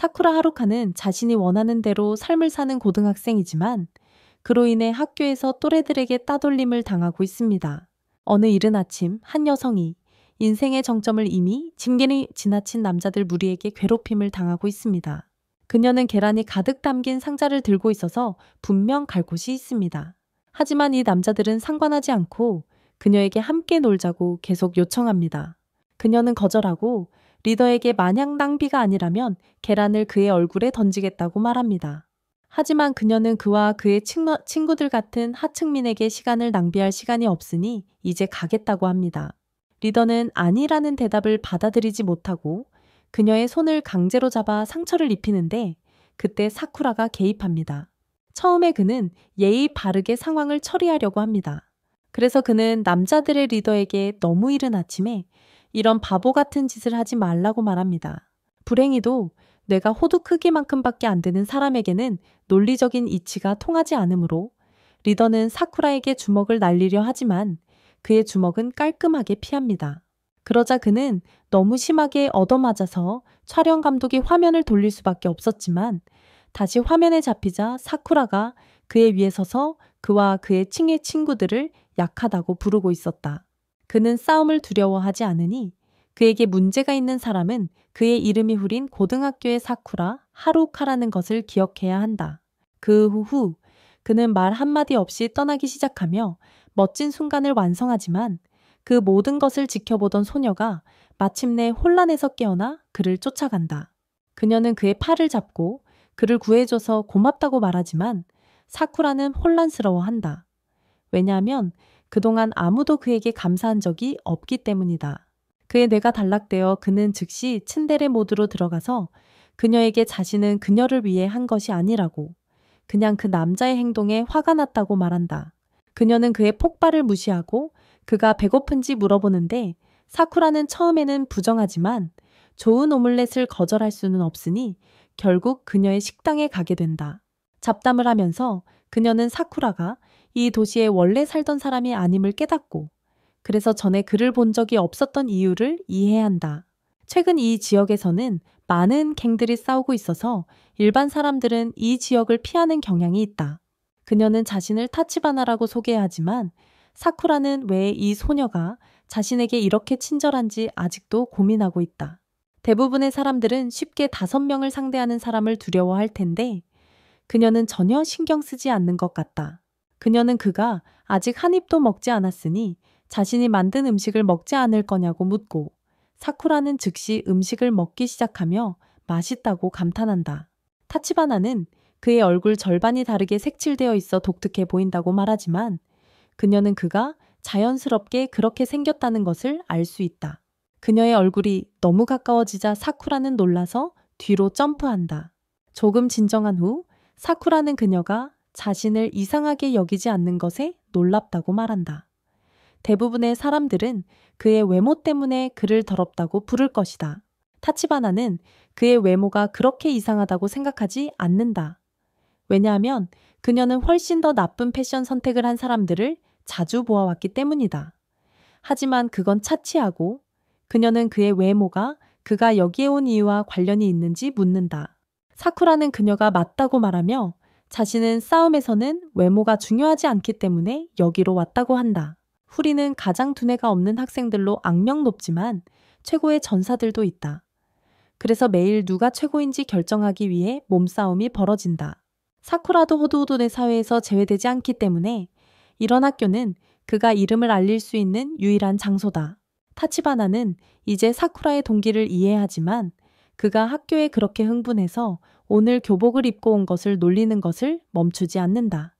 사쿠라 하루카는 자신이 원하는 대로 삶을 사는 고등학생이지만 그로 인해 학교에서 또래들에게 따돌림을 당하고 있습니다. 어느 이른 아침 한 여성이 인생의 정점을 이미 진계리 지나친 남자들 무리에게 괴롭힘을 당하고 있습니다. 그녀는 계란이 가득 담긴 상자를 들고 있어서 분명 갈 곳이 있습니다. 하지만 이 남자들은 상관하지 않고 그녀에게 함께 놀자고 계속 요청합니다. 그녀는 거절하고 리더에게 만약 낭비가 아니라면 계란을 그의 얼굴에 던지겠다고 말합니다. 하지만 그녀는 그와 그의 친구들 같은 하층민에게 시간을 낭비할 시간이 없으니 이제 가겠다고 합니다. 리더는 아니라는 대답을 받아들이지 못하고 그녀의 손을 강제로 잡아 상처를 입히는데 그때 사쿠라가 개입합니다. 처음에 그는 예의 바르게 상황을 처리하려고 합니다. 그래서 그는 남자들의 리더에게 너무 이른 아침에 이런 바보 같은 짓을 하지 말라고 말합니다. 불행히도 뇌가 호두 크기만큼밖에 안 되는 사람에게는 논리적인 이치가 통하지 않으므로 리더는 사쿠라에게 주먹을 날리려 하지만 그의 주먹은 깔끔하게 피합니다. 그러자 그는 너무 심하게 얻어맞아서 촬영 감독이 화면을 돌릴 수밖에 없었지만 다시 화면에 잡히자 사쿠라가 그의 위에 서서 그와 그의 친구들을 약하다고 부르고 있었다. 그는 싸움을 두려워하지 않으니 그에게 문제가 있는 사람은 그의 이름이 흐린 고등학교의 사쿠라 하루카라는 것을 기억해야 한다. 그 후 그는 말 한마디 없이 떠나기 시작하며 멋진 순간을 완성하지만 그 모든 것을 지켜보던 소녀가 마침내 혼란에서 깨어나 그를 쫓아간다. 그녀는 그의 팔을 잡고 그를 구해줘서 고맙다고 말하지만 사쿠라는 혼란스러워한다. 왜냐하면 그동안 아무도 그에게 감사한 적이 없기 때문이다. 그의 뇌가 단락되어 그는 즉시 츤데레 모드로 들어가서 그녀에게 자신은 그녀를 위해 한 것이 아니라고 그냥 그 남자의 행동에 화가 났다고 말한다. 그녀는 그의 폭발을 무시하고 그가 배고픈지 물어보는데 사쿠라는 처음에는 부정하지만 좋은 오믈렛을 거절할 수는 없으니 결국 그녀의 식당에 가게 된다. 잡담을 하면서 그녀는 사쿠라가 이 도시에 원래 살던 사람이 아님을 깨닫고 그래서 전에 그를 본 적이 없었던 이유를 이해한다. 최근 이 지역에서는 많은 갱들이 싸우고 있어서 일반 사람들은 이 지역을 피하는 경향이 있다. 그녀는 자신을 타치바나라고 소개하지만 사쿠라는 왜 이 소녀가 자신에게 이렇게 친절한지 아직도 고민하고 있다. 대부분의 사람들은 쉽게 5명을 상대하는 사람을 두려워할 텐데 그녀는 전혀 신경 쓰지 않는 것 같다. 그녀는 그가 아직 한 입도 먹지 않았으니 자신이 만든 음식을 먹지 않을 거냐고 묻고 사쿠라는 즉시 음식을 먹기 시작하며 맛있다고 감탄한다. 타치바나는 그의 얼굴 절반이 다르게 색칠되어 있어 독특해 보인다고 말하지만 그녀는 그가 자연스럽게 그렇게 생겼다는 것을 알 수 있다. 그녀의 얼굴이 너무 가까워지자 사쿠라는 놀라서 뒤로 점프한다. 조금 진정한 후 사쿠라는 그녀가 자신을 이상하게 여기지 않는 것에 놀랍다고 말한다. 대부분의 사람들은 그의 외모 때문에 그를 더럽다고 부를 것이다. 타치바나는 그의 외모가 그렇게 이상하다고 생각하지 않는다. 왜냐하면 그녀는 훨씬 더 나쁜 패션 선택을 한 사람들을 자주 보아왔기 때문이다. 하지만 그건 차치하고 그녀는 그의 외모가 그가 여기에 온 이유와 관련이 있는지 묻는다. 사쿠라는 그녀가 맞다고 말하며 자신은 싸움에서는 외모가 중요하지 않기 때문에 여기로 왔다고 한다. 후리는 가장 두뇌가 없는 학생들로 악명 높지만 최고의 전사들도 있다. 그래서 매일 누가 최고인지 결정하기 위해 몸싸움이 벌어진다. 사쿠라도 호두호돈의 사회에서 제외되지 않기 때문에 이런 학교는 그가 이름을 알릴 수 있는 유일한 장소다. 타치바나는 이제 사쿠라의 동기를 이해하지만 그가 학교에 그렇게 흥분해서 오늘 교복을 입고 온 것을 놀리는 것을 멈추지 않는다.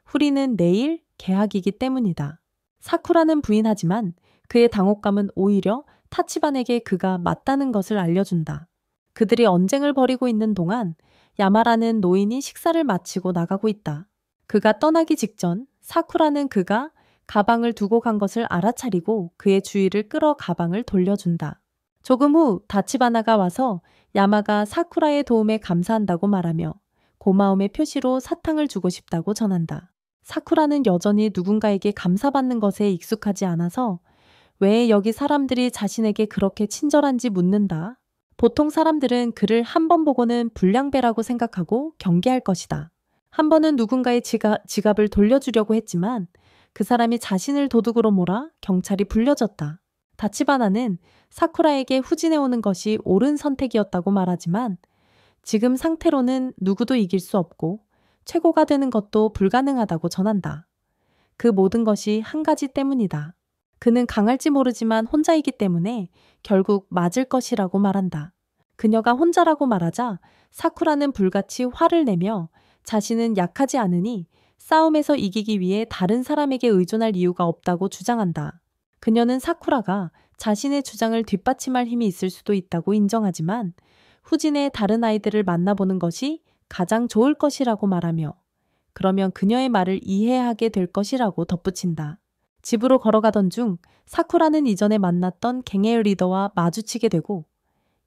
후리는 내일 개학이기 때문이다. 사쿠라는 부인하지만 그의 당혹감은 오히려 타치반에게 그가 맞다는 것을 알려준다. 그들이 언쟁을 벌이고 있는 동안 야마라는 노인이 식사를 마치고 나가고 있다. 그가 떠나기 직전 사쿠라는 그가 가방을 두고 간 것을 알아차리고 그의 주의를 끌어 가방을 돌려준다. 조금 후 다치바나가 와서 야마가 사쿠라의 도움에 감사한다고 말하며 고마움의 표시로 사탕을 주고 싶다고 전한다. 사쿠라는 여전히 누군가에게 감사받는 것에 익숙하지 않아서 왜 여기 사람들이 자신에게 그렇게 친절한지 묻는다. 보통 사람들은 그를 한 번 보고는 불량배라고 생각하고 경계할 것이다. 한 번은 누군가의 지갑을 돌려주려고 했지만 그 사람이 자신을 도둑으로 몰아 경찰이 불려졌다. 다치바나는 사쿠라에게 후진해오는 것이 옳은 선택이었다고 말하지만 지금 상태로는 누구도 이길 수 없고 최고가 되는 것도 불가능하다고 전한다. 그 모든 것이 한 가지 때문이다. 그는 강할지 모르지만 혼자이기 때문에 결국 맞을 것이라고 말한다. 그녀가 혼자라고 말하자 사쿠라는 불같이 화를 내며 자신은 약하지 않으니 싸움에서 이기기 위해 다른 사람에게 의존할 이유가 없다고 주장한다. 그녀는 사쿠라가 자신의 주장을 뒷받침할 힘이 있을 수도 있다고 인정하지만 후진의 다른 아이들을 만나보는 것이 가장 좋을 것이라고 말하며 그러면 그녀의 말을 이해하게 될 것이라고 덧붙인다. 집으로 걸어가던 중 사쿠라는 이전에 만났던 갱의 리더와 마주치게 되고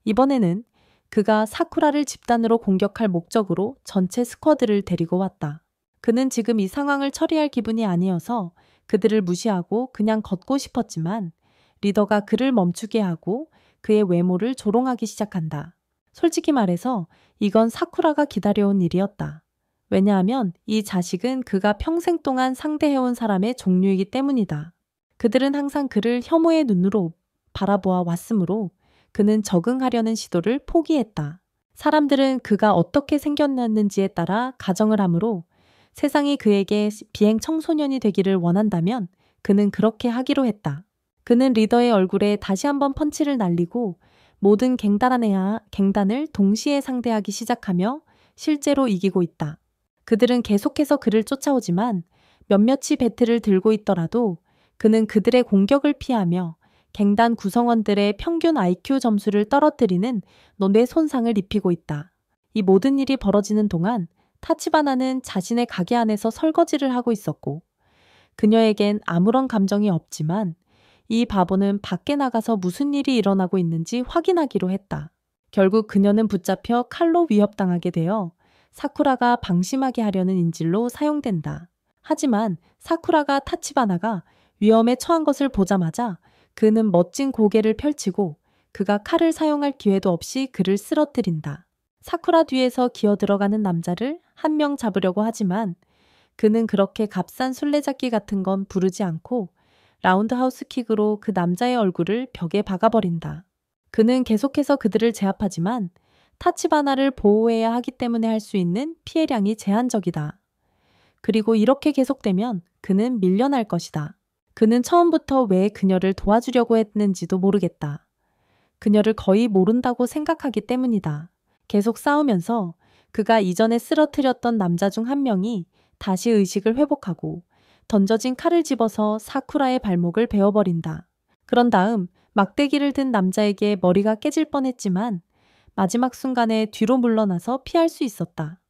이번에는 그가 사쿠라를 집단으로 공격할 목적으로 전체 스쿼드를 데리고 왔다. 그는 지금 이 상황을 처리할 기분이 아니어서 그들을 무시하고 그냥 걷고 싶었지만 리더가 그를 멈추게 하고 그의 외모를 조롱하기 시작한다. 솔직히 말해서 이건 사쿠라가 기다려온 일이었다. 왜냐하면 이 자식은 그가 평생 동안 상대해온 사람의 종류이기 때문이다. 그들은 항상 그를 혐오의 눈으로 바라보아 왔으므로 그는 적응하려는 시도를 포기했다. 사람들은 그가 어떻게 생겼는지에 따라 가정을 하므로 세상이 그에게 비행 청소년이 되기를 원한다면 그는 그렇게 하기로 했다. 그는 리더의 얼굴에 다시 한번 펀치를 날리고 모든 갱단을 동시에 상대하기 시작하며 실제로 이기고 있다. 그들은 계속해서 그를 쫓아오지만 몇몇이 배틀을 들고 있더라도 그는 그들의 공격을 피하며 갱단 구성원들의 평균 IQ 점수를 떨어뜨리는 뇌 손상을 입히고 있다. 이 모든 일이 벌어지는 동안 타치바나는 자신의 가게 안에서 설거지를 하고 있었고 그녀에겐 아무런 감정이 없지만 이 바보는 밖에 나가서 무슨 일이 일어나고 있는지 확인하기로 했다. 결국 그녀는 붙잡혀 칼로 위협당하게 되어 사쿠라가 방심하게 하려는 인질로 사용된다. 하지만 사쿠라가 타치바나가 위험에 처한 것을 보자마자 그는 멋진 고개를 펼치고 그가 칼을 사용할 기회도 없이 그를 쓰러뜨린다. 사쿠라 뒤에서 기어 들어가는 남자를 한 명 잡으려고 하지만 그는 그렇게 값싼 술래잡기 같은 건 부르지 않고 라운드하우스 킥으로 그 남자의 얼굴을 벽에 박아버린다. 그는 계속해서 그들을 제압하지만 타치바나를 보호해야 하기 때문에 할 수 있는 피해량이 제한적이다. 그리고 이렇게 계속되면 그는 밀려날 것이다. 그는 처음부터 왜 그녀를 도와주려고 했는지도 모르겠다. 그녀를 거의 모른다고 생각하기 때문이다. 계속 싸우면서 그가 이전에 쓰러뜨렸던 남자 중 한 명이 다시 의식을 회복하고 던져진 칼을 집어서 사쿠라의 발목을 베어버린다. 그런 다음 막대기를 든 남자에게 머리가 깨질 뻔했지만 마지막 순간에 뒤로 물러나서 피할 수 있었다.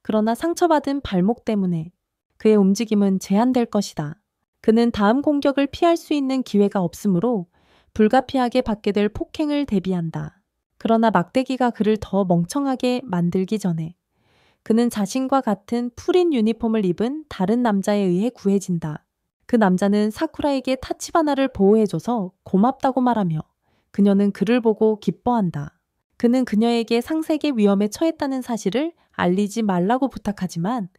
그러나 상처받은 발목 때문에 그의 움직임은 제한될 것이다. 그는 다음 공격을 피할 수 있는 기회가 없으므로 불가피하게 받게 될 폭행을 대비한다. 그러나 막대기가 그를 더 멍청하게 만들기 전에 그는 자신과 같은 풀인 유니폼을 입은 다른 남자에 의해 구해진다. 그 남자는 사쿠라에게 타치바나를 보호해줘서 고맙다고 말하며 그녀는 그를 보고 기뻐한다. 그는 그녀에게 상세계 위험에 처했다는 사실을 알리지 말라고 부탁하지만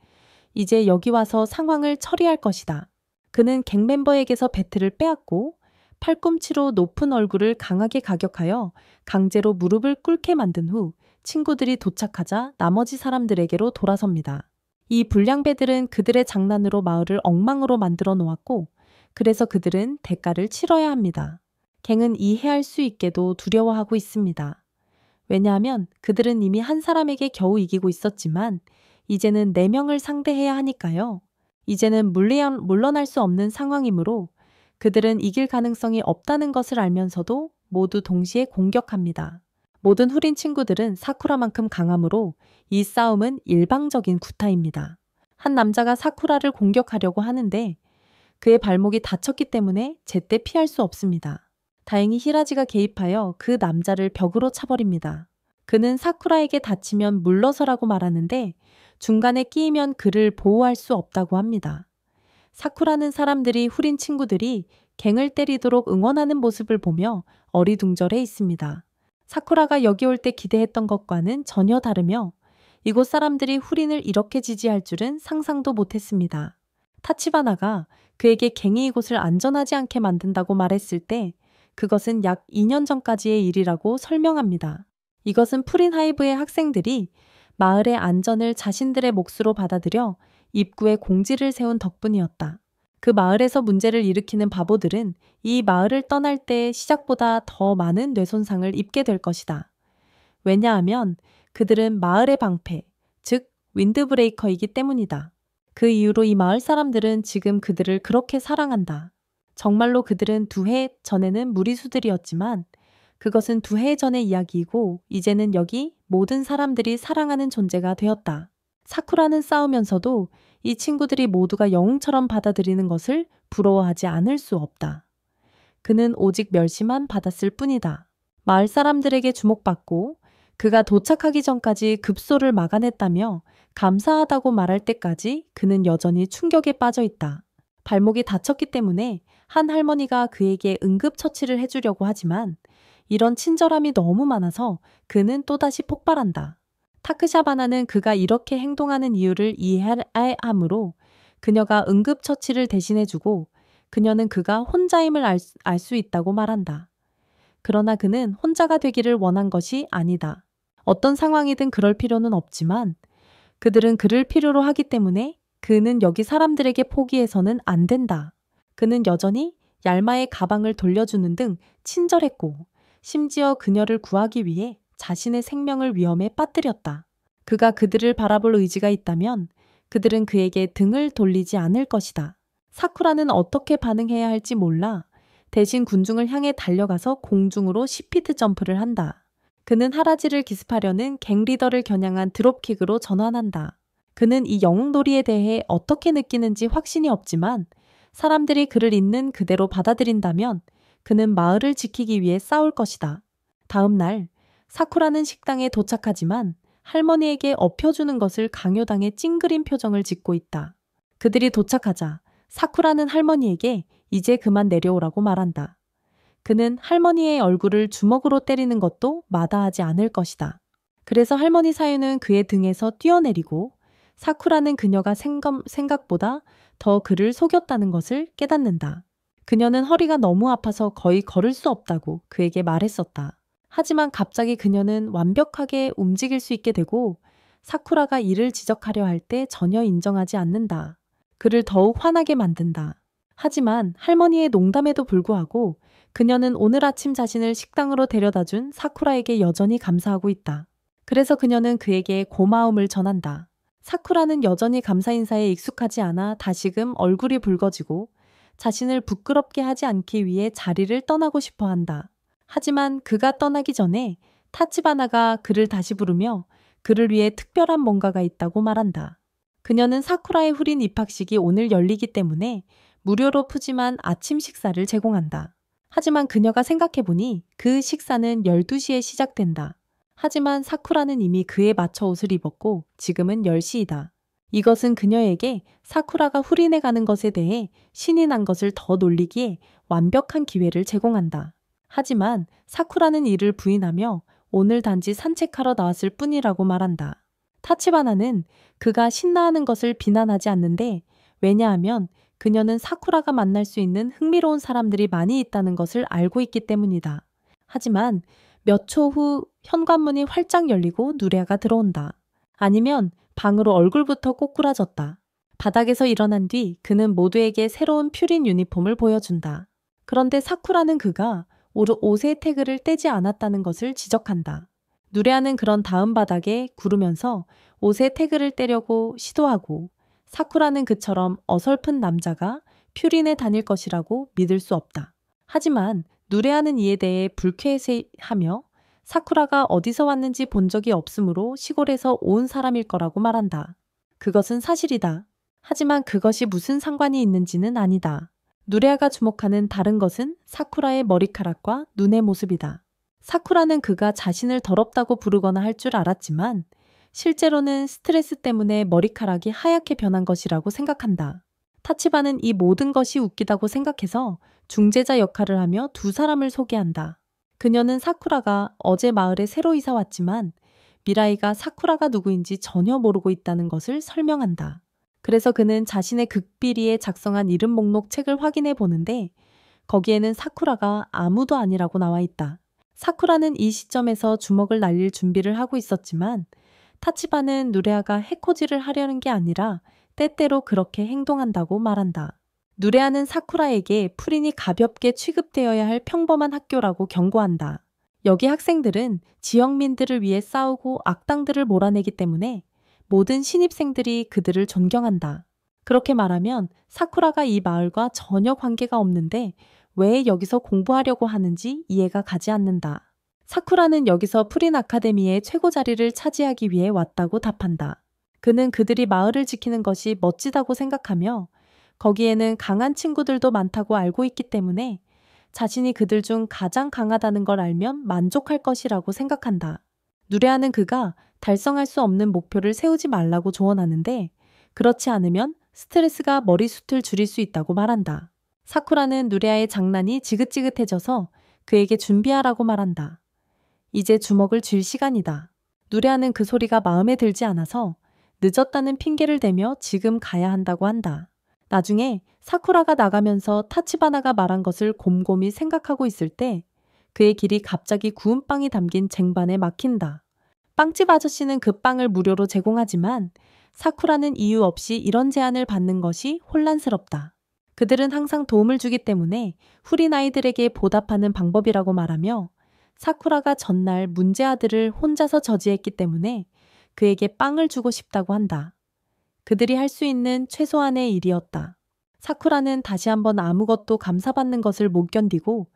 이제 여기 와서 상황을 처리할 것이다. 그는 갱 멤버에게서 배트를 빼앗고 팔꿈치로 높은 얼굴을 강하게 가격하여 강제로 무릎을 꿇게 만든 후 친구들이 도착하자 나머지 사람들에게로 돌아섭니다. 이 불량배들은 그들의 장난으로 마을을 엉망으로 만들어 놓았고 그래서 그들은 대가를 치러야 합니다. 갱은 이해할 수 있게도 두려워하고 있습니다. 왜냐하면 그들은 이미 한 사람에게 겨우 이기고 있었지만 이제는 4명을 상대해야 하니까요. 이제는 물러날 수 없는 상황이므로 그들은 이길 가능성이 없다는 것을 알면서도 모두 동시에 공격합니다. 모든 후린 친구들은 사쿠라만큼 강하므로 이 싸움은 일방적인 구타입니다. 한 남자가 사쿠라를 공격하려고 하는데 그의 발목이 다쳤기 때문에 제때 피할 수 없습니다. 다행히 히라지가 개입하여 그 남자를 벽으로 차버립니다. 그는 사쿠라에게 다치면 물러서라고 말하는데 중간에 끼이면 그를 보호할 수 없다고 합니다. 사쿠라는 사람들이 후린 친구들이 갱을 때리도록 응원하는 모습을 보며 어리둥절해 있습니다. 사쿠라가 여기 올 때 기대했던 것과는 전혀 다르며 이곳 사람들이 후린을 이렇게 지지할 줄은 상상도 못했습니다. 타치바나가 그에게 갱이 이곳을 안전하지 않게 만든다고 말했을 때 그것은 약 2년 전까지의 일이라고 설명합니다. 이것은 프린하이브의 학생들이 마을의 안전을 자신들의 몫으로 받아들여 입구에 공지를 세운 덕분이었다. 그 마을에서 문제를 일으키는 바보들은 이 마을을 떠날 때 시작보다 더 많은 뇌손상을 입게 될 것이다. 왜냐하면 그들은 마을의 방패, 즉 윈드브레이커이기 때문이다. 그 이후로 이 마을 사람들은 지금 그들을 그렇게 사랑한다. 정말로 그들은 2해 전에는 무리수들이었지만 그것은 2해 전의 이야기이고 이제는 여기 모든 사람들이 사랑하는 존재가 되었다. 사쿠라는 싸우면서도 이 친구들이 모두가 영웅처럼 받아들이는 것을 부러워하지 않을 수 없다. 그는 오직 멸시만 받았을 뿐이다. 마을 사람들에게 주목받고 그가 도착하기 전까지 급소를 막아냈다며 감사하다고 말할 때까지 그는 여전히 충격에 빠져 있다. 발목이 다쳤기 때문에 한 할머니가 그에게 응급처치를 해주려고 하지만 이런 친절함이 너무 많아서 그는 또다시 폭발한다. 타크샤바나는 그가 이렇게 행동하는 이유를 이해하므로 그녀가 응급처치를 대신해주고 그녀는 그가 혼자임을 알 수 있다고 말한다. 그러나 그는 혼자가 되기를 원한 것이 아니다. 어떤 상황이든 그럴 필요는 없지만 그들은 그를 필요로 하기 때문에 그는 여기 사람들에게 포기해서는 안 된다. 그는 여전히 얄마의 가방을 돌려주는 등 친절했고 심지어 그녀를 구하기 위해 자신의 생명을 위험에 빠뜨렸다. 그가 그들을 바라볼 의지가 있다면 그들은 그에게 등을 돌리지 않을 것이다. 사쿠라는 어떻게 반응해야 할지 몰라 대신 군중을 향해 달려가서 공중으로 10피트 점프를 한다. 그는 하라지를 기습하려는 갱 리더를 겨냥한 드롭킥으로 전환한다. 그는 이 영웅놀이에 대해 어떻게 느끼는지 확신이 없지만 사람들이 그를 있는 그대로 받아들인다면 그는 마을을 지키기 위해 싸울 것이다. 다음 날 사쿠라는 식당에 도착하지만 할머니에게 엎혀주는 것을 강요당해 찡그린 표정을 짓고 있다. 그들이 도착하자 사쿠라는 할머니에게 이제 그만 내려오라고 말한다. 그는 할머니의 얼굴을 주먹으로 때리는 것도 마다하지 않을 것이다. 그래서 할머니 사유는 그의 등에서 뛰어내리고 사쿠라는 그녀가 생각보다 더 그를 속였다는 것을 깨닫는다. 그녀는 허리가 너무 아파서 거의 걸을 수 없다고 그에게 말했었다. 하지만 갑자기 그녀는 완벽하게 움직일 수 있게 되고 사쿠라가 이를 지적하려 할 때 전혀 인정하지 않는다. 그를 더욱 화나게 만든다. 하지만 할머니의 농담에도 불구하고 그녀는 오늘 아침 자신을 식당으로 데려다준 사쿠라에게 여전히 감사하고 있다. 그래서 그녀는 그에게 고마움을 전한다. 사쿠라는 여전히 감사 인사에 익숙하지 않아 다시금 얼굴이 붉어지고 자신을 부끄럽게 하지 않기 위해 자리를 떠나고 싶어 한다. 하지만 그가 떠나기 전에 타치바나가 그를 다시 부르며 그를 위해 특별한 뭔가가 있다고 말한다. 그녀는 사쿠라의 후린 입학식이 오늘 열리기 때문에 무료로 푸짐한 아침 식사를 제공한다. 하지만 그녀가 생각해보니 그 식사는 12시에 시작된다. 하지만 사쿠라는 이미 그에 맞춰 옷을 입었고 지금은 10시이다. 이것은 그녀에게 사쿠라가 후린에 가는 것에 대해 신이 난 것을 더 놀리기에 완벽한 기회를 제공한다. 하지만 사쿠라는 이를 부인하며 오늘 단지 산책하러 나왔을 뿐이라고 말한다. 타치바나는 그가 신나하는 것을 비난하지 않는데 왜냐하면 그녀는 사쿠라가 만날 수 있는 흥미로운 사람들이 많이 있다는 것을 알고 있기 때문이다. 하지만 몇 초 후 현관문이 활짝 열리고 누레아가 들어온다. 아니면 방으로 얼굴부터 꼬꾸라졌다. 바닥에서 일어난 뒤 그는 모두에게 새로운 퓨린 유니폼을 보여준다. 그런데 사쿠라는 그가 옷의 태그를 떼지 않았다는 것을 지적한다. 누레아는 그런 다음 바닥에 구르면서 옷의 태그를 떼려고 시도하고 사쿠라는 그처럼 어설픈 남자가 퓨린에 다닐 것이라고 믿을 수 없다. 하지만 누레아는 이에 대해 불쾌해하며 사쿠라가 어디서 왔는지 본 적이 없으므로 시골에서 온 사람일 거라고 말한다. 그것은 사실이다. 하지만 그것이 무슨 상관이 있는지는 아니다. 누레아가 주목하는 다른 것은 사쿠라의 머리카락과 눈의 모습이다. 사쿠라는 그가 자신을 더럽다고 부르거나 할 줄 알았지만 실제로는 스트레스 때문에 머리카락이 하얗게 변한 것이라고 생각한다. 타치바는 이 모든 것이 웃기다고 생각해서 중재자 역할을 하며 두 사람을 소개한다. 그녀는 사쿠라가 어제 마을에 새로 이사 왔지만 미라이가 사쿠라가 누구인지 전혀 모르고 있다는 것을 설명한다. 그래서 그는 자신의 극비리에 작성한 이름 목록 책을 확인해 보는데 거기에는 사쿠라가 아무도 아니라고 나와 있다. 사쿠라는 이 시점에서 주먹을 날릴 준비를 하고 있었지만 타치바는 누레아가 해코지를 하려는 게 아니라 때때로 그렇게 행동한다고 말한다. 누레아는 사쿠라에게 풀인이 가볍게 취급되어야 할 평범한 학교라고 경고한다. 여기 학생들은 지역민들을 위해 싸우고 악당들을 몰아내기 때문에 모든 신입생들이 그들을 존경한다. 그렇게 말하면 사쿠라가 이 마을과 전혀 관계가 없는데 왜 여기서 공부하려고 하는지 이해가 가지 않는다. 사쿠라는 여기서 프린 아카데미의 최고 자리를 차지하기 위해 왔다고 답한다. 그는 그들이 마을을 지키는 것이 멋지다고 생각하며 거기에는 강한 친구들도 많다고 알고 있기 때문에 자신이 그들 중 가장 강하다는 걸 알면 만족할 것이라고 생각한다. 누레아는 그가 달성할 수 없는 목표를 세우지 말라고 조언하는데 그렇지 않으면 스트레스가 머리숱을 줄일 수 있다고 말한다. 사쿠라는 누레아의 장난이 지긋지긋해져서 그에게 준비하라고 말한다. 이제 주먹을 쥘 시간이다. 누레아는 그 소리가 마음에 들지 않아서 늦었다는 핑계를 대며 지금 가야 한다고 한다. 나중에 사쿠라가 나가면서 타치바나가 말한 것을 곰곰이 생각하고 있을 때 그의 길이 갑자기 구운 빵이 담긴 쟁반에 막힌다. 빵집 아저씨는 그 빵을 무료로 제공하지만 사쿠라는 이유 없이 이런 제안을 받는 것이 혼란스럽다. 그들은 항상 도움을 주기 때문에 후린 아이들에게 보답하는 방법이라고 말하며 사쿠라가 전날 문제 아들을 혼자서 저지했기 때문에 그에게 빵을 주고 싶다고 한다. 그들이 할 수 있는 최소한의 일이었다. 사쿠라는 다시 한번 아무것도 감사받는 것을 못 견디고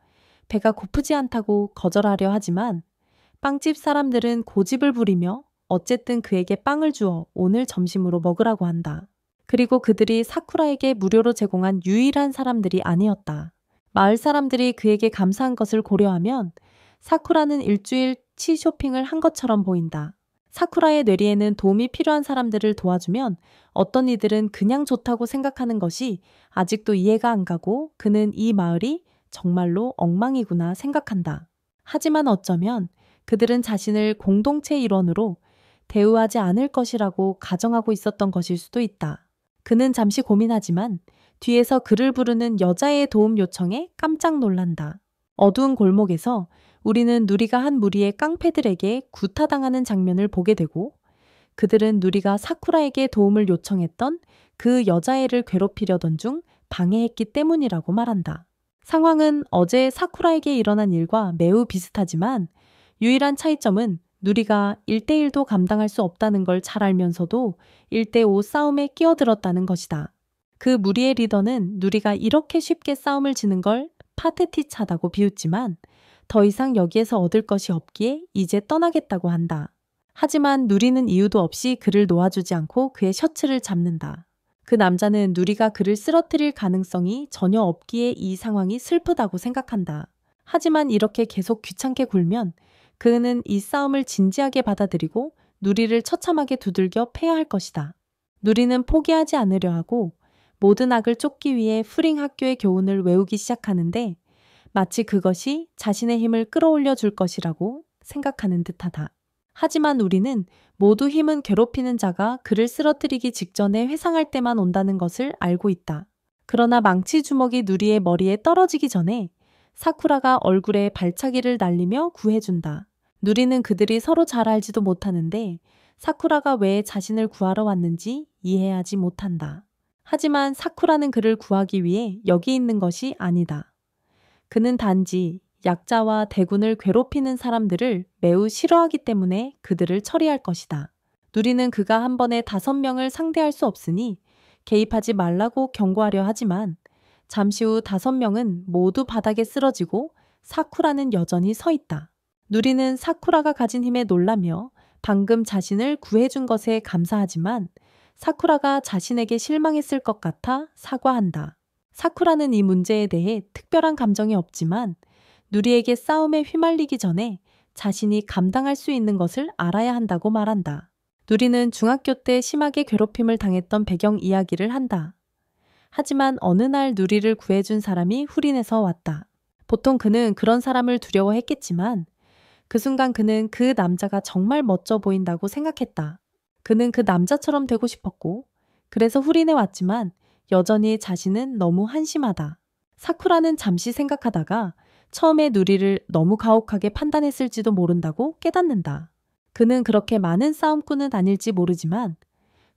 배가 고프지 않다고 거절하려 하지만 빵집 사람들은 고집을 부리며 어쨌든 그에게 빵을 주어 오늘 점심으로 먹으라고 한다. 그리고 그들이 사쿠라에게 무료로 제공한 유일한 사람들이 아니었다. 마을 사람들이 그에게 감사한 것을 고려하면 사쿠라는 일주일치 쇼핑을 한 것처럼 보인다. 사쿠라의 뇌리에는 도움이 필요한 사람들을 도와주면 어떤 이들은 그냥 좋다고 생각하는 것이 아직도 이해가 안 가고 그는 이 마을이 정말로 엉망이구나 생각한다. 하지만 어쩌면 그들은 자신을 공동체 일원으로 대우하지 않을 것이라고 가정하고 있었던 것일 수도 있다. 그는 잠시 고민하지만 뒤에서 그를 부르는 여자의 도움 요청에 깜짝 놀란다. 어두운 골목에서 우리는 누리가 한 무리의 깡패들에게 구타당하는 장면을 보게 되고 그들은 누리가 사쿠라에게 도움을 요청했던 그 여자애를 괴롭히려던 중 방해했기 때문이라고 말한다. 상황은 어제 사쿠라에게 일어난 일과 매우 비슷하지만 유일한 차이점은 누리가 1대1도 감당할 수 없다는 걸 잘 알면서도 1대5 싸움에 끼어들었다는 것이다. 그 무리의 리더는 누리가 이렇게 쉽게 싸움을 지는 걸 파테티차다고 비웃지만 더 이상 여기에서 얻을 것이 없기에 이제 떠나겠다고 한다. 하지만 누리는 이유도 없이 그를 놓아주지 않고 그의 셔츠를 잡는다. 그 남자는 누리가 그를 쓰러뜨릴 가능성이 전혀 없기에 이 상황이 슬프다고 생각한다. 하지만 이렇게 계속 귀찮게 굴면 그는 이 싸움을 진지하게 받아들이고 누리를 처참하게 두들겨 패야 할 것이다. 누리는 포기하지 않으려 하고 모든 악을 쫓기 위해 프링 학교의 교훈을 외우기 시작하는데 마치 그것이 자신의 힘을 끌어올려 줄 것이라고 생각하는 듯하다. 하지만 우리는 모두 힘은 괴롭히는 자가 그를 쓰러뜨리기 직전에 회상할 때만 온다는 것을 알고 있다. 그러나 망치 주먹이 누리의 머리에 떨어지기 전에 사쿠라가 얼굴에 발차기를 날리며 구해준다. 누리는 그들이 서로 잘 알지도 못하는데 사쿠라가 왜 자신을 구하러 왔는지 이해하지 못한다. 하지만 사쿠라는 그를 구하기 위해 여기 있는 것이 아니다. 그는 단지 약자와 대군을 괴롭히는 사람들을 매우 싫어하기 때문에 그들을 처리할 것이다. 누리는 그가 한 번에 5명을 상대할 수 없으니 개입하지 말라고 경고하려 하지만 잠시 후 5명은 모두 바닥에 쓰러지고 사쿠라는 여전히 서 있다. 누리는 사쿠라가 가진 힘에 놀라며 방금 자신을 구해준 것에 감사하지만 사쿠라가 자신에게 실망했을 것 같아 사과한다. 사쿠라는 이 문제에 대해 특별한 감정이 없지만 누리에게 싸움에 휘말리기 전에 자신이 감당할 수 있는 것을 알아야 한다고 말한다. 누리는 중학교 때 심하게 괴롭힘을 당했던 배경 이야기를 한다. 하지만 어느 날 누리를 구해준 사람이 후린에서 왔다. 보통 그는 그런 사람을 두려워했겠지만 그 순간 그는 그 남자가 정말 멋져 보인다고 생각했다. 그는 그 남자처럼 되고 싶었고 그래서 후린에 왔지만 여전히 자신은 너무 한심하다. 사쿠라는 잠시 생각하다가 처음에 누리를 너무 가혹하게 판단했을지도 모른다고 깨닫는다. 그는 그렇게 많은 싸움꾼은 아닐지 모르지만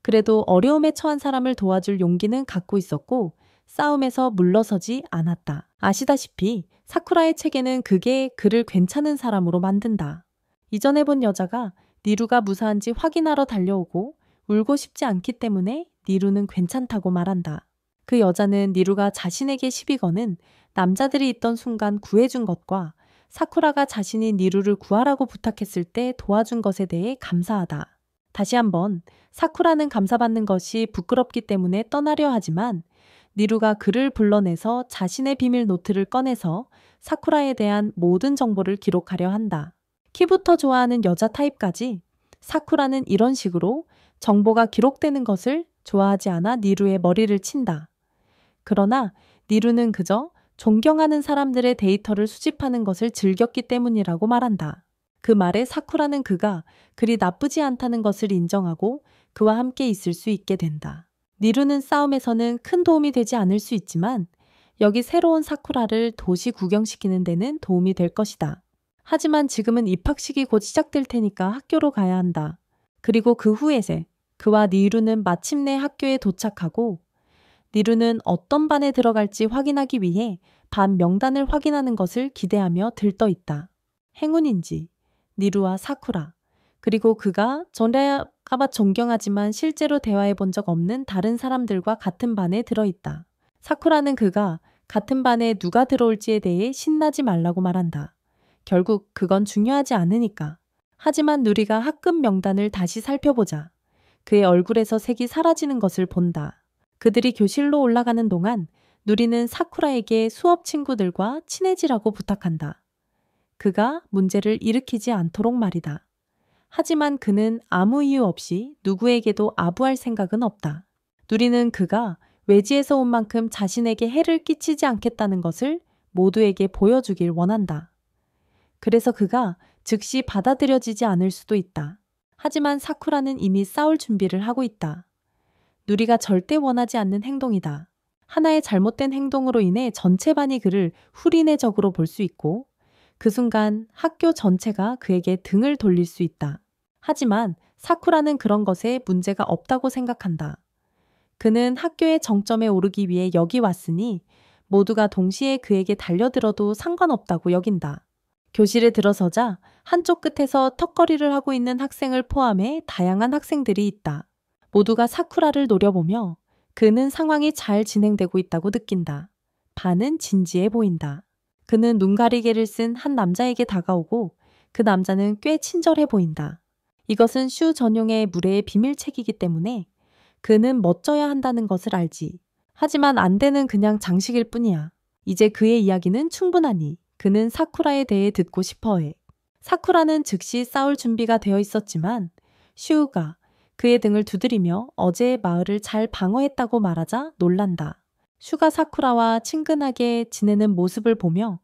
그래도 어려움에 처한 사람을 도와줄 용기는 갖고 있었고 싸움에서 물러서지 않았다. 아시다시피 사쿠라의 체계는 그게 그를 괜찮은 사람으로 만든다. 이전에 본 여자가 니루가 무사한지 확인하러 달려오고 울고 싶지 않기 때문에 니루는 괜찮다고 말한다. 그 여자는 니루가 자신에게 시비 거는 남자들이 있던 순간 구해준 것과 사쿠라가 자신이 니루를 구하라고 부탁했을 때 도와준 것에 대해 감사하다. 다시 한번 사쿠라는 감사받는 것이 부끄럽기 때문에 떠나려 하지만 니루가 그를 불러내서 자신의 비밀 노트를 꺼내서 사쿠라에 대한 모든 정보를 기록하려 한다. 키부터 좋아하는 여자 타입까지 사쿠라는 이런 식으로 정보가 기록되는 것을 좋아하지 않아 니루의 머리를 친다. 그러나 니루는 그저 존경하는 사람들의 데이터를 수집하는 것을 즐겼기 때문이라고 말한다. 그 말에 사쿠라는 그가 그리 나쁘지 않다는 것을 인정하고 그와 함께 있을 수 있게 된다. 니루는 싸움에서는 큰 도움이 되지 않을 수 있지만 여기 새로운 사쿠라를 도시 구경시키는 데는 도움이 될 것이다. 하지만 지금은 입학식이 곧 시작될 테니까 학교로 가야 한다. 그리고 그 후에세 그와 니루는 마침내 학교에 도착하고 니루는 어떤 반에 들어갈지 확인하기 위해 반 명단을 확인하는 것을 기대하며 들떠있다. 행운인지 니루와 사쿠라 그리고 그가 전에까봐 존경하지만 실제로 대화해 본 적 없는 다른 사람들과 같은 반에 들어있다. 사쿠라는 그가 같은 반에 누가 들어올지에 대해 신나지 말라고 말한다. 결국 그건 중요하지 않으니까. 하지만 누리가 학급 명단을 다시 살펴보자. 그의 얼굴에서 색이 사라지는 것을 본다. 그들이 교실로 올라가는 동안 누리는 사쿠라에게 수업 친구들과 친해지라고 부탁한다. 그가 문제를 일으키지 않도록 말이다. 하지만 그는 아무 이유 없이 누구에게도 아부할 생각은 없다. 누리는 그가 외지에서 온 만큼 자신에게 해를 끼치지 않겠다는 것을 모두에게 보여주길 원한다. 그래서 그가 즉시 받아들여지지 않을 수도 있다. 하지만 사쿠라는 이미 싸울 준비를 하고 있다. 누리가 절대 원하지 않는 행동이다. 하나의 잘못된 행동으로 인해 전체 반이 그를 후린의 적으로 볼 수 있고 그 순간 학교 전체가 그에게 등을 돌릴 수 있다. 하지만 사쿠라는 그런 것에 문제가 없다고 생각한다. 그는 학교의 정점에 오르기 위해 여기 왔으니 모두가 동시에 그에게 달려들어도 상관없다고 여긴다. 교실에 들어서자 한쪽 끝에서 턱걸이를 하고 있는 학생을 포함해 다양한 학생들이 있다. 모두가 사쿠라를 노려보며 그는 상황이 잘 진행되고 있다고 느낀다. 반은 진지해 보인다. 그는 눈가리개를 쓴 한 남자에게 다가오고 그 남자는 꽤 친절해 보인다. 이것은 슈 전용의 무례의 비밀책이기 때문에 그는 멋져야 한다는 것을 알지. 하지만 안대는 그냥 장식일 뿐이야. 이제 그의 이야기는 충분하니 그는 사쿠라에 대해 듣고 싶어해. 사쿠라는 즉시 싸울 준비가 되어 있었지만 슈가 그의 등을 두드리며 어제의 마을을 잘 방어했다고 말하자 놀란다. 슈가 사쿠라와 친근하게 지내는 모습을 보며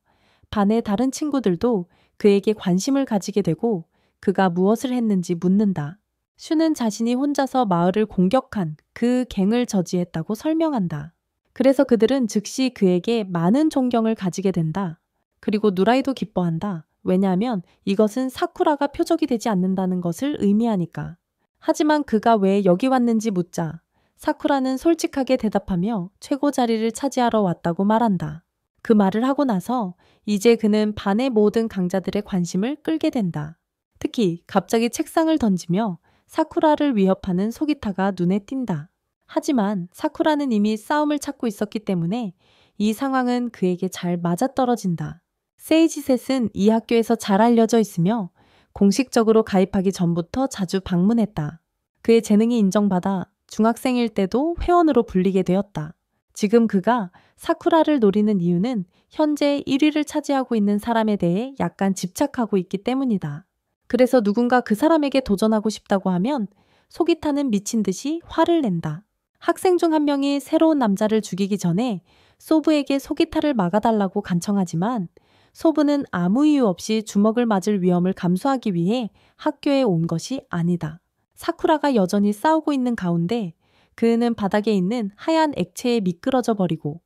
반의 다른 친구들도 그에게 관심을 가지게 되고 그가 무엇을 했는지 묻는다. 슈는 자신이 혼자서 마을을 공격한 그 갱을 저지했다고 설명한다. 그래서 그들은 즉시 그에게 많은 존경을 가지게 된다. 그리고 누라이도 기뻐한다. 왜냐하면 이것은 사쿠라가 표적이 되지 않는다는 것을 의미하니까. 하지만 그가 왜 여기 왔는지 묻자 사쿠라는 솔직하게 대답하며 최고 자리를 차지하러 왔다고 말한다. 그 말을 하고 나서 이제 그는 반의 모든 강자들의 관심을 끌게 된다. 특히 갑자기 책상을 던지며 사쿠라를 위협하는 소기타가 눈에 띈다. 하지만 사쿠라는 이미 싸움을 찾고 있었기 때문에 이 상황은 그에게 잘 맞아떨어진다. 세이지셋은 이 학교에서 잘 알려져 있으며 공식적으로 가입하기 전부터 자주 방문했다. 그의 재능이 인정받아 중학생일 때도 회원으로 불리게 되었다. 지금 그가 사쿠라를 노리는 이유는 현재 1위를 차지하고 있는 사람에 대해 약간 집착하고 있기 때문이다. 그래서 누군가 그 사람에게 도전하고 싶다고 하면 소기타는 미친 듯이 화를 낸다. 학생 중 한 명이 새로운 남자를 죽이기 전에 소부에게 소기타를 막아달라고 간청하지만 소부는 아무 이유 없이 주먹을 맞을 위험을 감수하기 위해 학교에 온 것이 아니다. 사쿠라가 여전히 싸우고 있는 가운데 그는 바닥에 있는 하얀 액체에 미끄러져 버리고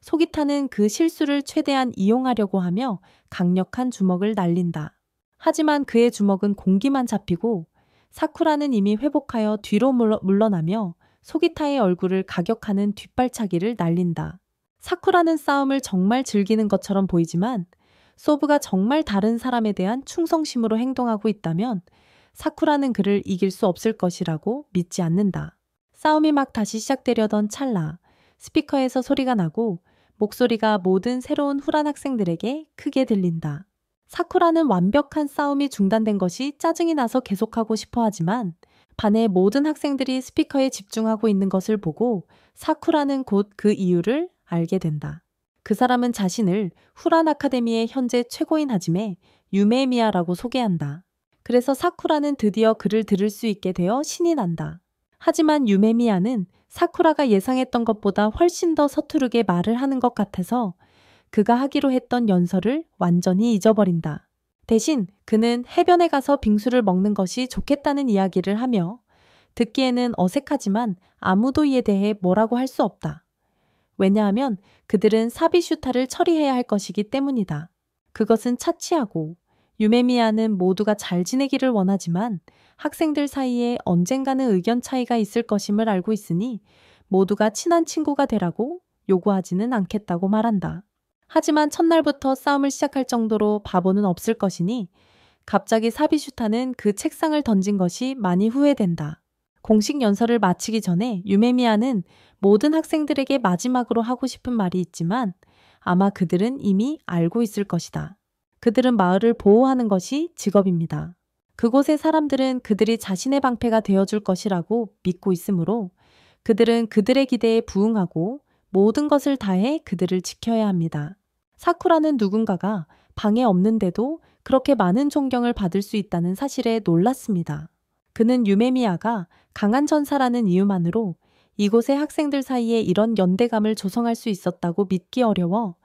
소기타는 그 실수를 최대한 이용하려고 하며 강력한 주먹을 날린다. 하지만 그의 주먹은 공기만 잡히고 사쿠라는 이미 회복하여 뒤로 물러나며 소기타의 얼굴을 가격하는 뒷발차기를 날린다. 사쿠라는 싸움을 정말 즐기는 것처럼 보이지만 소부가 정말 다른 사람에 대한 충성심으로 행동하고 있다면 사쿠라는 그를 이길 수 없을 것이라고 믿지 않는다. 싸움이 막 다시 시작되려던 찰나 스피커에서 소리가 나고 목소리가 모든 새로운 후란 학생들에게 크게 들린다. 사쿠라는 완벽한 싸움이 중단된 것이 짜증이 나서 계속하고 싶어 하지만 반의 모든 학생들이 스피커에 집중하고 있는 것을 보고 사쿠라는 곧 그 이유를 알게 된다. 그 사람은 자신을 후란 아카데미의 현재 최고인 하지메 유메미야라고 소개한다. 그래서 사쿠라는 드디어 그를 들을 수 있게 되어 신이 난다. 하지만 유메미야는 사쿠라가 예상했던 것보다 훨씬 더 서투르게 말을 하는 것 같아서 그가 하기로 했던 연설을 완전히 잊어버린다. 대신 그는 해변에 가서 빙수를 먹는 것이 좋겠다는 이야기를 하며 듣기에는 어색하지만 아무도 이에 대해 뭐라고 할 수 없다. 왜냐하면 그들은 사비슈타를 처리해야 할 것이기 때문이다. 그것은 차치하고 유메미야는 모두가 잘 지내기를 원하지만 학생들 사이에 언젠가는 의견 차이가 있을 것임을 알고 있으니 모두가 친한 친구가 되라고 요구하지는 않겠다고 말한다. 하지만 첫날부터 싸움을 시작할 정도로 바보는 없을 것이니 갑자기 사비슈타는 그 책상을 던진 것이 많이 후회된다. 공식 연설을 마치기 전에 유메미야는 모든 학생들에게 마지막으로 하고 싶은 말이 있지만 아마 그들은 이미 알고 있을 것이다. 그들은 마을을 보호하는 것이 직업입니다. 그곳의 사람들은 그들이 자신의 방패가 되어줄 것이라고 믿고 있으므로 그들은 그들의 기대에 부응하고 모든 것을 다해 그들을 지켜야 합니다. 사쿠라는 누군가가 방에 없는데도 그렇게 많은 존경을 받을 수 있다는 사실에 놀랐습니다. 그는 유메미야가 강한 전사라는 이유만으로 이곳의 학생들 사이에 이런 연대감을 조성할 수 있었다고 믿기 어려워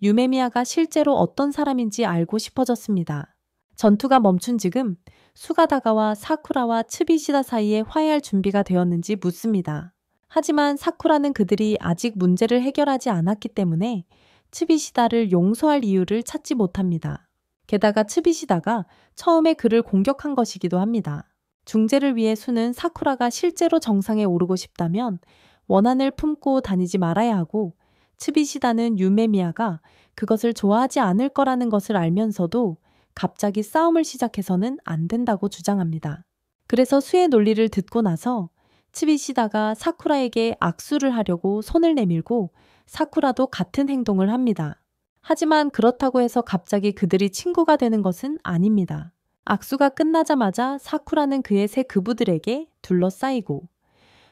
유메미야가 실제로 어떤 사람인지 알고 싶어졌습니다. 전투가 멈춘 지금 수가다가와 사쿠라와 츠비시다 사이에 화해할 준비가 되었는지 묻습니다. 하지만 사쿠라는 그들이 아직 문제를 해결하지 않았기 때문에 츠비시다를 용서할 이유를 찾지 못합니다. 게다가 츠비시다가 처음에 그를 공격한 것이기도 합니다. 중재를 위해 수는 사쿠라가 실제로 정상에 오르고 싶다면 원한을 품고 다니지 말아야 하고 츠비시다는 유메미야가 그것을 좋아하지 않을 거라는 것을 알면서도 갑자기 싸움을 시작해서는 안 된다고 주장합니다. 그래서 수의 논리를 듣고 나서 츠비시다가 사쿠라에게 악수를 하려고 손을 내밀고 사쿠라도 같은 행동을 합니다. 하지만 그렇다고 해서 갑자기 그들이 친구가 되는 것은 아닙니다. 악수가 끝나자마자 사쿠라는 그의 새 그부들에게 둘러싸이고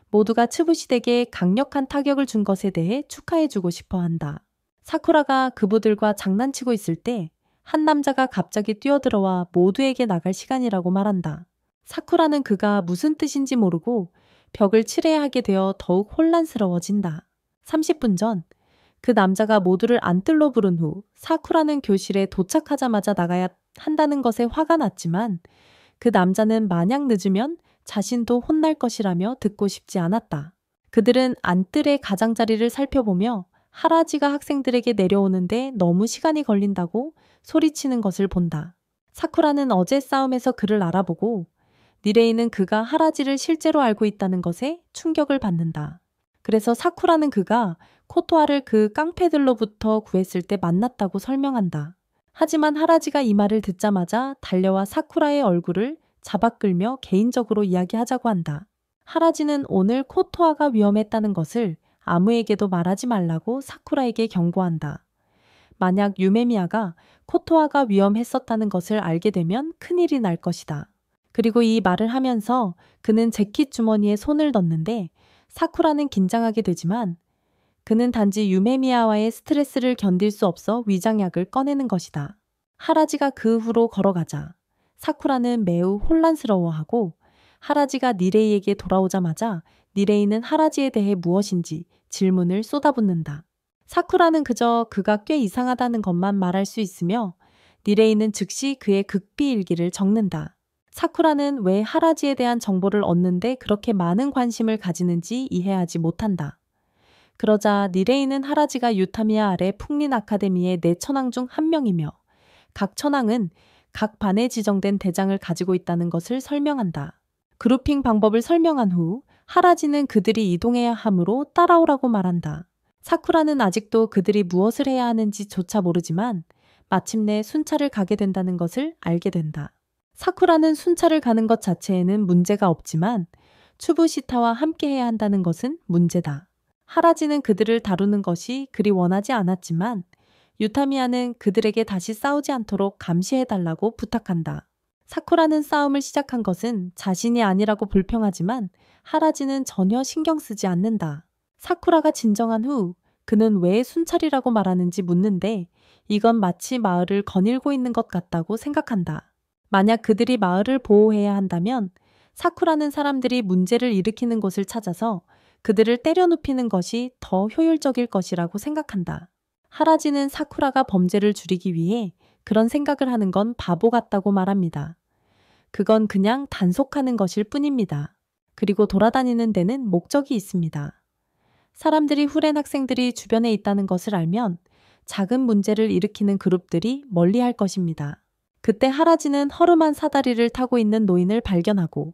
모두가 츠부시덱에 강력한 타격을 준 것에 대해 축하해주고 싶어 한다. 사쿠라가 그부들과 장난치고 있을 때 한 남자가 갑자기 뛰어들어와 모두에게 나갈 시간이라고 말한다. 사쿠라는 그가 무슨 뜻인지 모르고 벽을 칠해야 하게 되어 더욱 혼란스러워진다. 30분 전 그 남자가 모두를 안뜰로 부른 후 사쿠라는 교실에 도착하자마자 나가야 한다는 것에 화가 났지만 그 남자는 마냥 늦으면 자신도 혼날 것이라며 듣고 싶지 않았다. 그들은 안뜰의 가장자리를 살펴보며 하라지가 학생들에게 내려오는데 너무 시간이 걸린다고 소리치는 것을 본다. 사쿠라는 어제 싸움에서 그를 알아보고 니레이는 그가 하라지를 실제로 알고 있다는 것에 충격을 받는다. 그래서 사쿠라는 그가 코토아를 그 깡패들로부터 구했을 때 만났다고 설명한다. 하지만 하라지가 이 말을 듣자마자 달려와 사쿠라의 얼굴을 잡아끌며 개인적으로 이야기하자고 한다. 하라지는 오늘 코토아가 위험했다는 것을 아무에게도 말하지 말라고 사쿠라에게 경고한다. 만약 유메미야가 코토아가 위험했었다는 것을 알게 되면 큰일이 날 것이다. 그리고 이 말을 하면서 그는 재킷 주머니에 손을 넣는데 사쿠라는 긴장하게 되지만 그는 단지 유메미야와의 스트레스를 견딜 수 없어 위장약을 꺼내는 것이다. 하라지가 그 후로 걸어가자 사쿠라는 매우 혼란스러워하고 하라지가 니레이에게 돌아오자마자 니레이는 하라지에 대해 무엇인지 질문을 쏟아붓는다. 사쿠라는 그저 그가 꽤 이상하다는 것만 말할 수 있으며 니레이는 즉시 그의 극비 일기를 적는다. 사쿠라는 왜 하라지에 대한 정보를 얻는데 그렇게 많은 관심을 가지는지 이해하지 못한다. 그러자 니레이는 하라지가 유타미야 아래 풍린 아카데미의 4천왕 중 한 명이며 각 천왕은 각 반에 지정된 대장을 가지고 있다는 것을 설명한다. 그룹핑 방법을 설명한 후 하라지는 그들이 이동해야 하므로 따라오라고 말한다. 사쿠라는 아직도 그들이 무엇을 해야 하는지조차 모르지만 마침내 순찰을 가게 된다는 것을 알게 된다. 사쿠라는 순찰을 가는 것 자체에는 문제가 없지만 추부시타와 함께 해야 한다는 것은 문제다. 하라지는 그들을 다루는 것이 그리 원하지 않았지만 유타미야는 그들에게 다시 싸우지 않도록 감시해달라고 부탁한다. 사쿠라는 싸움을 시작한 것은 자신이 아니라고 불평하지만 하라지는 전혀 신경 쓰지 않는다. 사쿠라가 진정한 후 그는 왜 순찰이라고 말하는지 묻는데 이건 마치 마을을 거닐고 있는 것 같다고 생각한다. 만약 그들이 마을을 보호해야 한다면 사쿠라는 사람들이 문제를 일으키는 곳을 찾아서 그들을 때려 눕히는 것이 더 효율적일 것이라고 생각한다. 하라지는 사쿠라가 범죄를 줄이기 위해 그런 생각을 하는 건 바보 같다고 말합니다. 그건 그냥 단속하는 것일 뿐입니다. 그리고 돌아다니는 데는 목적이 있습니다. 사람들이 후렌 학생들이 주변에 있다는 것을 알면 작은 문제를 일으키는 그룹들이 멀리할 것입니다. 그때 하라지는 허름한 사다리를 타고 있는 노인을 발견하고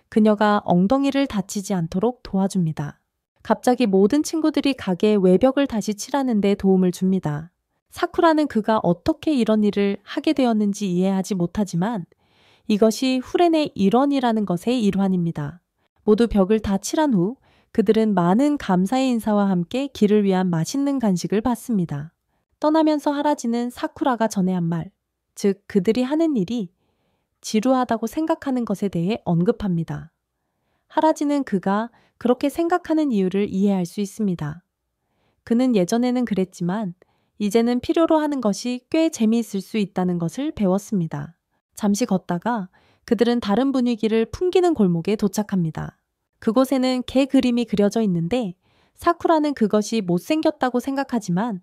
그녀가 엉덩이를 다치지 않도록 도와줍니다. 갑자기 모든 친구들이 가게의 외벽을 다시 칠하는 데 도움을 줍니다. 사쿠라는 그가 어떻게 이런 일을 하게 되었는지 이해하지 못하지만 이것이 후렌의 일원이라는 것의 일환입니다. 모두 벽을 다 칠한 후 그들은 많은 감사의 인사와 함께 길을 위한 맛있는 간식을 받습니다. 떠나면서 하라지는 사쿠라가 전에 한 말, 즉 그들이 하는 일이 지루하다고 생각하는 것에 대해 언급합니다. 하라지는 그가 그렇게 생각하는 이유를 이해할 수 있습니다. 그는 예전에는 그랬지만 이제는 필요로 하는 것이 꽤 재미있을 수 있다는 것을 배웠습니다. 잠시 걷다가 그들은 다른 분위기를 풍기는 골목에 도착합니다. 그곳에는 개 그림이 그려져 있는데 사쿠라는 그것이 못생겼다고 생각하지만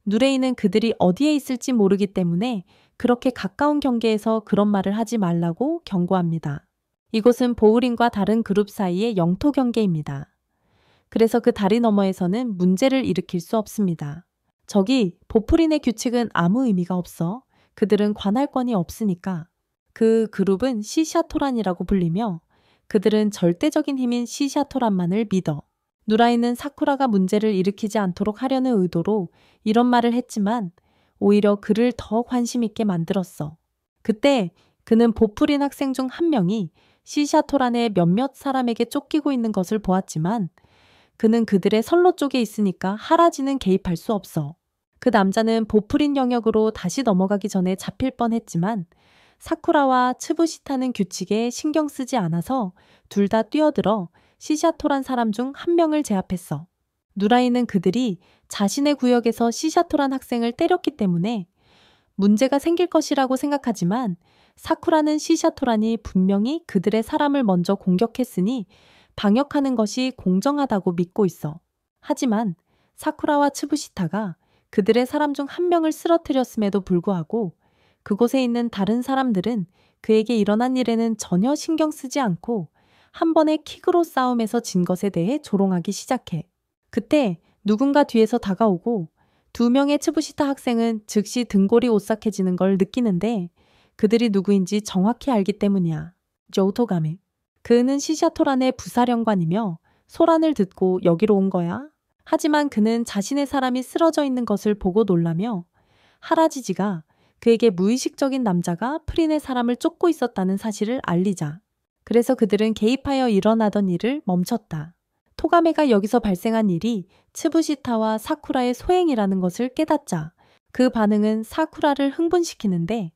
누레이는 그들이 어디에 있을지 모르기 때문에 그렇게 가까운 경계에서 그런 말을 하지 말라고 경고합니다. 이곳은 보우린과 다른 그룹 사이의 영토 경계입니다. 그래서 그 다리 너머에서는 문제를 일으킬 수 없습니다. 저기 보프린의 규칙은 아무 의미가 없어. 그들은 관할권이 없으니까. 그 그룹은 시샤토란이라고 불리며 그들은 절대적인 힘인 시샤토란만을 믿어. 누라이는 사쿠라가 문제를 일으키지 않도록 하려는 의도로 이런 말을 했지만 오히려 그를 더 관심 있게 만들었어. 그때 그는 보프린 학생 중 한 명이 시샤토란의 몇몇 사람에게 쫓기고 있는 것을 보았지만 그는 그들의 선로 쪽에 있으니까 하라지는 개입할 수 없어. 그 남자는 보프린 영역으로 다시 넘어가기 전에 잡힐 뻔했지만 사쿠라와 츠부시타는 규칙에 신경 쓰지 않아서 둘 다 뛰어들어 시샤토란 사람 중 한 명을 제압했어. 누라이는 그들이 자신의 구역에서 시샤토란 학생을 때렸기 때문에 문제가 생길 것이라고 생각하지만 사쿠라는 시샤토란이 분명히 그들의 사람을 먼저 공격했으니 방역하는 것이 공정하다고 믿고 있어. 하지만 사쿠라와 츠부시타가 그들의 사람 중 한 명을 쓰러뜨렸음에도 불구하고 그곳에 있는 다른 사람들은 그에게 일어난 일에는 전혀 신경 쓰지 않고 한 번의 킥으로 싸움에서 진 것에 대해 조롱하기 시작해. 그때 누군가 뒤에서 다가오고 2명의 츠부시타 학생은 즉시 등골이 오싹해지는 걸 느끼는데 그들이 누구인지 정확히 알기 때문이야. 조토가미. 그는 시샤토란의 부사령관이며 소란을 듣고 여기로 온 거야. 하지만 그는 자신의 사람이 쓰러져 있는 것을 보고 놀라며 하라지지가 그에게 무의식적인 남자가 프린의 사람을 쫓고 있었다는 사실을 알리자. 그래서 그들은 개입하여 일어나던 일을 멈췄다. 토가메가 여기서 발생한 일이 츠부시타와 사쿠라의 소행이라는 것을 깨닫자 그 반응은 사쿠라를 흥분시키는데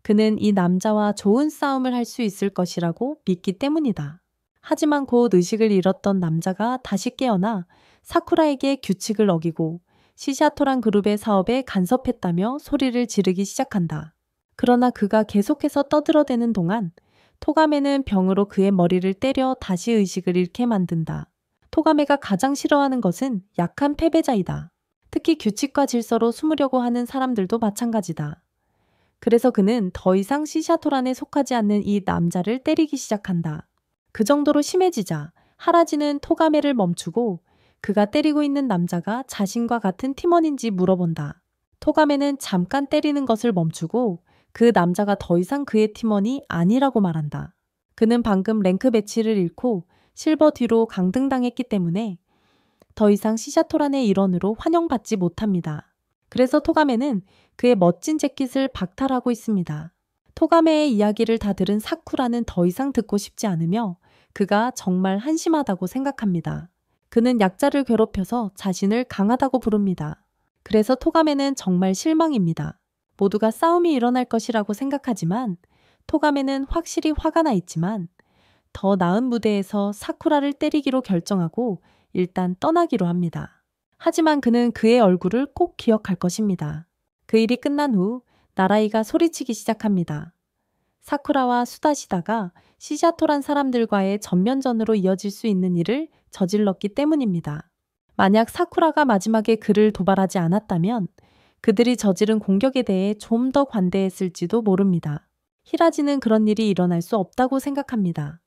그는 이 남자와 좋은 싸움을 할 수 있을 것이라고 믿기 때문이다. 하지만 곧 의식을 잃었던 남자가 다시 깨어나 사쿠라에게 규칙을 어기고 시샤토란 그룹의 사업에 간섭했다며 소리를 지르기 시작한다. 그러나 그가 계속해서 떠들어대는 동안 토가메는 병으로 그의 머리를 때려 다시 의식을 잃게 만든다. 토가메가 가장 싫어하는 것은 약한 패배자이다. 특히 규칙과 질서로 숨으려고 하는 사람들도 마찬가지다. 그래서 그는 더 이상 시샤토란에 속하지 않는 이 남자를 때리기 시작한다. 그 정도로 심해지자 하라지는 토가메를 멈추고 그가 때리고 있는 남자가 자신과 같은 팀원인지 물어본다. 토가메는 잠깐 때리는 것을 멈추고 그 남자가 더 이상 그의 팀원이 아니라고 말한다. 그는 방금 랭크 배치를 잃고 실버 뒤로 강등당했기 때문에 더 이상 시샤토란의 일원으로 환영받지 못합니다. 그래서 토가메는 그의 멋진 재킷을 박탈하고 있습니다. 토가메의 이야기를 다 들은 사쿠라는 더 이상 듣고 싶지 않으며 그가 정말 한심하다고 생각합니다. 그는 약자를 괴롭혀서 자신을 강하다고 부릅니다. 그래서 토가메는 정말 실망입니다. 모두가 싸움이 일어날 것이라고 생각하지만 토가메는 확실히 화가 나 있지만 더 나은 무대에서 사쿠라를 때리기로 결정하고 일단 떠나기로 합니다. 하지만 그는 그의 얼굴을 꼭 기억할 것입니다. 그 일이 끝난 후 나라이가 소리치기 시작합니다. 사쿠라와 수다시다가 시샤토란 사람들과의 전면전으로 이어질 수 있는 일을 저질렀기 때문입니다. 만약 사쿠라가 마지막에 그를 도발하지 않았다면 그들이 저지른 공격에 대해 좀 더 관대했을지도 모릅니다. 히라지는 그런 일이 일어날 수 없다고 생각합니다.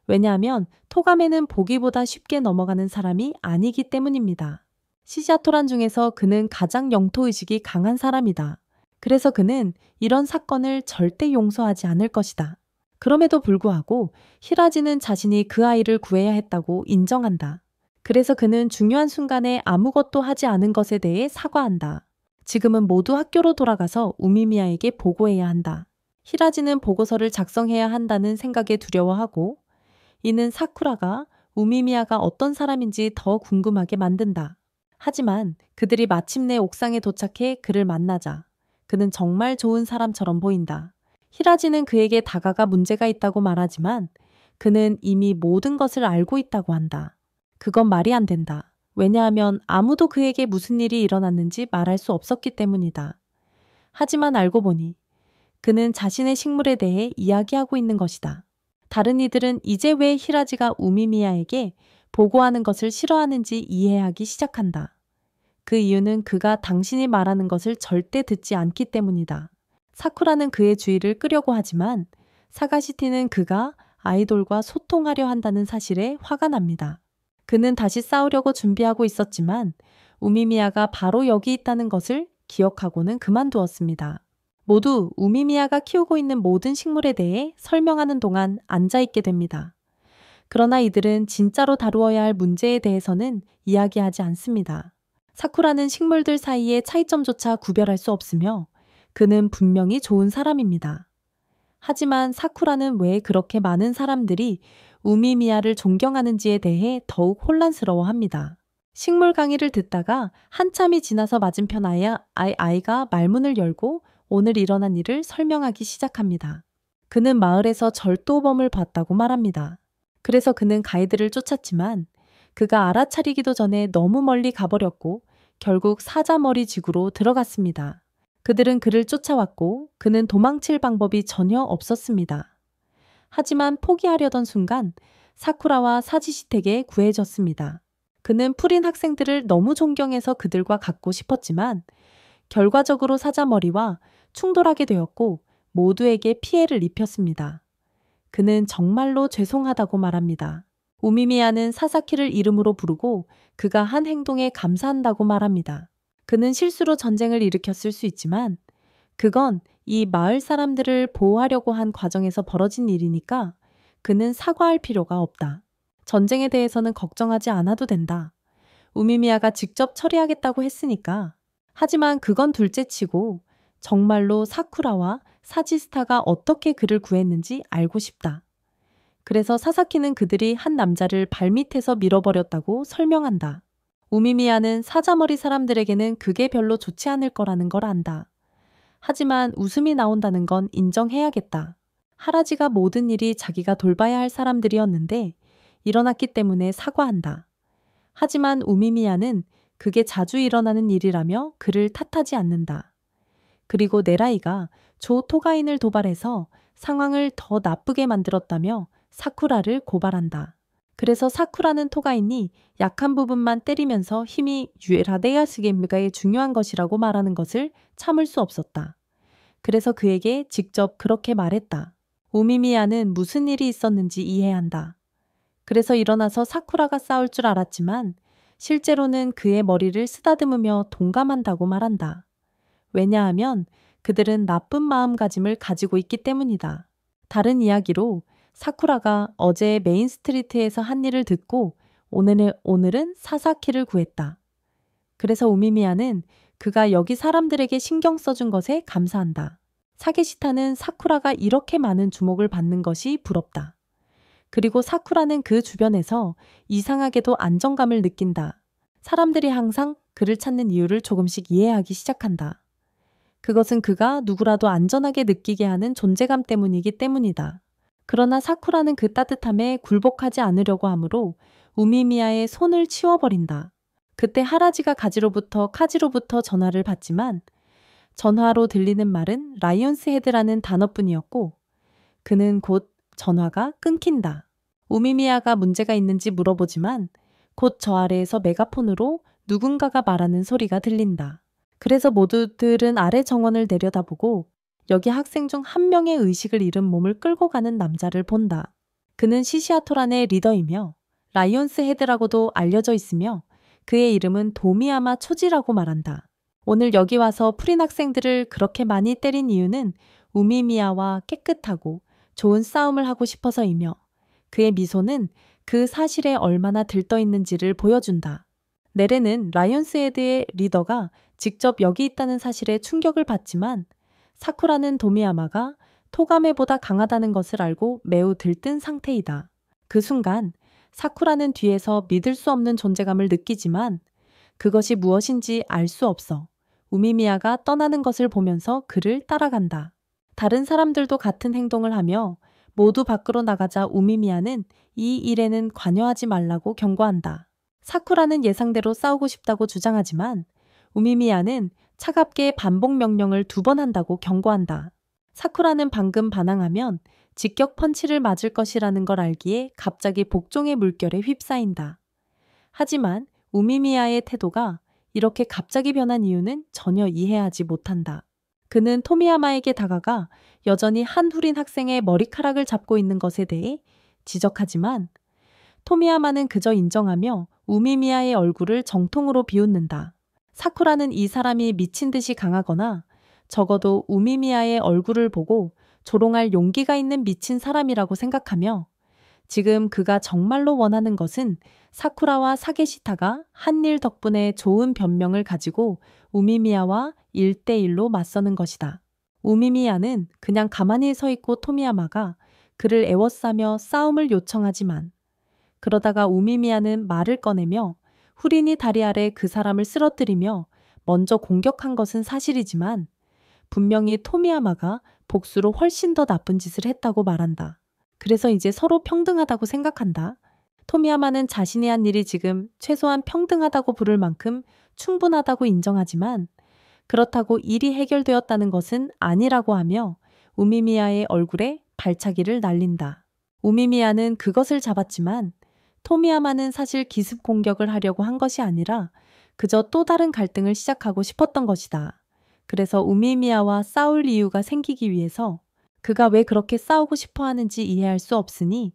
왜냐하면 토가메는 보기보다 쉽게 넘어가는 사람이 아니기 때문입니다. 시샤토란 중에서 그는 가장 영토의식이 강한 사람이다. 그래서 그는 이런 사건을 절대 용서하지 않을 것이다. 그럼에도 불구하고 히라지는 자신이 그 아이를 구해야 했다고 인정한다. 그래서 그는 중요한 순간에 아무것도 하지 않은 것에 대해 사과한다. 지금은 모두 학교로 돌아가서 우미미야에게 보고해야 한다. 히라지는 보고서를 작성해야 한다는 생각에 두려워하고 이는 사쿠라가 우미미야가 어떤 사람인지 더 궁금하게 만든다. 하지만 그들이 마침내 옥상에 도착해 그를 만나자 그는 정말 좋은 사람처럼 보인다. 히라지는 그에게 다가가 문제가 있다고 말하지만 그는 이미 모든 것을 알고 있다고 한다. 그건 말이 안 된다. 왜냐하면 아무도 그에게 무슨 일이 일어났는지 말할 수 없었기 때문이다. 하지만 알고 보니 그는 자신의 식물에 대해 이야기하고 있는 것이다. 다른 이들은 이제 왜 히라지가 우미미야에게 보고하는 것을 싫어하는지 이해하기 시작한다. 그 이유는 그가 당신이 말하는 것을 절대 듣지 않기 때문이다. 사쿠라는 그의 주의를 끄려고 하지만 사가시티는 그가 아이돌과 소통하려 한다는 사실에 화가 납니다. 그는 다시 싸우려고 준비하고 있었지만 우미미야가 바로 여기 있다는 것을 기억하고는 그만두었습니다. 모두 우미미야가 키우고 있는 모든 식물에 대해 설명하는 동안 앉아있게 됩니다. 그러나 이들은 진짜로 다루어야 할 문제에 대해서는 이야기하지 않습니다. 사쿠라는 식물들 사이의 차이점조차 구별할 수 없으며 그는 분명히 좋은 사람입니다. 하지만 사쿠라는 왜 그렇게 많은 사람들이 우미미야를 존경하는지에 대해 더욱 혼란스러워합니다. 식물 강의를 듣다가 한참이 지나서 맞은편 아이가 말문을 열고 오늘 일어난 일을 설명하기 시작합니다. 그는 마을에서 절도범을 봤다고 말합니다. 그래서 그는 가이드를 쫓았지만 그가 알아차리기도 전에 너무 멀리 가버렸고 결국 사자머리 지구로 들어갔습니다. 그들은 그를 쫓아왔고 그는 도망칠 방법이 전혀 없었습니다. 하지만 포기하려던 순간 사쿠라와 사지시텍에 구해졌습니다. 그는 푸린 학생들을 너무 존경해서 그들과 같고 싶었지만 결과적으로 사자머리와 충돌하게 되었고 모두에게 피해를 입혔습니다. 그는 정말로 죄송하다고 말합니다. 우미미야는 사사키를 이름으로 부르고 그가 한 행동에 감사한다고 말합니다. 그는 실수로 전쟁을 일으켰을 수 있지만 그건 이 마을 사람들을 보호하려고 한 과정에서 벌어진 일이니까 그는 사과할 필요가 없다. 전쟁에 대해서는 걱정하지 않아도 된다. 우미미야가 직접 처리하겠다고 했으니까. 하지만 그건 둘째치고 정말로 사쿠라와 사지스타가 어떻게 그를 구했는지 알고 싶다. 그래서 사사키는 그들이 한 남자를 발밑에서 밀어버렸다고 설명한다. 우미미야는 사자머리 사람들에게는 그게 별로 좋지 않을 거라는 걸 안다. 하지만 웃음이 나온다는 건 인정해야겠다. 하라지가 모든 일이 자기가 돌봐야 할 사람들이었는데 일어났기 때문에 사과한다. 하지만 우미미야는 그게 자주 일어나는 일이라며 그를 탓하지 않는다. 그리고 네라이가 조 토가인을 도발해서 상황을 더 나쁘게 만들었다며 사쿠라를 고발한다. 그래서 사쿠라는 토가인이 약한 부분만 때리면서 힘이 유에라데야스게미가의 중요한 것이라고 말하는 것을 참을 수 없었다. 그래서 그에게 직접 그렇게 말했다. 우미미야는 무슨 일이 있었는지 이해한다. 그래서 일어나서 사쿠라가 싸울 줄 알았지만 실제로는 그의 머리를 쓰다듬으며 동감한다고 말한다. 왜냐하면 그들은 나쁜 마음가짐을 가지고 있기 때문이다. 다른 이야기로 사쿠라가 어제 메인 스트리트에서 한 일을 듣고 오늘은 사사키를 구했다. 그래서 우미미야는 그가 여기 사람들에게 신경 써준 것에 감사한다. 사게시타는 사쿠라가 이렇게 많은 주목을 받는 것이 부럽다. 그리고 사쿠라는 그 주변에서 이상하게도 안정감을 느낀다. 사람들이 항상 그를 찾는 이유를 조금씩 이해하기 시작한다. 그것은 그가 누구라도 안전하게 느끼게 하는 존재감 때문이기 때문이다. 그러나 사쿠라는 그 따뜻함에 굴복하지 않으려고 하므로 우미미야의 손을 치워버린다. 그때 하라지가 카지로부터 전화를 받지만 전화로 들리는 말은 라이온스 헤드라는 단어뿐이었고 그는 곧 전화가 끊긴다. 우미미야가 문제가 있는지 물어보지만 곧 저 아래에서 메가폰으로 누군가가 말하는 소리가 들린다. 그래서 모두들은 아래 정원을 내려다보고 여기 학생 중 한 명의 의식을 잃은 몸을 끌고 가는 남자를 본다. 그는 시시아토란의 리더이며 라이온스 헤드라고도 알려져 있으며 그의 이름은 도미야마 초지라고 말한다. 오늘 여기 와서 푸린 학생들을 그렇게 많이 때린 이유는 우미미야와 깨끗하고 좋은 싸움을 하고 싶어서이며 그의 미소는 그 사실에 얼마나 들떠있는지를 보여준다. 네레는 라이온스 헤드의 리더가 직접 여기 있다는 사실에 충격을 받지만 사쿠라는 도미야마가 토가메보다 강하다는 것을 알고 매우 들뜬 상태이다. 그 순간 사쿠라는 뒤에서 믿을 수 없는 존재감을 느끼지만 그것이 무엇인지 알 수 없어 우미미야가 떠나는 것을 보면서 그를 따라간다. 다른 사람들도 같은 행동을 하며 모두 밖으로 나가자 우미미야는 이 일에는 관여하지 말라고 경고한다. 사쿠라는 예상대로 싸우고 싶다고 주장하지만 우미미야는 차갑게 반복 명령을 2번 한다고 경고한다. 사쿠라는 방금 반항하면 직격 펀치를 맞을 것이라는 걸 알기에 갑자기 복종의 물결에 휩싸인다. 하지만 우미미야의 태도가 이렇게 갑자기 변한 이유는 전혀 이해하지 못한다. 그는 토미야마에게 다가가 여전히 한 후린 학생의 머리카락을 잡고 있는 것에 대해 지적하지만 토미야마는 그저 인정하며 우미미야의 얼굴을 정통으로 비웃는다. 사쿠라는 이 사람이 미친 듯이 강하거나 적어도 우미미야의 얼굴을 보고 조롱할 용기가 있는 미친 사람이라고 생각하며 지금 그가 정말로 원하는 것은 사쿠라와 사게시타가 한 일 덕분에 좋은 변명을 가지고 우미미야와 1대1로 맞서는 것이다. 우미미야는 그냥 가만히 서 있고 토미야마가 그를 애워싸며 싸움을 요청하지만 그러다가 우미미야는 말을 꺼내며 후린이 다리 아래 그 사람을 쓰러뜨리며 먼저 공격한 것은 사실이지만 분명히 토미야마가 복수로 훨씬 더 나쁜 짓을 했다고 말한다. 그래서 이제 서로 평등하다고 생각한다. 토미야마는 자신이 한 일이 지금 최소한 평등하다고 부를 만큼 충분하다고 인정하지만 그렇다고 일이 해결되었다는 것은 아니라고 하며 우미미야의 얼굴에 발차기를 날린다. 우미미야는 그것을 잡았지만 토미야마는 사실 기습 공격을 하려고 한 것이 아니라 그저 또 다른 갈등을 시작하고 싶었던 것이다. 그래서 우미미야와 싸울 이유가 생기기 위해서 그가 왜 그렇게 싸우고 싶어 하는지 이해할 수 없으니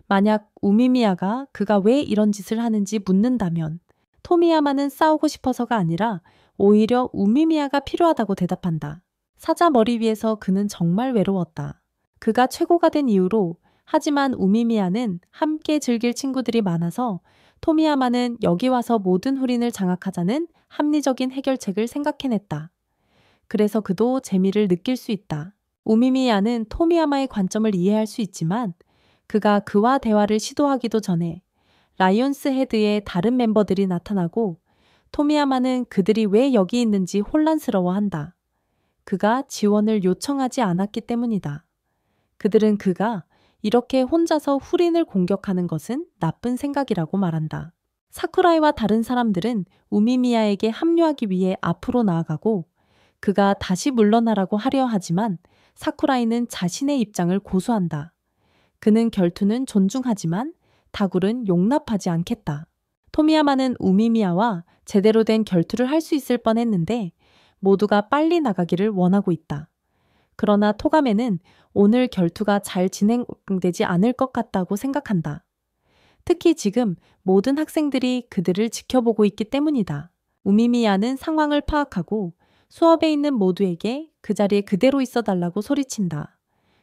만약 우미미야가 그가 왜 이런 짓을 하는지 묻는다면 토미야마는 싸우고 싶어서가 아니라 오히려 우미미야가 필요하다고 대답한다. 사자 머리 위에서 그는 정말 외로웠다. 그가 최고가 된 이후로 하지만 우미미야는 함께 즐길 친구들이 많아서 토미야마는 여기 와서 모든 후린을 장악하자는 합리적인 해결책을 생각해냈다. 그래서 그도 재미를 느낄 수 있다. 우미미야는 토미야마의 관점을 이해할 수 있지만 그가 그와 대화를 시도하기도 전에 라이온스 헤드의 다른 멤버들이 나타나고 토미야마는 그들이 왜 여기 있는지 혼란스러워한다. 그가 지원을 요청하지 않았기 때문이다. 그들은 그가 이렇게 혼자서 후린을 공격하는 것은 나쁜 생각이라고 말한다. 사쿠라이와 다른 사람들은 우미미야에게 합류하기 위해 앞으로 나아가고 그가 다시 물러나라고 하려 하지만 사쿠라이는 자신의 입장을 고수한다. 그는 결투는 존중하지만 다굴은 용납하지 않겠다. 토미야마는 우미미야와 제대로 된 결투를 할 수 있을 뻔했는데 모두가 빨리 나가기를 원하고 있다. 그러나 토가메는 오늘 결투가 잘 진행되지 않을 것 같다고 생각한다. 특히 지금 모든 학생들이 그들을 지켜보고 있기 때문이다. 우미미야는 상황을 파악하고 수업에 있는 모두에게 그 자리에 그대로 있어 달라고 소리친다.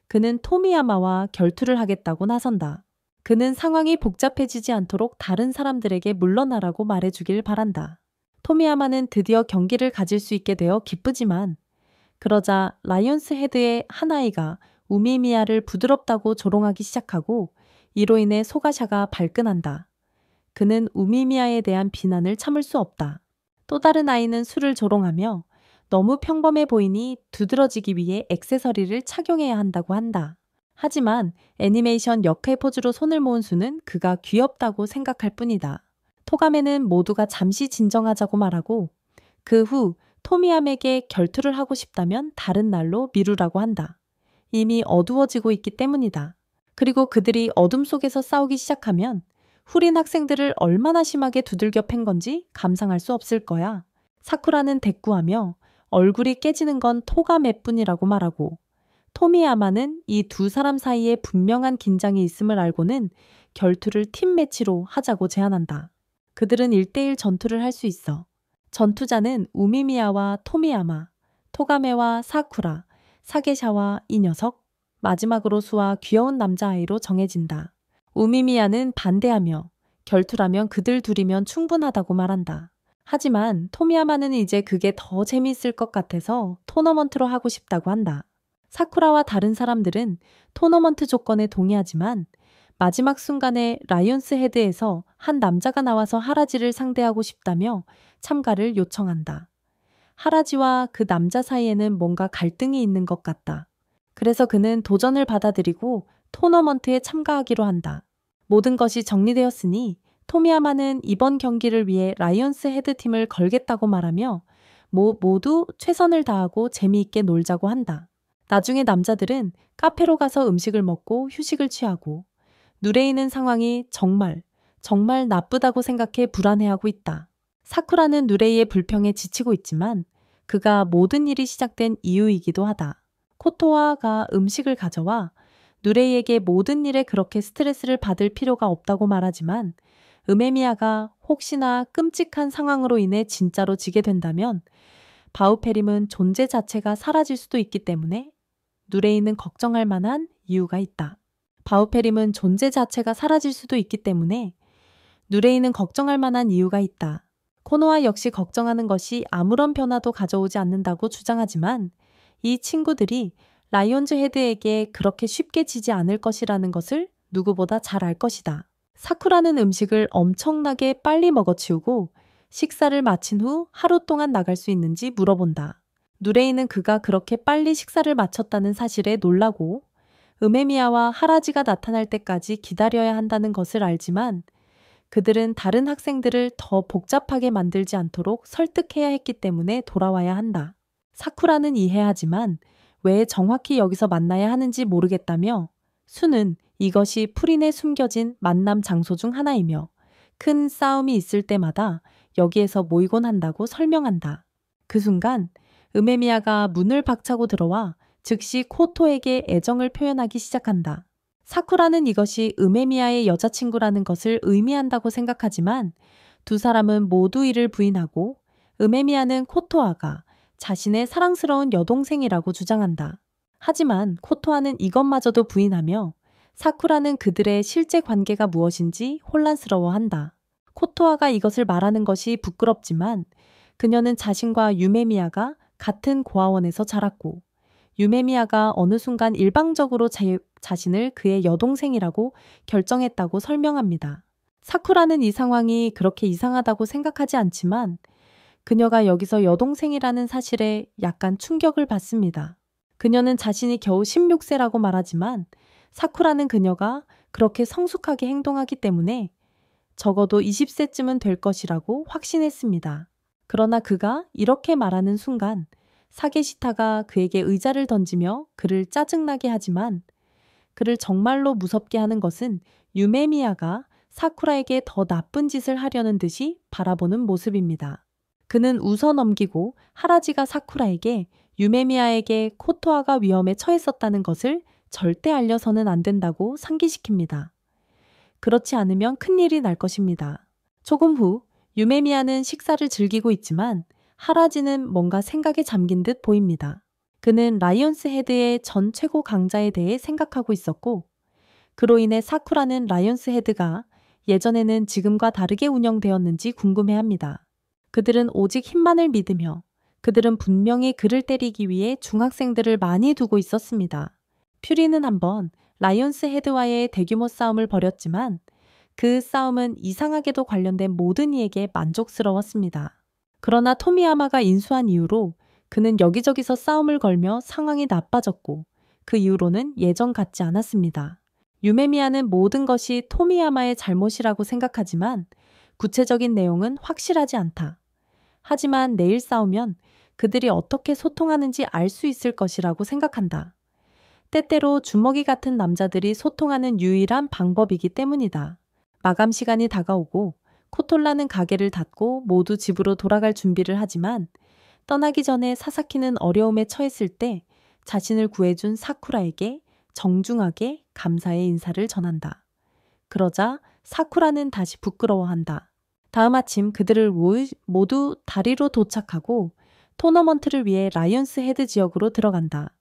그는 토미야마와 결투를 하겠다고 나선다. 그는 상황이 복잡해지지 않도록 다른 사람들에게 물러나라고 말해주길 바란다. 토미야마는 드디어 경기를 가질 수 있게 되어 기쁘지만 그러자 라이온스 헤드의 한 아이가 우미미야를 부드럽다고 조롱하기 시작하고 이로 인해 소가샤가 발끈한다. 그는 우미미야에 대한 비난을 참을 수 없다. 또 다른 아이는 수를 조롱하며 너무 평범해 보이니 두드러지기 위해 액세서리를 착용해야 한다고 한다. 하지만 애니메이션 역할 포즈로 손을 모은 수는 그가 귀엽다고 생각할 뿐이다. 토가메는 모두가 잠시 진정하자고 말하고 그 후 토미야에게 결투를 하고 싶다면 다른 날로 미루라고 한다. 이미 어두워지고 있기 때문이다. 그리고 그들이 어둠 속에서 싸우기 시작하면 후린 학생들을 얼마나 심하게 두들겨 팬 건지 감상할 수 없을 거야. 사쿠라는 대꾸하며 얼굴이 깨지는 건 토가메뿐이라고 말하고 토미야마는 이 두 사람 사이에 분명한 긴장이 있음을 알고는 결투를 팀 매치로 하자고 제안한다. 그들은 1대1 전투를 할 수 있어. 전투자는 우미미야와 토미야마, 토가메와 사쿠라, 사게샤와 이 녀석, 마지막으로 수와 귀여운 남자아이로 정해진다. 우미미야는 반대하며 결투라면 그들 둘이면 충분하다고 말한다. 하지만 토미야마는 이제 그게 더 재미있을 것 같아서 토너먼트로 하고 싶다고 한다. 사쿠라와 다른 사람들은 토너먼트 조건에 동의하지만 마지막 순간에 라이온스 헤드에서 한 남자가 나와서 하라지를 상대하고 싶다며 참가를 요청한다. 하라지와 그 남자 사이에는 뭔가 갈등이 있는 것 같다. 그래서 그는 도전을 받아들이고 토너먼트에 참가하기로 한다. 모든 것이 정리되었으니 토미야마는 이번 경기를 위해 라이온스 헤드팀을 걸겠다고 말하며 모두 최선을 다하고 재미있게 놀자고 한다. 나중에 남자들은 카페로 가서 음식을 먹고 휴식을 취하고 누레이는 상황이 정말 나쁘다고 생각해 불안해하고 있다. 사쿠라는 누레이의 불평에 지치고 있지만 그가 모든 일이 시작된 이유이기도 하다. 코토아가 음식을 가져와 누레이에게 모든 일에 그렇게 스트레스를 받을 필요가 없다고 말하지만 으메미야가 혹시나 끔찍한 상황으로 인해 진짜로 지게 된다면 바우페림은 존재 자체가 사라질 수도 있기 때문에 누레이는 걱정할 만한 이유가 있다. 바우페림은 존재 자체가 사라질 수도 있기 때문에 누레이는 걱정할 만한 이유가 있다. 코노아 역시 걱정하는 것이 아무런 변화도 가져오지 않는다고 주장하지만 이 친구들이 라이온즈 헤드에게 그렇게 쉽게 지지 않을 것이라는 것을 누구보다 잘 알 것이다. 사쿠라는 음식을 엄청나게 빨리 먹어치우고 식사를 마친 후 하루 동안 나갈 수 있는지 물어본다. 누레이는 그가 그렇게 빨리 식사를 마쳤다는 사실에 놀라고 으메미야와 하라지가 나타날 때까지 기다려야 한다는 것을 알지만 그들은 다른 학생들을 더 복잡하게 만들지 않도록 설득해야 했기 때문에 돌아와야 한다. 사쿠라는 이해하지만 왜 정확히 여기서 만나야 하는지 모르겠다며 수는 이것이 풀인에 숨겨진 만남 장소 중 하나이며 큰 싸움이 있을 때마다 여기에서 모이곤 한다고 설명한다. 그 순간 으메미야가 문을 박차고 들어와 즉시 코토에게 애정을 표현하기 시작한다. 사쿠라는 이것이 으메미야의 여자친구라는 것을 의미한다고 생각하지만 두 사람은 모두 이를 부인하고 으메미야는 코토아가 자신의 사랑스러운 여동생이라고 주장한다. 하지만 코토아는 이것마저도 부인하며 사쿠라는 그들의 실제 관계가 무엇인지 혼란스러워한다. 코토아가 이것을 말하는 것이 부끄럽지만 그녀는 자신과 유메미야가 같은 고아원에서 자랐고 유메미야가 어느 순간 일방적으로 자신을 그의 여동생이라고 결정했다고 설명합니다. 사쿠라는 이 상황이 그렇게 이상하다고 생각하지 않지만 그녀가 여기서 여동생이라는 사실에 약간 충격을 받습니다. 그녀는 자신이 겨우 16세라고 말하지만 사쿠라는 그녀가 그렇게 성숙하게 행동하기 때문에 적어도 20세쯤은 될 것이라고 확신했습니다. 그러나 그가 이렇게 말하는 순간 사게시타가 그에게 의자를 던지며 그를 짜증나게 하지만 그를 정말로 무섭게 하는 것은 유메미야가 사쿠라에게 더 나쁜 짓을 하려는 듯이 바라보는 모습입니다. 그는 웃어 넘기고 하라지가 사쿠라에게 유메미야에게 코토아가 위험에 처했었다는 것을 절대 알려서는 안 된다고 상기시킵니다. 그렇지 않으면 큰일이 날 것입니다. 조금 후 유메미야는 식사를 즐기고 있지만 하라지는 뭔가 생각에 잠긴 듯 보입니다. 그는 라이온스 헤드의 전 최고 강자에 대해 생각하고 있었고 그로 인해 사쿠라는 라이온스 헤드가 예전에는 지금과 다르게 운영되었는지 궁금해합니다. 그들은 오직 힘만을 믿으며 그들은 분명히 그를 때리기 위해 중학생들을 많이 두고 있었습니다. 퓨리는 한번 라이온스 헤드와의 대규모 싸움을 벌였지만 그 싸움은 이상하게도 관련된 모든 이에게 만족스러웠습니다. 그러나 토미야마가 인수한 이후로 그는 여기저기서 싸움을 걸며 상황이 나빠졌고 그 이후로는 예전 같지 않았습니다. 유메미야는 모든 것이 토미야마의 잘못이라고 생각하지만 구체적인 내용은 확실하지 않다. 하지만 내일 싸우면 그들이 어떻게 소통하는지 알 수 있을 것이라고 생각한다. 때때로 주먹이 같은 남자들이 소통하는 유일한 방법이기 때문이다. 마감 시간이 다가오고 코톨라는 가게를 닫고 모두 집으로 돌아갈 준비를 하지만 떠나기 전에 사사키는 어려움에 처했을 때 자신을 구해준 사쿠라에게 정중하게 감사의 인사를 전한다. 그러자 사쿠라는 다시 부끄러워한다. 다음 아침 그들을 모두 다리로 도착하고 토너먼트를 위해 라이온스 헤드 지역으로 들어간다.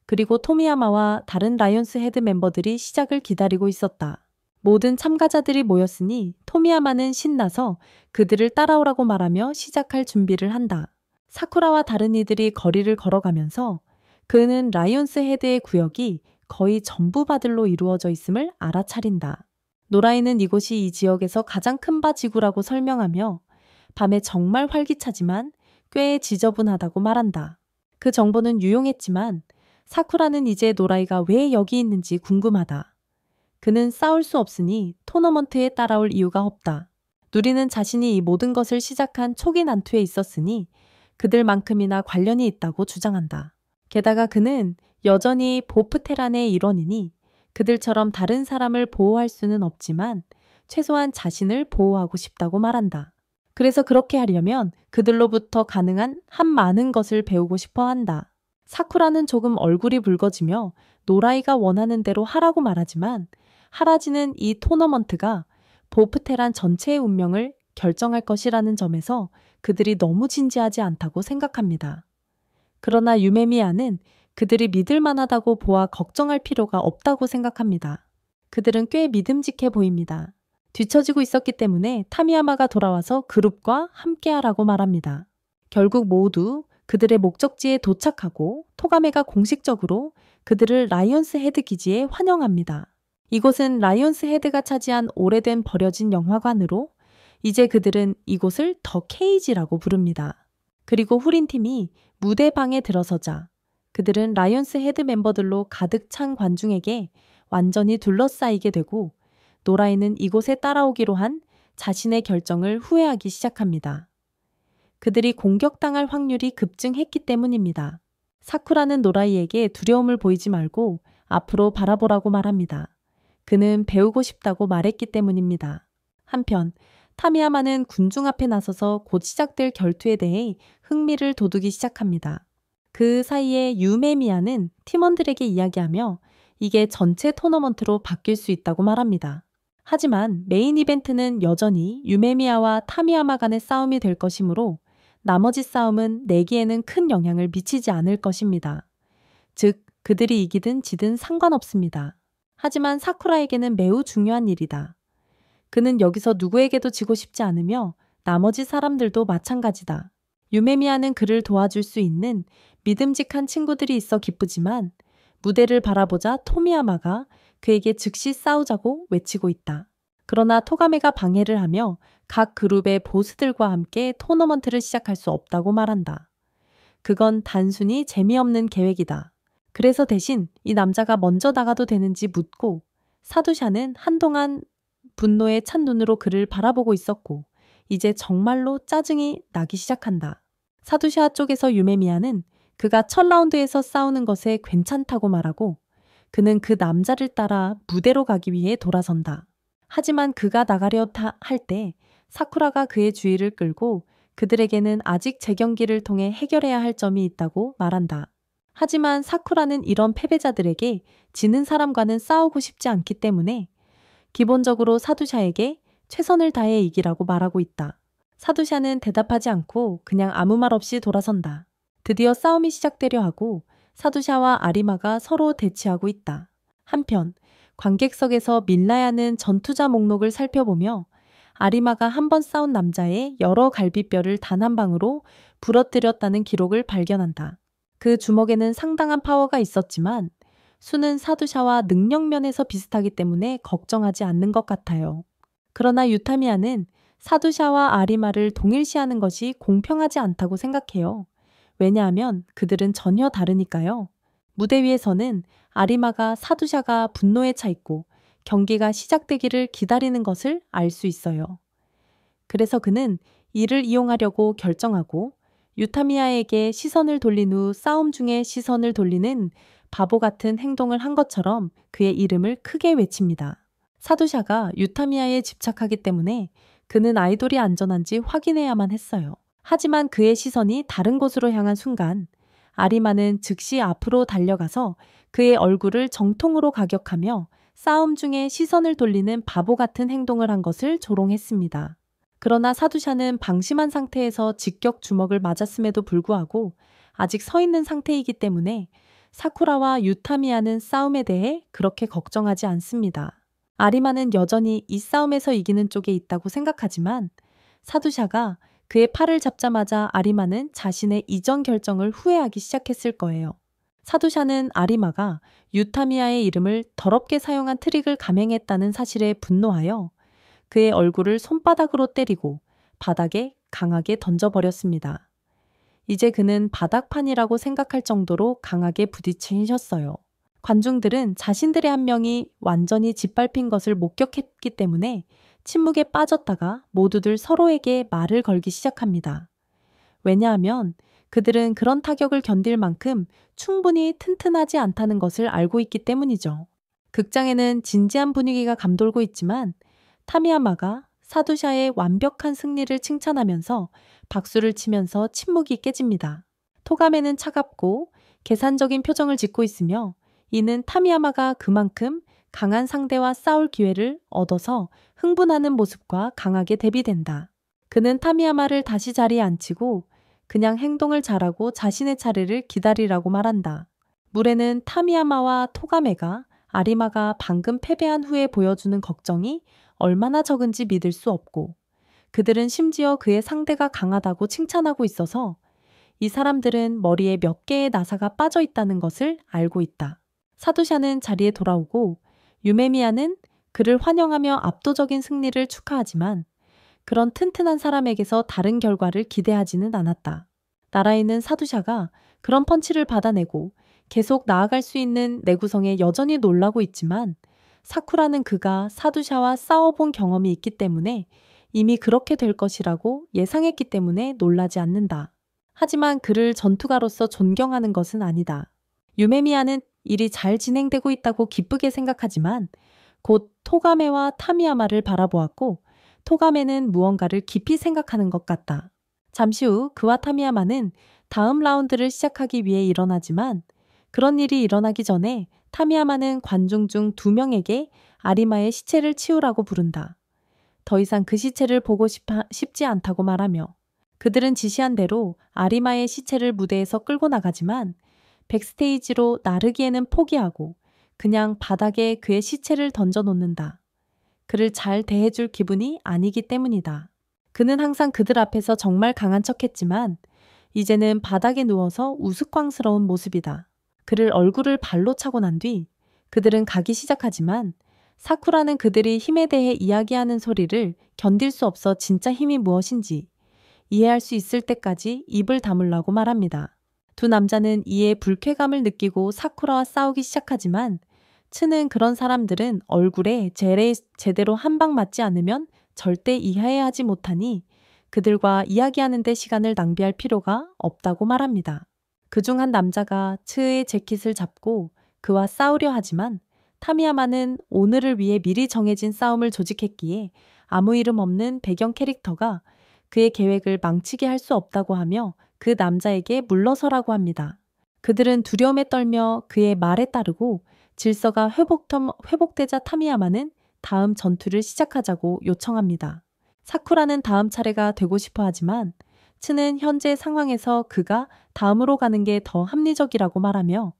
그리고 토미야마와 다른 라이온스 헤드 멤버들이 시작을 기다리고 있었다. 모든 참가자들이 모였으니 토미야마는 신나서 그들을 따라오라고 말하며 시작할 준비를 한다. 사쿠라와 다른 이들이 거리를 걸어가면서 그는 라이온스 헤드의 구역이 거의 전부 바들로 이루어져 있음을 알아차린다. 노라이는 이곳이 이 지역에서 가장 큰 바 지구라고 설명하며 밤에 정말 활기차지만 꽤 지저분하다고 말한다. 그 정보는 유용했지만 사쿠라는 이제 노라이가 왜 여기 있는지 궁금하다. 그는 싸울 수 없으니 토너먼트에 따라올 이유가 없다. 누리는 자신이 이 모든 것을 시작한 초기 난투에 있었으니 그들만큼이나 관련이 있다고 주장한다. 게다가 그는 여전히 보프테란의 일원이니 그들처럼 다른 사람을 보호할 수는 없지만 최소한 자신을 보호하고 싶다고 말한다. 그래서 그렇게 하려면 그들로부터 가능한 한 많은 것을 배우고 싶어 한다. 사쿠라는 조금 얼굴이 붉어지며 노라이가 원하는 대로 하라고 말하지만 하라지는 이 토너먼트가 보프테란 전체의 운명을 결정할 것이라는 점에서 그들이 너무 진지하지 않다고 생각합니다. 그러나 유메미야는 그들이 믿을 만하다고 보아 걱정할 필요가 없다고 생각합니다. 그들은 꽤 믿음직해 보입니다. 뒤처지고 있었기 때문에 타미야마가 돌아와서 그룹과 함께하라고 말합니다. 결국 모두 그들의 목적지에 도착하고 토가메가 공식적으로 그들을 라이온스 헤드 기지에 환영합니다. 이곳은 라이온스 헤드가 차지한 오래된 버려진 영화관으로 이제 그들은 이곳을 더 케이지라고 부릅니다. 그리고 후린팀이 무대방에 들어서자 그들은 라이온스 헤드 멤버들로 가득 찬 관중에게 완전히 둘러싸이게 되고 노라이는 이곳에 따라오기로 한 자신의 결정을 후회하기 시작합니다. 그들이 공격당할 확률이 급증했기 때문입니다. 사쿠라는 노라이에게 두려움을 보이지 말고 앞으로 바라보라고 말합니다. 그는 배우고 싶다고 말했기 때문입니다. 한편 타미야마는 군중 앞에 나서서 곧 시작될 결투에 대해 흥미를 돋우기 시작합니다. 그 사이에 유메미야는 팀원들에게 이야기하며 이게 전체 토너먼트로 바뀔 수 있다고 말합니다. 하지만 메인 이벤트는 여전히 유메미야와 타미야마 간의 싸움이 될 것이므로 나머지 싸움은 내기에는 큰 영향을 미치지 않을 것입니다. 즉, 그들이 이기든 지든 상관없습니다. 하지만 사쿠라에게는 매우 중요한 일이다. 그는 여기서 누구에게도 지고 싶지 않으며 나머지 사람들도 마찬가지다. 유메미야는 그를 도와줄 수 있는 믿음직한 친구들이 있어 기쁘지만 무대를 바라보자 토미야마가 그에게 즉시 싸우자고 외치고 있다. 그러나 토가메가 방해를 하며 각 그룹의 보스들과 함께 토너먼트를 시작할 수 없다고 말한다. 그건 단순히 재미없는 계획이다. 그래서 대신 이 남자가 먼저 나가도 되는지 묻고 사두샤는 한동안 분노에 찬 눈으로 그를 바라보고 있었고 이제 정말로 짜증이 나기 시작한다. 사두샤 쪽에서 유메미야는 그가 첫 라운드에서 싸우는 것에 괜찮다고 말하고 그는 그 남자를 따라 무대로 가기 위해 돌아선다. 하지만 그가 나가려 할 때 사쿠라가 그의 주의를 끌고 그들에게는 아직 재경기를 통해 해결해야 할 점이 있다고 말한다. 하지만 사쿠라는 이런 패배자들에게 지는 사람과는 싸우고 싶지 않기 때문에 기본적으로 사두샤에게 최선을 다해 이기라고 말하고 있다. 사두샤는 대답하지 않고 그냥 아무 말 없이 돌아선다. 드디어 싸움이 시작되려 하고 사두샤와 아리마가 서로 대치하고 있다. 한편 관객석에서 밀라야는 전투자 목록을 살펴보며 아리마가 한 번 싸운 남자의 여러 갈비뼈를 단 한 방으로 부러뜨렸다는 기록을 발견한다. 그 주먹에는 상당한 파워가 있었지만 수는 사두샤와 능력면에서 비슷하기 때문에 걱정하지 않는 것 같아요. 그러나 유타미야는 사두샤와 아리마를 동일시하는 것이 공평하지 않다고 생각해요. 왜냐하면 그들은 전혀 다르니까요. 무대 위에서는 아리마가 사두샤가 분노에 차 있고 경기가 시작되기를 기다리는 것을 알 수 있어요. 그래서 그는 이를 이용하려고 결정하고 유타미야에게 시선을 돌린 후 싸움 중에 시선을 돌리는 바보 같은 행동을 한 것처럼 그의 이름을 크게 외칩니다. 사두샤가 유타미야에 집착하기 때문에 그는 아이돌이 안전한지 확인해야만 했어요. 하지만 그의 시선이 다른 곳으로 향한 순간 아리마는 즉시 앞으로 달려가서 그의 얼굴을 정통으로 가격하며 싸움 중에 시선을 돌리는 바보 같은 행동을 한 것을 조롱했습니다. 그러나 사두샤는 방심한 상태에서 직격 주먹을 맞았음에도 불구하고 아직 서 있는 상태이기 때문에 사쿠라와 유타미야는 싸움에 대해 그렇게 걱정하지 않습니다. 아리마는 여전히 이 싸움에서 이기는 쪽에 있다고 생각하지만 사두샤가 그의 팔을 잡자마자 아리마는 자신의 이전 결정을 후회하기 시작했을 거예요. 사두샤는 아리마가 유타미야의 이름을 더럽게 사용한 트릭을 감행했다는 사실에 분노하여 그의 얼굴을 손바닥으로 때리고 바닥에 강하게 던져버렸습니다. 이제 그는 바닥판이라고 생각할 정도로 강하게 부딪히셨어요. 관중들은 자신들의 한 명이 완전히 짓밟힌 것을 목격했기 때문에 침묵에 빠졌다가 모두들 서로에게 말을 걸기 시작합니다. 왜냐하면 그들은 그런 타격을 견딜 만큼 충분히 튼튼하지 않다는 것을 알고 있기 때문이죠. 극장에는 진지한 분위기가 감돌고 있지만 타미야마가 사두샤의 완벽한 승리를 칭찬하면서 박수를 치면서 침묵이 깨집니다. 토가메는 차갑고 계산적인 표정을 짓고 있으며 이는 타미야마가 그만큼 강한 상대와 싸울 기회를 얻어서 흥분하는 모습과 강하게 대비된다. 그는 타미야마를 다시 자리에 앉히고 그냥 행동을 잘하고 자신의 차례를 기다리라고 말한다. 물에는 타미야마와 토가메가 아리마가 방금 패배한 후에 보여주는 걱정이 얼마나 적은지 믿을 수 없고 그들은 심지어 그의 상대가 강하다고 칭찬하고 있어서 이 사람들은 머리에 몇 개의 나사가 빠져 있다는 것을 알고 있다. 사두샤는 자리에 돌아오고 유메미야는 그를 환영하며 압도적인 승리를 축하하지만 그런 튼튼한 사람에게서 다른 결과를 기대하지는 않았다. 나라이는 사두샤가 그런 펀치를 받아내고 계속 나아갈 수 있는 내구성에 여전히 놀라고 있지만 사쿠라는 그가 사두샤와 싸워본 경험이 있기 때문에 이미 그렇게 될 것이라고 예상했기 때문에 놀라지 않는다. 하지만 그를 전투가로서 존경하는 것은 아니다. 유메미야는 일이 잘 진행되고 있다고 기쁘게 생각하지만 곧 토가메와 타미야마를 바라보았고 토가메는 무언가를 깊이 생각하는 것 같다. 잠시 후 그와 타미야마는 다음 라운드를 시작하기 위해 일어나지만 그런 일이 일어나기 전에 타미야마는 관중 중 2명에게 아리마의 시체를 치우라고 부른다. 더 이상 그 시체를 보고 싶지 않다고 말하며 그들은 지시한 대로 아리마의 시체를 무대에서 끌고 나가지만 백스테이지로 나르기에는 포기하고 그냥 바닥에 그의 시체를 던져놓는다. 그를 잘 대해줄 기분이 아니기 때문이다. 그는 항상 그들 앞에서 정말 강한 척했지만 이제는 바닥에 누워서 우스꽝스러운 모습이다. 그를 얼굴을 발로 차고 난 뒤 그들은 가기 시작하지만 사쿠라는 그들이 힘에 대해 이야기하는 소리를 견딜 수 없어 진짜 힘이 무엇인지 이해할 수 있을 때까지 입을 다물라고 말합니다. 두 남자는 이에 불쾌감을 느끼고 사쿠라와 싸우기 시작하지만 츠는 그런 사람들은 얼굴에 제대로 한 방 맞지 않으면 절대 이해하지 못하니 그들과 이야기하는 데 시간을 낭비할 필요가 없다고 말합니다. 그중 한 남자가 츠의 재킷을 잡고 그와 싸우려 하지만 타미야마는 오늘을 위해 미리 정해진 싸움을 조직했기에 아무 이름 없는 배경 캐릭터가 그의 계획을 망치게 할 수 없다고 하며 그 남자에게 물러서라고 합니다. 그들은 두려움에 떨며 그의 말에 따르고 질서가 회복되자 타미야마는 다음 전투를 시작하자고 요청합니다. 사쿠라는 다음 차례가 되고 싶어 하지만 츠는 현재 상황에서 그가 다음으로 가는 게 더 합리적이라고 말하며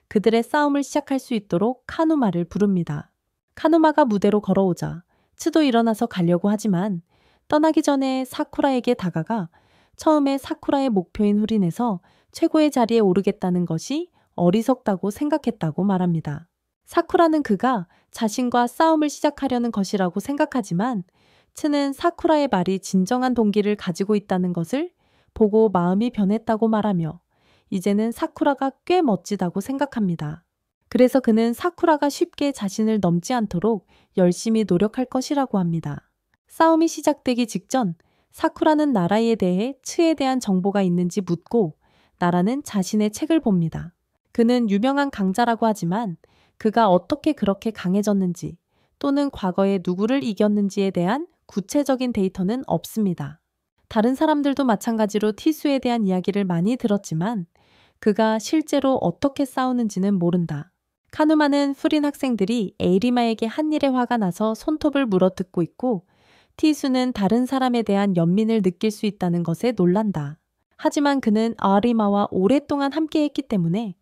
그들의 싸움을 시작할 수 있도록 카누마를 부릅니다. 카누마가 무대로 걸어오자 츠도 일어나서 가려고 하지만 떠나기 전에 사쿠라에게 다가가 처음에 사쿠라의 목표인 후린에서 최고의 자리에 오르겠다는 것이 어리석다고 생각했다고 말합니다. 사쿠라는 그가 자신과 싸움을 시작하려는 것이라고 생각하지만 츠는 사쿠라의 말이 진정한 동기를 가지고 있다는 것을 보고 마음이 변했다고 말하며 이제는 사쿠라가 꽤 멋지다고 생각합니다. 그래서 그는 사쿠라가 쉽게 자신을 넘지 않도록 열심히 노력할 것이라고 합니다. 싸움이 시작되기 직전 사쿠라는 나라이에 대해 츠에 대한 정보가 있는지 묻고 나라는 자신의 책을 봅니다. 그는 유명한 강자라고 하지만 그가 어떻게 그렇게 강해졌는지 또는 과거에 누구를 이겼는지에 대한 구체적인 데이터는 없습니다. 다른 사람들도 마찬가지로 티수에 대한 이야기를 많이 들었지만 그가 실제로 어떻게 싸우는지는 모른다. 카누마는 후린 학생들이 에이리마에게 한 일에 화가 나서 손톱을 물어뜯고 있고 티수는 다른 사람에 대한 연민을 느낄 수 있다는 것에 놀란다. 하지만 그는 아리마와 오랫동안 함께했기 때문에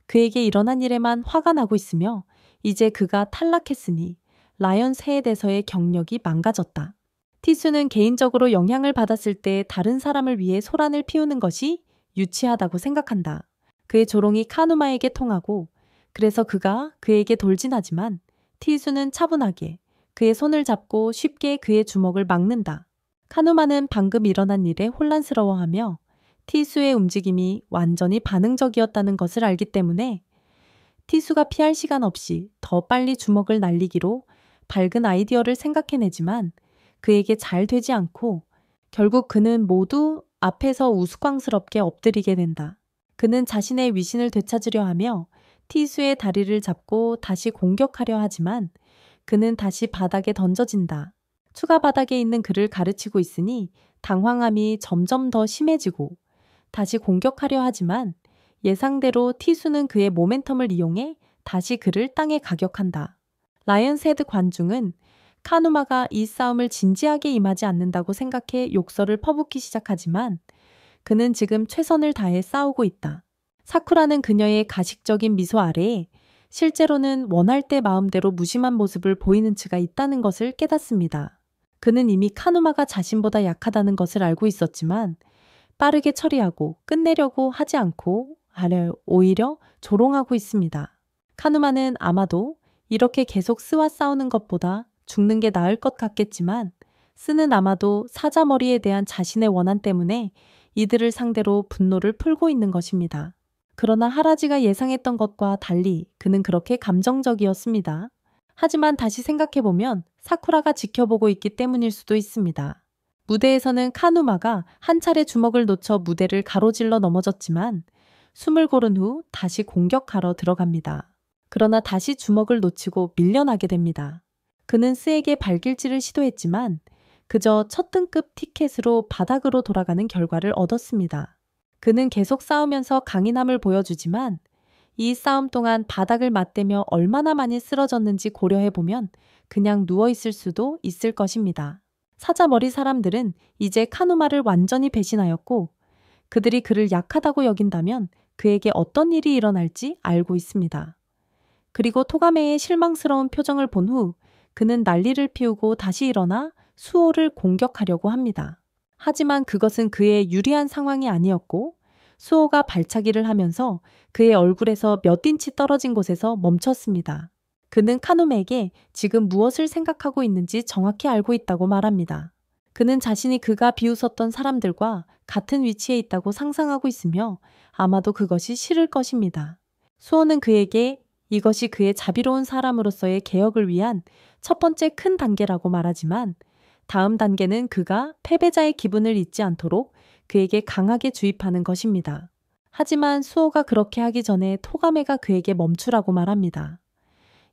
그에게 일어난 일에만 화가 나고 있으며 이제 그가 탈락했으니 라이언 세에 대해서의 경력이 망가졌다. 티수는 개인적으로 영향을 받았을 때 다른 사람을 위해 소란을 피우는 것이 유치하다고 생각한다. 그의 조롱이 카누마에게 통하고 그래서 그가 그에게 돌진하지만 티수는 차분하게 그의 손을 잡고 쉽게 그의 주먹을 막는다. 카누마는 방금 일어난 일에 혼란스러워하며 티수의 움직임이 완전히 반응적이었다는 것을 알기 때문에 티수가 피할 시간 없이 더 빨리 주먹을 날리기로 밝은 아이디어를 생각해내지만 그에게 잘 되지 않고 결국 그는 모두 앞에서 우스꽝스럽게 엎드리게 된다. 그는 자신의 위신을 되찾으려 하며 티수의 다리를 잡고 다시 공격하려 하지만 그는 다시 바닥에 던져진다. 추가 바닥에 있는 그를 가르치고 있으니 당황함이 점점 더 심해지고 다시 공격하려 하지만 예상대로 티수는 그의 모멘텀을 이용해 다시 그를 땅에 가격한다. 라이언스헤드 관중은 카누마가 이 싸움을 진지하게 임하지 않는다고 생각해 욕설을 퍼붓기 시작하지만 그는 지금 최선을 다해 싸우고 있다. 사쿠라는 그녀의 가식적인 미소 아래에 실제로는 원할 때 마음대로 무심한 모습을 보이는 츠가 있다는 것을 깨닫습니다. 그는 이미 카누마가 자신보다 약하다는 것을 알고 있었지만 빠르게 처리하고 끝내려고 하지 않고 오히려 조롱하고 있습니다. 카누마는 아마도 이렇게 계속 스와 싸우는 것보다 죽는 게 나을 것 같겠지만 스는 아마도 사자머리에 대한 자신의 원한 때문에 이들을 상대로 분노를 풀고 있는 것입니다. 그러나 하라지가 예상했던 것과 달리 그는 그렇게 감정적이었습니다. 하지만 다시 생각해보면 사쿠라가 지켜보고 있기 때문일 수도 있습니다. 무대에서는 카누마가 한 차례 주먹을 놓쳐 무대를 가로질러 넘어졌지만 숨을 고른 후 다시 공격하러 들어갑니다. 그러나 다시 주먹을 놓치고 밀려나게 됩니다. 그는 스에게 발길질을 시도했지만 그저 첫 등급 티켓으로 바닥으로 돌아가는 결과를 얻었습니다. 그는 계속 싸우면서 강인함을 보여주지만 이 싸움 동안 바닥을 맞대며 얼마나 많이 쓰러졌는지 고려해보면 그냥 누워있을 수도 있을 것입니다. 사자머리 사람들은 이제 카누마를 완전히 배신하였고 그들이 그를 약하다고 여긴다면 그에게 어떤 일이 일어날지 알고 있습니다. 그리고 토가메의 실망스러운 표정을 본 후 그는 난리를 피우고 다시 일어나 수호를 공격하려고 합니다. 하지만 그것은 그의 유리한 상황이 아니었고 수호가 발차기를 하면서 그의 얼굴에서 몇 인치 떨어진 곳에서 멈췄습니다. 그는 카누메에게 지금 무엇을 생각하고 있는지 정확히 알고 있다고 말합니다. 그는 자신이 그가 비웃었던 사람들과 같은 위치에 있다고 상상하고 있으며 아마도 그것이 싫을 것입니다. 수호는 그에게 이것이 그의 자비로운 사람으로서의 개혁을 위한 첫 번째 큰 단계라고 말하지만 다음 단계는 그가 패배자의 기분을 잊지 않도록 그에게 강하게 주입하는 것입니다. 하지만 수호가 그렇게 하기 전에 토가메가 그에게 멈추라고 말합니다.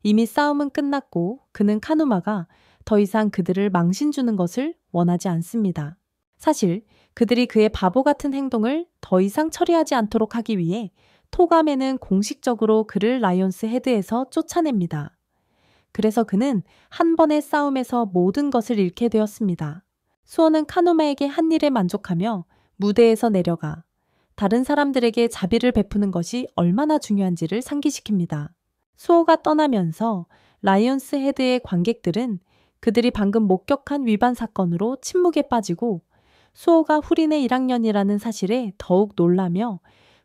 이미 싸움은 끝났고 그는 카누마가 더 이상 그들을 망신 주는 것을 원하지 않습니다. 사실 그들이 그의 바보 같은 행동을 더 이상 처리하지 않도록 하기 위해 토가메는 공식적으로 그를 라이온스 헤드에서 쫓아냅니다. 그래서 그는 한 번의 싸움에서 모든 것을 잃게 되었습니다. 수호는 카누마에게 한 일에 만족하며 무대에서 내려가 다른 사람들에게 자비를 베푸는 것이 얼마나 중요한지를 상기시킵니다. 수호가 떠나면서 라이온스 헤드의 관객들은 그들이 방금 목격한 위반 사건으로 침묵에 빠지고 수호가 후린의 1학년이라는 사실에 더욱 놀라며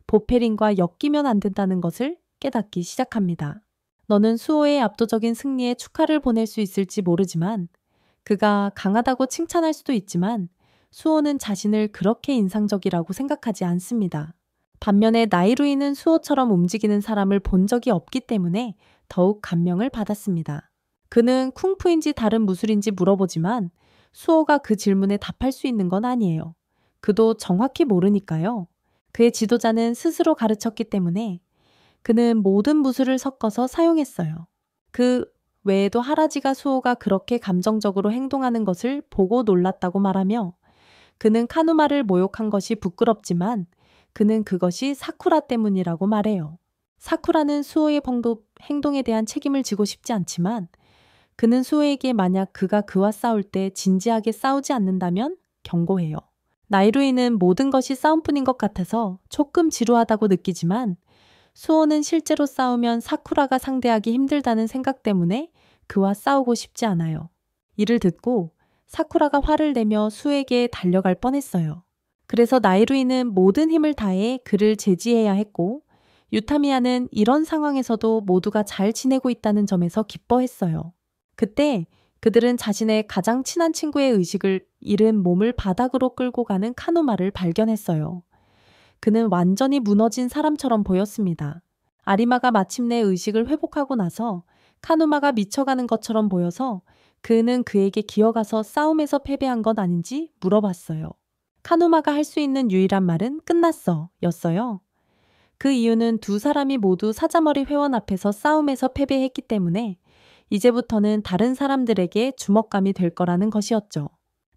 보페린과 엮이면 안 된다는 것을 깨닫기 시작합니다. 너는 수호의 압도적인 승리에 축하를 보낼 수 있을지 모르지만 그가 강하다고 칭찬할 수도 있지만 수호는 자신을 그렇게 인상적이라고 생각하지 않습니다. 반면에 나이루이는 수호처럼 움직이는 사람을 본 적이 없기 때문에 더욱 감명을 받았습니다. 그는 쿵푸인지 다른 무술인지 물어보지만 수호가 그 질문에 답할 수 있는 건 아니에요. 그도 정확히 모르니까요. 그의 지도자는 스스로 가르쳤기 때문에 그는 모든 무술을 섞어서 사용했어요. 그 외에도 하라지가 수호가 그렇게 감정적으로 행동하는 것을 보고 놀랐다고 말하며 그는 카누마를 모욕한 것이 부끄럽지만 그는 그것이 사쿠라 때문이라고 말해요. 사쿠라는 수호의 행동에 대한 책임을 지고 싶지 않지만 그는 수호에게 만약 그가 그와 싸울 때 진지하게 싸우지 않는다면 경고해요. 나이루이는 모든 것이 싸움뿐인 것 같아서 조금 지루하다고 느끼지만 수호는 실제로 싸우면 사쿠라가 상대하기 힘들다는 생각 때문에 그와 싸우고 싶지 않아요. 이를 듣고 사쿠라가 화를 내며 수호에게 달려갈 뻔했어요. 그래서 나이루이는 모든 힘을 다해 그를 제지해야 했고 유타미야는 이런 상황에서도 모두가 잘 지내고 있다는 점에서 기뻐했어요. 그때 그들은 자신의 가장 친한 친구의 의식을 잃은 몸을 바닥으로 끌고 가는 카누마를 발견했어요. 그는 완전히 무너진 사람처럼 보였습니다. 아리마가 마침내 의식을 회복하고 나서 카누마가 미쳐가는 것처럼 보여서 그는 그에게 기어가서 싸움에서 패배한 것 아닌지 물어봤어요. 카누마가 할 수 있는 유일한 말은 끝났어 였어요. 그 이유는 두 사람이 모두 사자머리 회원 앞에서 싸움에서 패배했기 때문에 이제부터는 다른 사람들에게 주먹감이 될 거라는 것이었죠.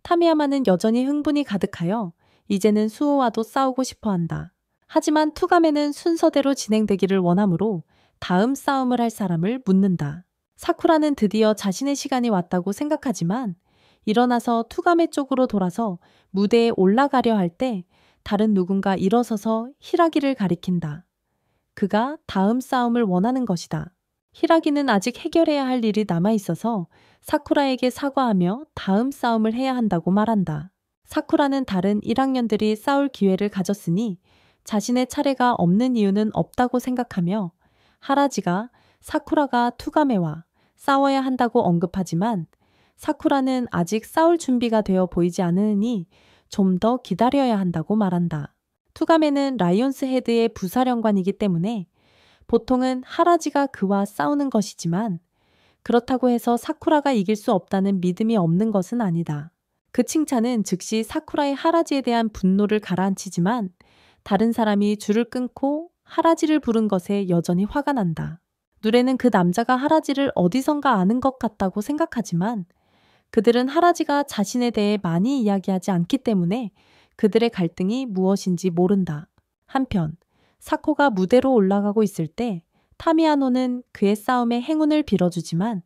타미야마는 여전히 흥분이 가득하여 이제는 수호와도 싸우고 싶어 한다. 하지만 투가메는 순서대로 진행되기를 원하므로 다음 싸움을 할 사람을 묻는다. 사쿠라는 드디어 자신의 시간이 왔다고 생각하지만 일어나서 투가메 쪽으로 돌아서 무대에 올라가려 할 때 다른 누군가 일어서서 히라기를 가리킨다. 그가 다음 싸움을 원하는 것이다. 히라기는 아직 해결해야 할 일이 남아있어서 사쿠라에게 사과하며 다음 싸움을 해야 한다고 말한다. 사쿠라는 다른 1학년들이 싸울 기회를 가졌으니 자신의 차례가 없는 이유는 없다고 생각하며 하라지가 사쿠라가 투가메와 싸워야 한다고 언급하지만 사쿠라는 아직 싸울 준비가 되어 보이지 않으니 좀 더 기다려야 한다고 말한다. 투가메는 라이온스 헤드의 부사령관이기 때문에 보통은 하라지가 그와 싸우는 것이지만 그렇다고 해서 사쿠라가 이길 수 없다는 믿음이 없는 것은 아니다. 그 칭찬은 즉시 사쿠라의 하라지에 대한 분노를 가라앉히지만 다른 사람이 줄을 끊고 하라지를 부른 것에 여전히 화가 난다. 누레는 그 남자가 하라지를 어디선가 아는 것 같다고 생각하지만 그들은 하라지가 자신에 대해 많이 이야기하지 않기 때문에 그들의 갈등이 무엇인지 모른다. 한편 사코가 무대로 올라가고 있을 때 타미야노는 그의 싸움에 행운을 빌어주지만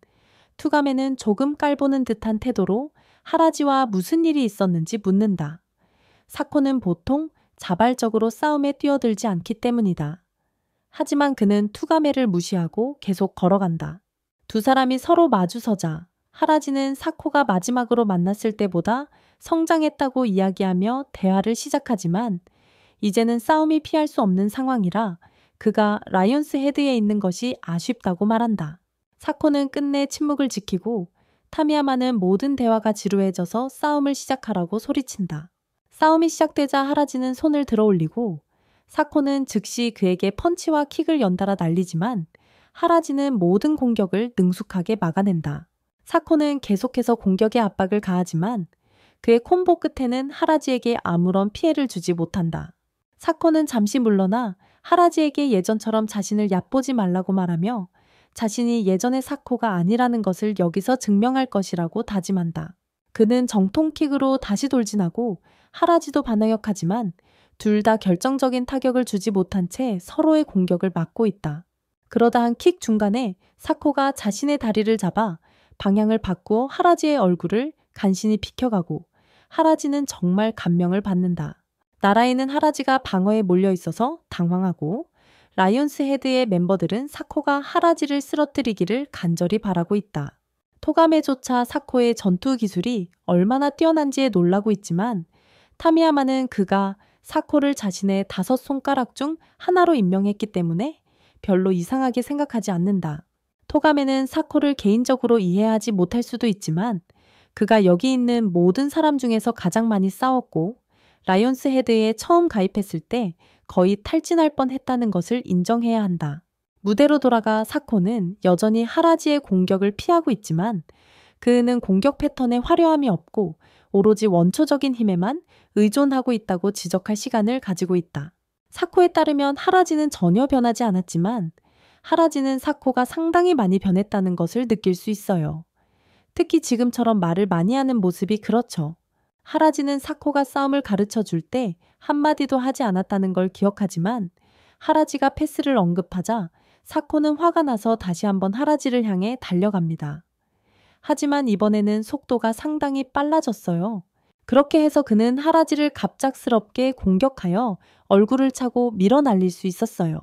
투가메는 조금 깔보는 듯한 태도로 하라지와 무슨 일이 있었는지 묻는다. 사코는 보통 자발적으로 싸움에 뛰어들지 않기 때문이다. 하지만 그는 투가메를 무시하고 계속 걸어간다. 두 사람이 서로 마주서자 하라지는 사코가 마지막으로 만났을 때보다 성장했다고 이야기하며 대화를 시작하지만 이제는 싸움이 피할 수 없는 상황이라 그가 라이온스 헤드에 있는 것이 아쉽다고 말한다. 사코는 끝내 침묵을 지키고 타미야마는 모든 대화가 지루해져서 싸움을 시작하라고 소리친다. 싸움이 시작되자 하라지는 손을 들어 올리고 사코는 즉시 그에게 펀치와 킥을 연달아 날리지만 하라지는 모든 공격을 능숙하게 막아낸다. 사코는 계속해서 공격의 압박을 가하지만 그의 콤보 끝에는 하라지에게 아무런 피해를 주지 못한다. 사코는 잠시 물러나 하라지에게 예전처럼 자신을 얕보지 말라고 말하며 자신이 예전의 사코가 아니라는 것을 여기서 증명할 것이라고 다짐한다. 그는 정통킥으로 다시 돌진하고 하라지도 반항역하지만 둘 다 결정적인 타격을 주지 못한 채 서로의 공격을 막고 있다. 그러다 한 킥 중간에 사코가 자신의 다리를 잡아 방향을 바꾸어 하라지의 얼굴을 간신히 비켜가고 하라지는 정말 감명을 받는다. 나라에는 하라지가 방어에 몰려 있어서 당황하고 라이온스 헤드의 멤버들은 사코가 하라지를 쓰러뜨리기를 간절히 바라고 있다. 토가메조차 사코의 전투 기술이 얼마나 뛰어난지에 놀라고 있지만 타미야마는 그가 사코를 자신의 5손가락 중 하나로 임명했기 때문에 별로 이상하게 생각하지 않는다. 토가메는 사코를 개인적으로 이해하지 못할 수도 있지만 그가 여기 있는 모든 사람 중에서 가장 많이 싸웠고 라이온스 헤드에 처음 가입했을 때 거의 탈진할 뻔했다는 것을 인정해야 한다. 무대로 돌아가 사코는 여전히 하라지의 공격을 피하고 있지만 그는 공격 패턴에 화려함이 없고 오로지 원초적인 힘에만 의존하고 있다고 지적할 시간을 가지고 있다. 사코에 따르면 하라지는 전혀 변하지 않았지만 하라지는 사코가 상당히 많이 변했다는 것을 느낄 수 있어요. 특히 지금처럼 말을 많이 하는 모습이 그렇죠. 하라지는 사코가 싸움을 가르쳐 줄 때 한마디도 하지 않았다는 걸 기억하지만 하라지가 패스를 언급하자 사코는 화가 나서 다시 한번 하라지를 향해 달려갑니다. 하지만 이번에는 속도가 상당히 빨라졌어요. 그렇게 해서 그는 하라지를 갑작스럽게 공격하여 얼굴을 차고 밀어 날릴 수 있었어요.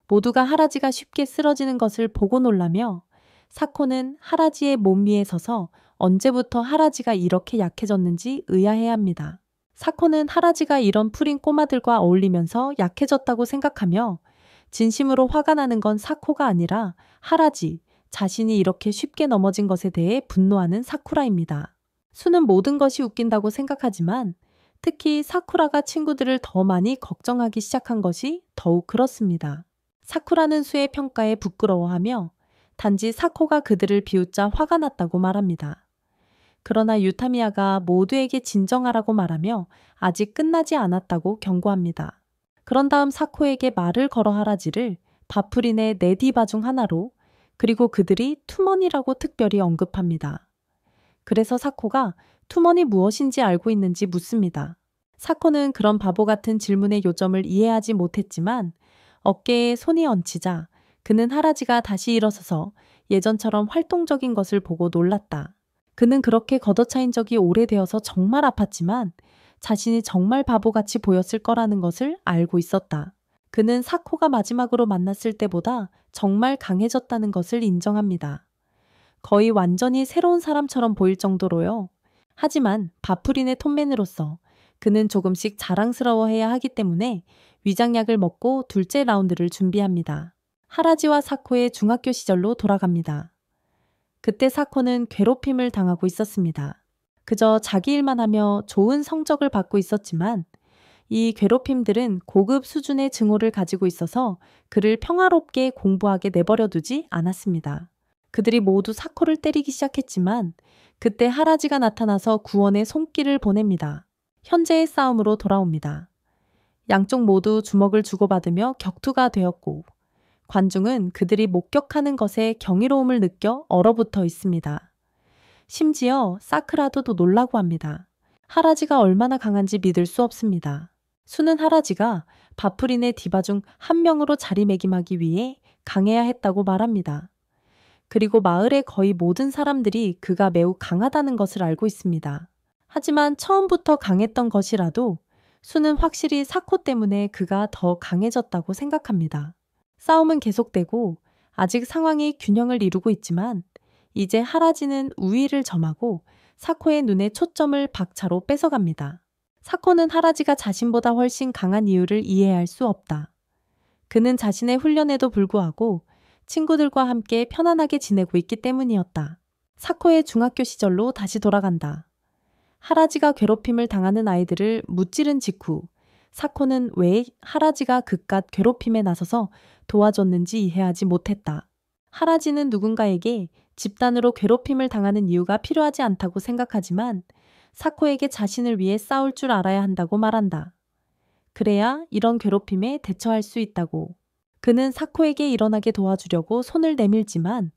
모두가 하라지가 쉽게 쓰러지는 것을 보고 놀라며 사코는 하라지의 몸 위에 서서 언제부터 하라지가 이렇게 약해졌는지 의아해합니다. 사코는 하라지가 이런 푸린 꼬마들과 어울리면서 약해졌다고 생각하며 진심으로 화가 나는 건 사코가 아니라 하라지, 자신이 이렇게 쉽게 넘어진 것에 대해 분노하는 사쿠라입니다. 수는 모든 것이 웃긴다고 생각하지만 특히 사쿠라가 친구들을 더 많이 걱정하기 시작한 것이 더욱 그렇습니다. 사쿠라는 수의 평가에 부끄러워하며 단지 사코가 그들을 비웃자 화가 났다고 말합니다. 그러나 유타미야가 모두에게 진정하라고 말하며 아직 끝나지 않았다고 경고합니다. 그런 다음 사코에게 말을 걸어 하라지를 바프린의 네 디바 중 하나로 그리고 그들이 투머니라고 특별히 언급합니다. 그래서 사코가 투머니 무엇인지 알고 있는지 묻습니다. 사코는 그런 바보 같은 질문의 요점을 이해하지 못했지만 어깨에 손이 얹히자 그는 하라지가 다시 일어서서 예전처럼 활동적인 것을 보고 놀랐다. 그는 그렇게 걷어차인 적이 오래되어서 정말 아팠지만 자신이 정말 바보같이 보였을 거라는 것을 알고 있었다. 그는 사코가 마지막으로 만났을 때보다 정말 강해졌다는 것을 인정합니다. 거의 완전히 새로운 사람처럼 보일 정도로요. 하지만 바프린의 톱맨으로서 그는 조금씩 자랑스러워해야 하기 때문에 위장약을 먹고 둘째 라운드를 준비합니다. 하라지와 사코의 중학교 시절로 돌아갑니다. 그때 사코는 괴롭힘을 당하고 있었습니다. 그저 자기 일만 하며 좋은 성적을 받고 있었지만 이 괴롭힘들은 고급 수준의 증오를 가지고 있어서 그를 평화롭게 공부하게 내버려두지 않았습니다. 그들이 모두 사코를 때리기 시작했지만 그때 하라지가 나타나서 구원의 손길을 보냅니다. 현재의 싸움으로 돌아옵니다. 양쪽 모두 주먹을 주고받으며 격투가 되었고 관중은 그들이 목격하는 것에 경이로움을 느껴 얼어붙어 있습니다. 심지어 사쿠라도 놀라고 합니다. 하라지가 얼마나 강한지 믿을 수 없습니다. 수는 하라지가 바프린의 디바 중 한 명으로 자리매김하기 위해 강해야 했다고 말합니다. 그리고 마을의 거의 모든 사람들이 그가 매우 강하다는 것을 알고 있습니다. 하지만 처음부터 강했던 것이라도 수는 확실히 사코 때문에 그가 더 강해졌다고 생각합니다. 싸움은 계속되고 아직 상황이 균형을 이루고 있지만 이제 하라지는 우위를 점하고 사코의 눈에 초점을 박차로 뺏어갑니다. 사코는 하라지가 자신보다 훨씬 강한 이유를 이해할 수 없다. 그는 자신의 훈련에도 불구하고 친구들과 함께 편안하게 지내고 있기 때문이었다. 사코의 중학교 시절로 다시 돌아간다. 하라지가 괴롭힘을 당하는 아이들을 무찌른 직후 사코는 왜 하라지가 그깟 괴롭힘에 나서서 도와줬는지 이해하지 못했다. 하라지는 누군가에게 집단으로 괴롭힘을 당하는 이유가 필요하지 않다고 생각하지만 사코에게 자신을 위해 싸울 줄 알아야 한다고 말한다. 그래야 이런 괴롭힘에 대처할 수 있다고. 그는 사코에게 일어나게 도와주려고 손을 내밀지만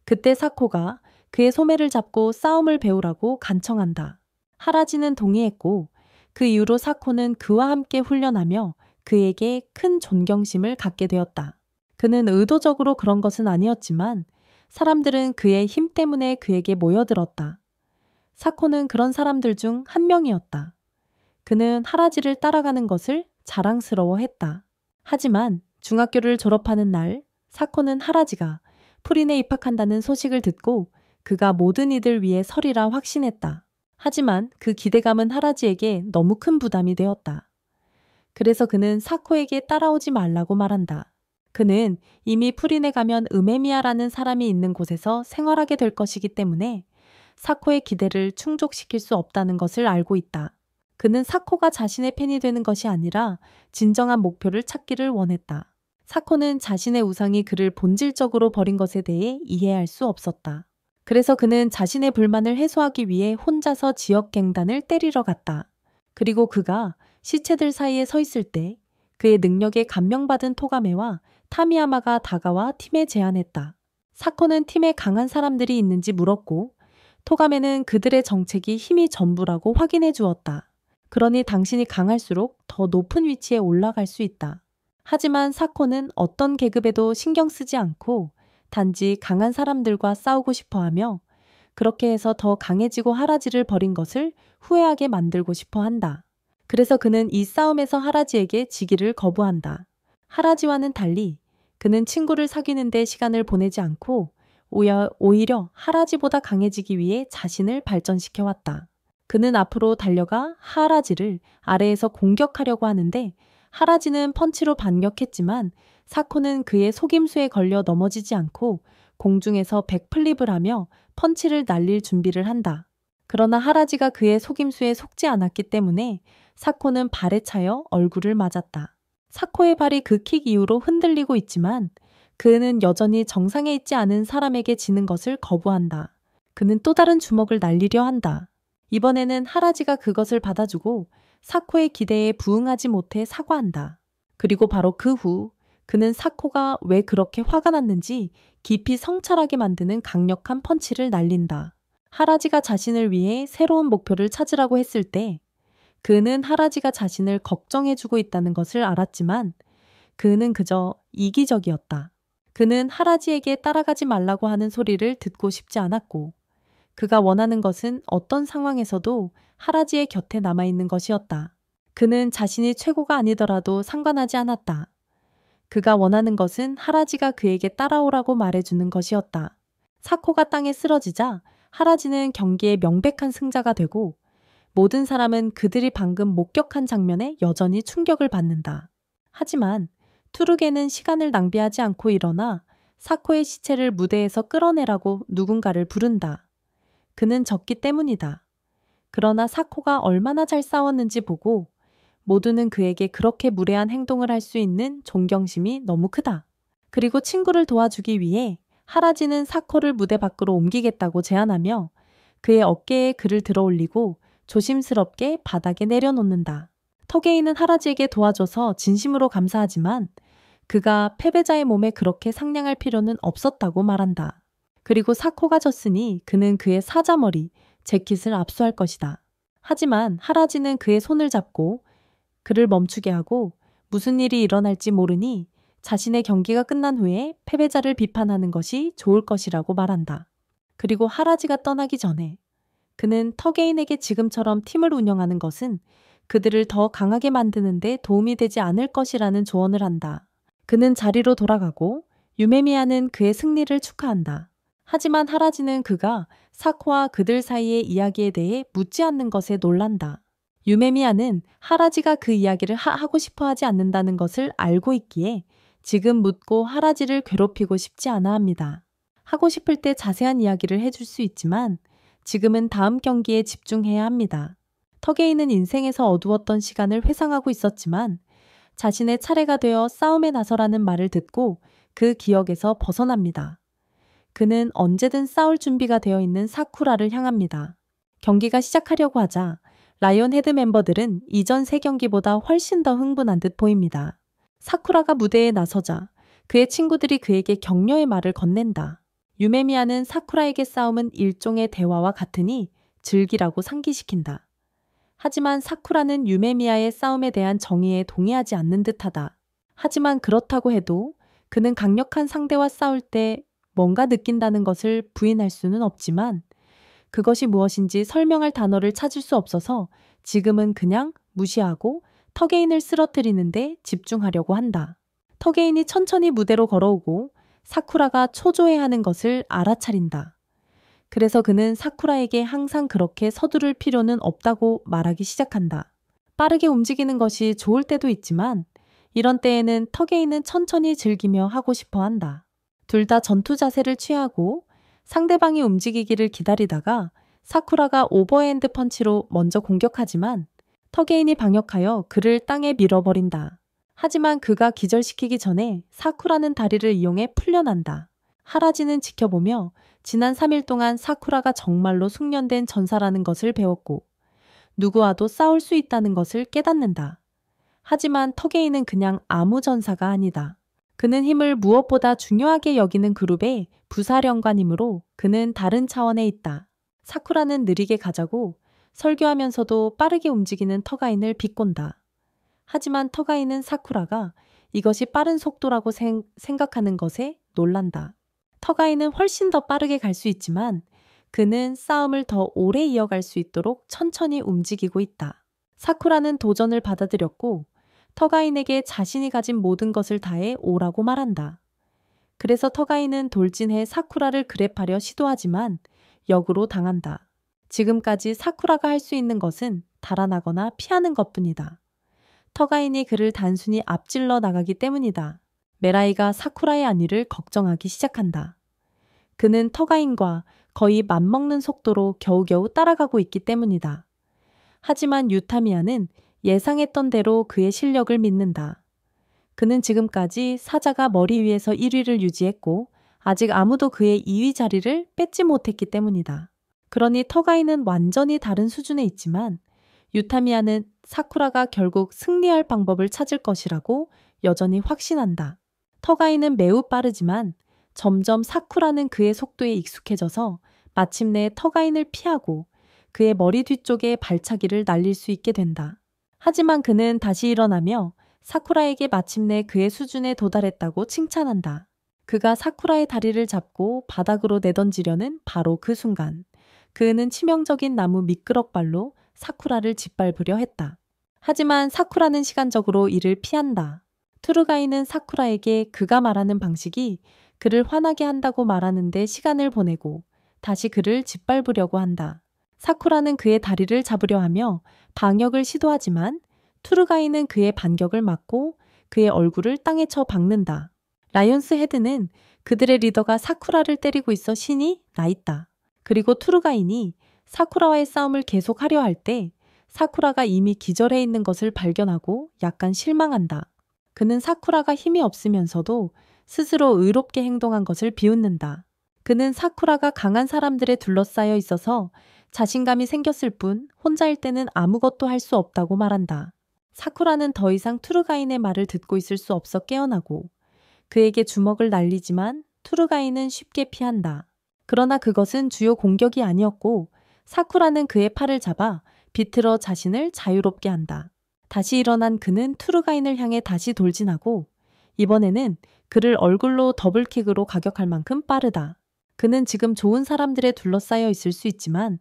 그때 사코가 그의 소매를 잡고 싸움을 배우라고 간청한다. 하라지는 동의했고 그 이후로 사코는 그와 함께 훈련하며 그에게 큰 존경심을 갖게 되었다. 그는 의도적으로 그런 것은 아니었지만 사람들은 그의 힘 때문에 그에게 모여들었다. 사코는 그런 사람들 중 한 명이었다. 그는 하라지를 따라가는 것을 자랑스러워했다. 하지만 중학교를 졸업하는 날 사코는 하라지가 프린에 입학한다는 소식을 듣고 그가 모든 이들 위해 서리라 확신했다. 하지만 그 기대감은 하라지에게 너무 큰 부담이 되었다. 그래서 그는 사코에게 따라오지 말라고 말한다. 그는 이미 프린에 가면 으메미아라는 사람이 있는 곳에서 생활하게 될 것이기 때문에 사코의 기대를 충족시킬 수 없다는 것을 알고 있다. 그는 사코가 자신의 팬이 되는 것이 아니라 진정한 목표를 찾기를 원했다. 사코는 자신의 우상이 그를 본질적으로 버린 것에 대해 이해할 수 없었다. 그래서 그는 자신의 불만을 해소하기 위해 혼자서 지역갱단을 때리러 갔다. 그리고 그가 시체들 사이에 서 있을 때 그의 능력에 감명받은 토가메와 타미야마가 다가와 팀에 제안했다. 사코는 팀에 강한 사람들이 있는지 물었고 토가메는 그들의 정책이 힘이 전부라고 확인해 주었다. 그러니 당신이 강할수록 더 높은 위치에 올라갈 수 있다. 하지만 사코는 어떤 계급에도 신경 쓰지 않고 단지 강한 사람들과 싸우고 싶어 하며 그렇게 해서 더 강해지고 하라지를 버린 것을 후회하게 만들고 싶어 한다. 그래서 그는 이 싸움에서 하라지에게 지기를 거부한다. 하라지와는 달리 그는 친구를 사귀는 데 시간을 보내지 않고 오히려 하라지보다 강해지기 위해 자신을 발전시켜왔다. 그는 앞으로 달려가 하라지를 아래에서 공격하려고 하는데 하라지는 펀치로 반격했지만 사코는 그의 속임수에 걸려 넘어지지 않고 공중에서 백플립을 하며 펀치를 날릴 준비를 한다. 그러나 하라지가 그의 속임수에 속지 않았기 때문에 사코는 발에 차여 얼굴을 맞았다. 사코의 발이 그 킥 이후로 흔들리고 있지만 그는 여전히 정상에 있지 않은 사람에게 지는 것을 거부한다. 그는 또 다른 주먹을 날리려 한다. 이번에는 하라지가 그것을 받아주고 사코의 기대에 부응하지 못해 사과한다. 그리고 바로 그 후 그는 사코가 왜 그렇게 화가 났는지 깊이 성찰하게 만드는 강력한 펀치를 날린다. 하라지가 자신을 위해 새로운 목표를 찾으라고 했을 때 그는 하라지가 자신을 걱정해주고 있다는 것을 알았지만 그는 그저 이기적이었다. 그는 하라지에게 따라가지 말라고 하는 소리를 듣고 싶지 않았고 그가 원하는 것은 어떤 상황에서도 하라지의 곁에 남아있는 것이었다. 그는 자신이 최고가 아니더라도 상관하지 않았다. 그가 원하는 것은 하라지가 그에게 따라오라고 말해주는 것이었다. 사코가 땅에 쓰러지자 하라지는 경기의 명백한 승자가 되고 모든 사람은 그들이 방금 목격한 장면에 여전히 충격을 받는다. 하지만 투르게는 시간을 낭비하지 않고 일어나 사코의 시체를 무대에서 끌어내라고 누군가를 부른다. 그는 졌기 때문이다. 그러나 사코가 얼마나 잘 싸웠는지 보고 모두는 그에게 그렇게 무례한 행동을 할 수 있는 존경심이 너무 크다. 그리고 친구를 도와주기 위해 하라지는 사코를 무대 밖으로 옮기겠다고 제안하며 그의 어깨에 그를 들어올리고 조심스럽게 바닥에 내려놓는다. 토게이는 하라지에게 도와줘서 진심으로 감사하지만 그가 패배자의 몸에 그렇게 상냥할 필요는 없었다고 말한다. 그리고 사코가 졌으니 그는 그의 사자머리, 재킷을 압수할 것이다. 하지만 하라지는 그의 손을 잡고 그를 멈추게 하고 무슨 일이 일어날지 모르니 자신의 경기가 끝난 후에 패배자를 비판하는 것이 좋을 것이라고 말한다. 그리고 하라지가 떠나기 전에 그는 터게인에게 지금처럼 팀을 운영하는 것은 그들을 더 강하게 만드는 데 도움이 되지 않을 것이라는 조언을 한다. 그는 자리로 돌아가고 유메미야는 그의 승리를 축하한다. 하지만 하라지는 그가 사코와 그들 사이의 이야기에 대해 묻지 않는 것에 놀란다. 유메미야는 하라지가 그 이야기를 하고 싶어 하지 않는다는 것을 알고 있기에 지금 묻고 하라지를 괴롭히고 싶지 않아 합니다. 하고 싶을 때 자세한 이야기를 해줄 수 있지만 지금은 다음 경기에 집중해야 합니다. 터게이는 인생에서 어두웠던 시간을 회상하고 있었지만 자신의 차례가 되어 싸움에 나서라는 말을 듣고 그 기억에서 벗어납니다. 그는 언제든 싸울 준비가 되어 있는 사쿠라를 향합니다. 경기가 시작하려고 하자 라이온 헤드 멤버들은 이전 세 경기보다 훨씬 더 흥분한 듯 보입니다. 사쿠라가 무대에 나서자 그의 친구들이 그에게 격려의 말을 건넨다. 유메미야는 사쿠라에게 싸움은 일종의 대화와 같으니 즐기라고 상기시킨다. 하지만 사쿠라는 유메미야의 싸움에 대한 정의에 동의하지 않는 듯하다. 하지만 그렇다고 해도 그는 강력한 상대와 싸울 때 뭔가 느낀다는 것을 부인할 수는 없지만 그것이 무엇인지 설명할 단어를 찾을 수 없어서 지금은 그냥 무시하고 터게인을 쓰러뜨리는데 집중하려고 한다. 터게인이 천천히 무대로 걸어오고 사쿠라가 초조해하는 것을 알아차린다. 그래서 그는 사쿠라에게 항상 그렇게 서두를 필요는 없다고 말하기 시작한다. 빠르게 움직이는 것이 좋을 때도 있지만 이런 때에는 터게인은 천천히 즐기며 하고 싶어 한다. 둘 다 전투 자세를 취하고 상대방이 움직이기를 기다리다가 사쿠라가 오버핸드 펀치로 먼저 공격하지만 터게인이 방역하여 그를 땅에 밀어버린다. 하지만 그가 기절시키기 전에 사쿠라는 다리를 이용해 풀려난다. 하라지는 지켜보며 지난 3일 동안 사쿠라가 정말로 숙련된 전사라는 것을 배웠고 누구와도 싸울 수 있다는 것을 깨닫는다. 하지만 터게인은 그냥 아무 전사가 아니다. 그는 힘을 무엇보다 중요하게 여기는 그룹의 부사령관이므로 그는 다른 차원에 있다. 사쿠라는 느리게 가자고 설교하면서도 빠르게 움직이는 터가인을 비꼰다. 하지만 터가인은 사쿠라가 이것이 빠른 속도라고 생각하는 것에 놀란다. 터가인은 훨씬 더 빠르게 갈 수 있지만 그는 싸움을 더 오래 이어갈 수 있도록 천천히 움직이고 있다. 사쿠라는 도전을 받아들였고 터가인에게 자신이 가진 모든 것을 다해 오라고 말한다. 그래서 터가인은 돌진해 사쿠라를 그랩하려 시도하지만 역으로 당한다. 지금까지 사쿠라가 할 수 있는 것은 달아나거나 피하는 것뿐이다. 터가인이 그를 단순히 앞질러 나가기 때문이다. 메라이가 사쿠라의 안위를 걱정하기 시작한다. 그는 터가인과 거의 맞먹는 속도로 겨우겨우 따라가고 있기 때문이다. 하지만 유타미야는 예상했던 대로 그의 실력을 믿는다. 그는 지금까지 사자가 머리 위에서 1위를 유지했고 아직 아무도 그의 2위 자리를 뺏지 못했기 때문이다. 그러니 터가인은 완전히 다른 수준에 있지만 유타미야는 사쿠라가 결국 승리할 방법을 찾을 것이라고 여전히 확신한다. 터가인은 매우 빠르지만 점점 사쿠라는 그의 속도에 익숙해져서 마침내 터가인을 피하고 그의 머리 뒤쪽에 발차기를 날릴 수 있게 된다. 하지만 그는 다시 일어나며 사쿠라에게 마침내 그의 수준에 도달했다고 칭찬한다. 그가 사쿠라의 다리를 잡고 바닥으로 내던지려는 바로 그 순간 그는 치명적인 나무 미끄럭발로 사쿠라를 짓밟으려 했다. 하지만 사쿠라는 시간적으로 이를 피한다. 투르가이는 사쿠라에게 그가 말하는 방식이 그를 화나게 한다고 말하는데 시간을 보내고 다시 그를 짓밟으려고 한다. 사쿠라는 그의 다리를 잡으려 하며 방역을 시도하지만 투르가이는 그의 반격을 막고 그의 얼굴을 땅에 쳐 박는다. 라이온스 헤드는 그들의 리더가 사쿠라를 때리고 있어 신이 나 있다. 그리고 투르가인이 사쿠라와의 싸움을 계속하려 할 때 사쿠라가 이미 기절해 있는 것을 발견하고 약간 실망한다. 그는 사쿠라가 힘이 없으면서도 스스로 의롭게 행동한 것을 비웃는다. 그는 사쿠라가 강한 사람들에 둘러싸여 있어서 자신감이 생겼을 뿐 혼자일 때는 아무것도 할 수 없다고 말한다. 사쿠라는 더 이상 투르가인의 말을 듣고 있을 수 없어 깨어나고 그에게 주먹을 날리지만 투르가인은 쉽게 피한다. 그러나 그것은 주요 공격이 아니었고 사쿠라는 그의 팔을 잡아 비틀어 자신을 자유롭게 한다. 다시 일어난 그는 투르가인을 향해 다시 돌진하고 이번에는 그를 얼굴로 더블킥으로 가격할 만큼 빠르다. 그는 지금 좋은 사람들에 둘러싸여 있을 수 있지만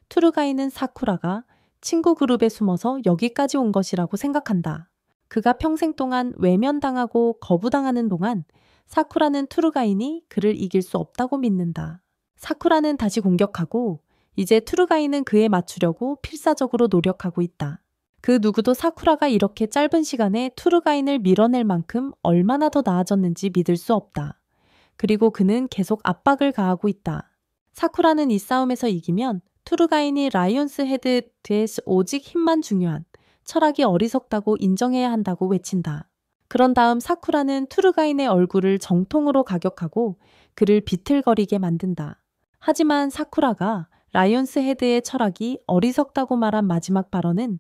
투르가인은 사쿠라가 친구 그룹에 숨어서 여기까지 온 것이라고 생각한다. 그가 평생 동안 외면당하고 거부당하는 동안 사쿠라는 투르가인이 그를 이길 수 없다고 믿는다. 사쿠라는 다시 공격하고 이제 투르가인은 그에 맞추려고 필사적으로 노력하고 있다. 그 누구도 사쿠라가 이렇게 짧은 시간에 투르가인을 밀어낼 만큼 얼마나 더 나아졌는지 믿을 수 없다. 그리고 그는 계속 압박을 가하고 있다. 사쿠라는 이 싸움에서 이기면 투르가인이 라이온스 헤드에 오직 힘만 중요한 철학이 어리석다고 인정해야 한다고 외친다. 그런 다음 사쿠라는 투르가인의 얼굴을 정통으로 가격하고 그를 비틀거리게 만든다. 하지만 사쿠라가 라이온스 헤드의 철학이 어리석다고 말한 마지막 발언은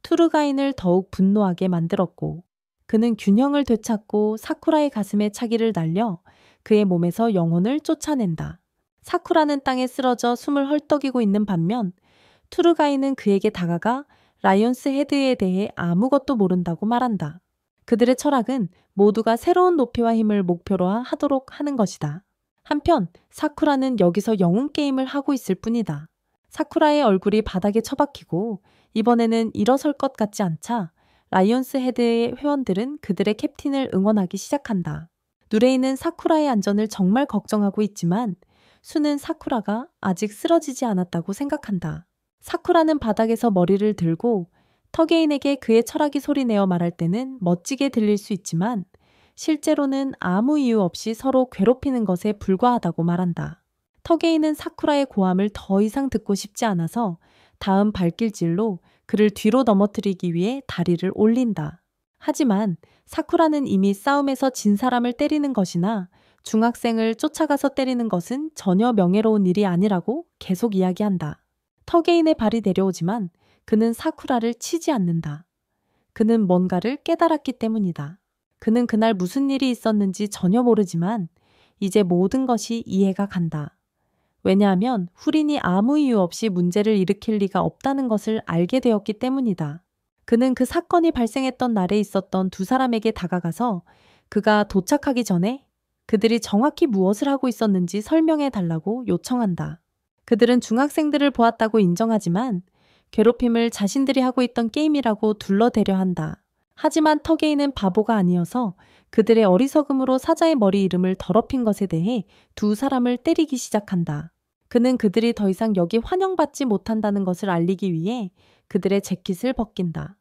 투르가인을 더욱 분노하게 만들었고 그는 균형을 되찾고 사쿠라의 가슴에 차기를 날려 그의 몸에서 영혼을 쫓아낸다. 사쿠라는 땅에 쓰러져 숨을 헐떡이고 있는 반면 투르가이는 그에게 다가가 라이온스 헤드에 대해 아무것도 모른다고 말한다. 그들의 철학은 모두가 새로운 높이와 힘을 목표로 하도록 하는 것이다. 한편 사쿠라는 여기서 영웅 게임을 하고 있을 뿐이다. 사쿠라의 얼굴이 바닥에 처박히고 이번에는 일어설 것 같지 않자 라이온스 헤드의 회원들은 그들의 캡틴을 응원하기 시작한다. 누레이는 사쿠라의 안전을 정말 걱정하고 있지만 수는 사쿠라가 아직 쓰러지지 않았다고 생각한다. 사쿠라는 바닥에서 머리를 들고 터게인에게 그의 철학이 소리내어 말할 때는 멋지게 들릴 수 있지만 실제로는 아무 이유 없이 서로 괴롭히는 것에 불과하다고 말한다. 터게인은 사쿠라의 고함을 더 이상 듣고 싶지 않아서 다음 발길질로 그를 뒤로 넘어뜨리기 위해 다리를 올린다. 하지만 사쿠라는 이미 싸움에서 진 사람을 때리는 것이나 중학생을 쫓아가서 때리는 것은 전혀 명예로운 일이 아니라고 계속 이야기한다. 터게인의 발이 내려오지만 그는 사쿠라를 치지 않는다. 그는 뭔가를 깨달았기 때문이다. 그는 그날 무슨 일이 있었는지 전혀 모르지만 이제 모든 것이 이해가 간다. 왜냐하면 후린이 아무 이유 없이 문제를 일으킬 리가 없다는 것을 알게 되었기 때문이다. 그는 그 사건이 발생했던 날에 있었던 두 사람에게 다가가서 그가 도착하기 전에 그들이 정확히 무엇을 하고 있었는지 설명해 달라고 요청한다. 그들은 중학생들을 보았다고 인정하지만 괴롭힘을 자신들이 하고 있던 게임이라고 둘러대려 한다. 하지만 터게인은 바보가 아니어서 그들의 어리석음으로 사자의 머리 이름을 더럽힌 것에 대해 두 사람을 때리기 시작한다. 그는 그들이 더 이상 여기 환영받지 못한다는 것을 알리기 위해 그들의 재킷을 벗긴다.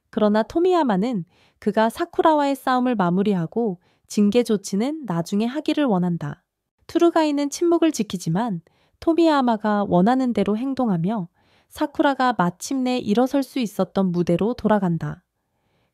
그러나 토미야마는 그가 사쿠라와의 싸움을 마무리하고 징계 조치는 나중에 하기를 원한다. 투르가이는 침묵을 지키지만 토미야마가 원하는 대로 행동하며 사쿠라가 마침내 일어설 수 있었던 무대로 돌아간다.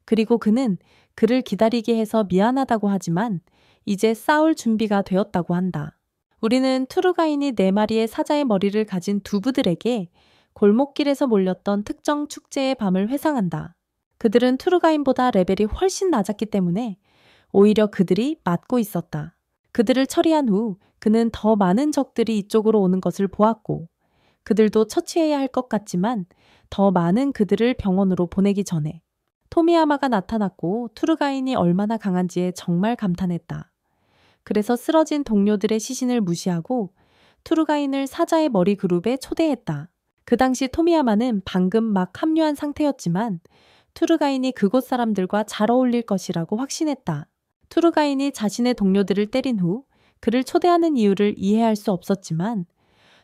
그리고 그는 그를 기다리게 해서 미안하다고 하지만 이제 싸울 준비가 되었다고 한다. 우리는 투르가인이 4마리의 사자의 머리를 가진 두부들에게 골목길에서 몰렸던 특정 축제의 밤을 회상한다. 그들은 투르가인보다 레벨이 훨씬 낮았기 때문에 오히려 그들이 맞고 있었다. 그들을 처리한 후 그는 더 많은 적들이 이쪽으로 오는 것을 보았고 그들도 처치해야 할 것 같지만 더 많은 그들을 병원으로 보내기 전에 토미야마가 나타났고 투르가인이 얼마나 강한지에 정말 감탄했다. 그래서 쓰러진 동료들의 시신을 무시하고 투르가인을 사자의 머리 그룹에 초대했다. 그 당시 토미야마는 방금 막 합류한 상태였지만 투르가인이 그곳 사람들과 잘 어울릴 것이라고 확신했다. 투르가인이 자신의 동료들을 때린 후 그를 초대하는 이유를 이해할 수 없었지만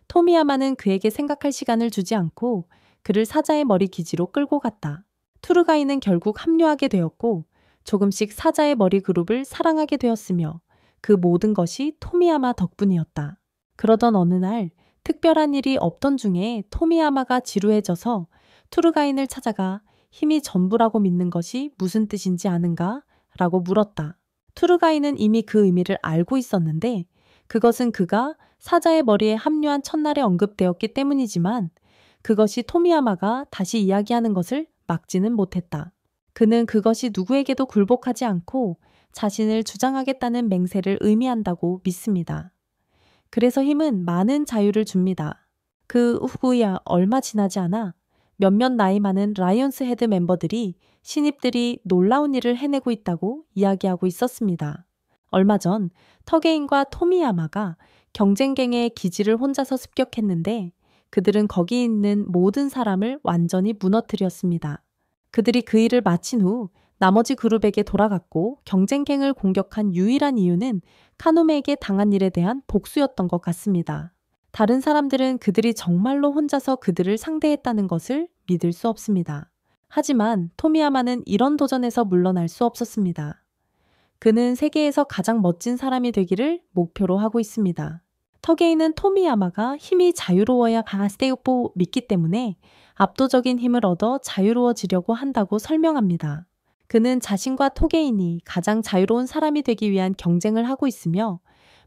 토미야마는 그에게 생각할 시간을 주지 않고 그를 사자의 머리 기지로 끌고 갔다. 투르가인은 결국 합류하게 되었고 조금씩 사자의 머리 그룹을 사랑하게 되었으며 그 모든 것이 토미야마 덕분이었다. 그러던 어느 날 특별한 일이 없던 중에 토미야마가 지루해져서 투르가인을 찾아가 힘이 전부라고 믿는 것이 무슨 뜻인지 아는가? 라고 물었다. 투르가인은 이미 그 의미를 알고 있었는데 그것은 그가 사자의 머리에 합류한 첫날에 언급되었기 때문이지만 그것이 토미야마가 다시 이야기하는 것을 막지는 못했다. 그는 그것이 누구에게도 굴복하지 않고 자신을 주장하겠다는 맹세를 의미한다고 믿습니다. 그래서 힘은 많은 자유를 줍니다. 그 후야 얼마 지나지 않아 몇몇 나이 많은 라이온스 헤드 멤버들이 신입들이 놀라운 일을 해내고 있다고 이야기하고 있었습니다. 얼마 전 터게인과 토미야마가 경쟁갱의 기지를 혼자서 습격했는데 그들은 거기 있는 모든 사람을 완전히 무너뜨렸습니다. 그들이 그 일을 마친 후 나머지 그룹에게 돌아갔고 경쟁갱을 공격한 유일한 이유는 카노메에게 당한 일에 대한 복수였던 것 같습니다. 다른 사람들은 그들이 정말로 혼자서 그들을 상대했다는 것을 믿을 수 없습니다. 하지만 토미야마는 이런 도전에서 물러날 수 없었습니다. 그는 세계에서 가장 멋진 사람이 되기를 목표로 하고 있습니다. 터게인은 토미야마가 힘이 자유로워야 가스테이고 믿기 때문에 압도적인 힘을 얻어 자유로워지려고 한다고 설명합니다. 그는 자신과 토게인이 가장 자유로운 사람이 되기 위한 경쟁을 하고 있으며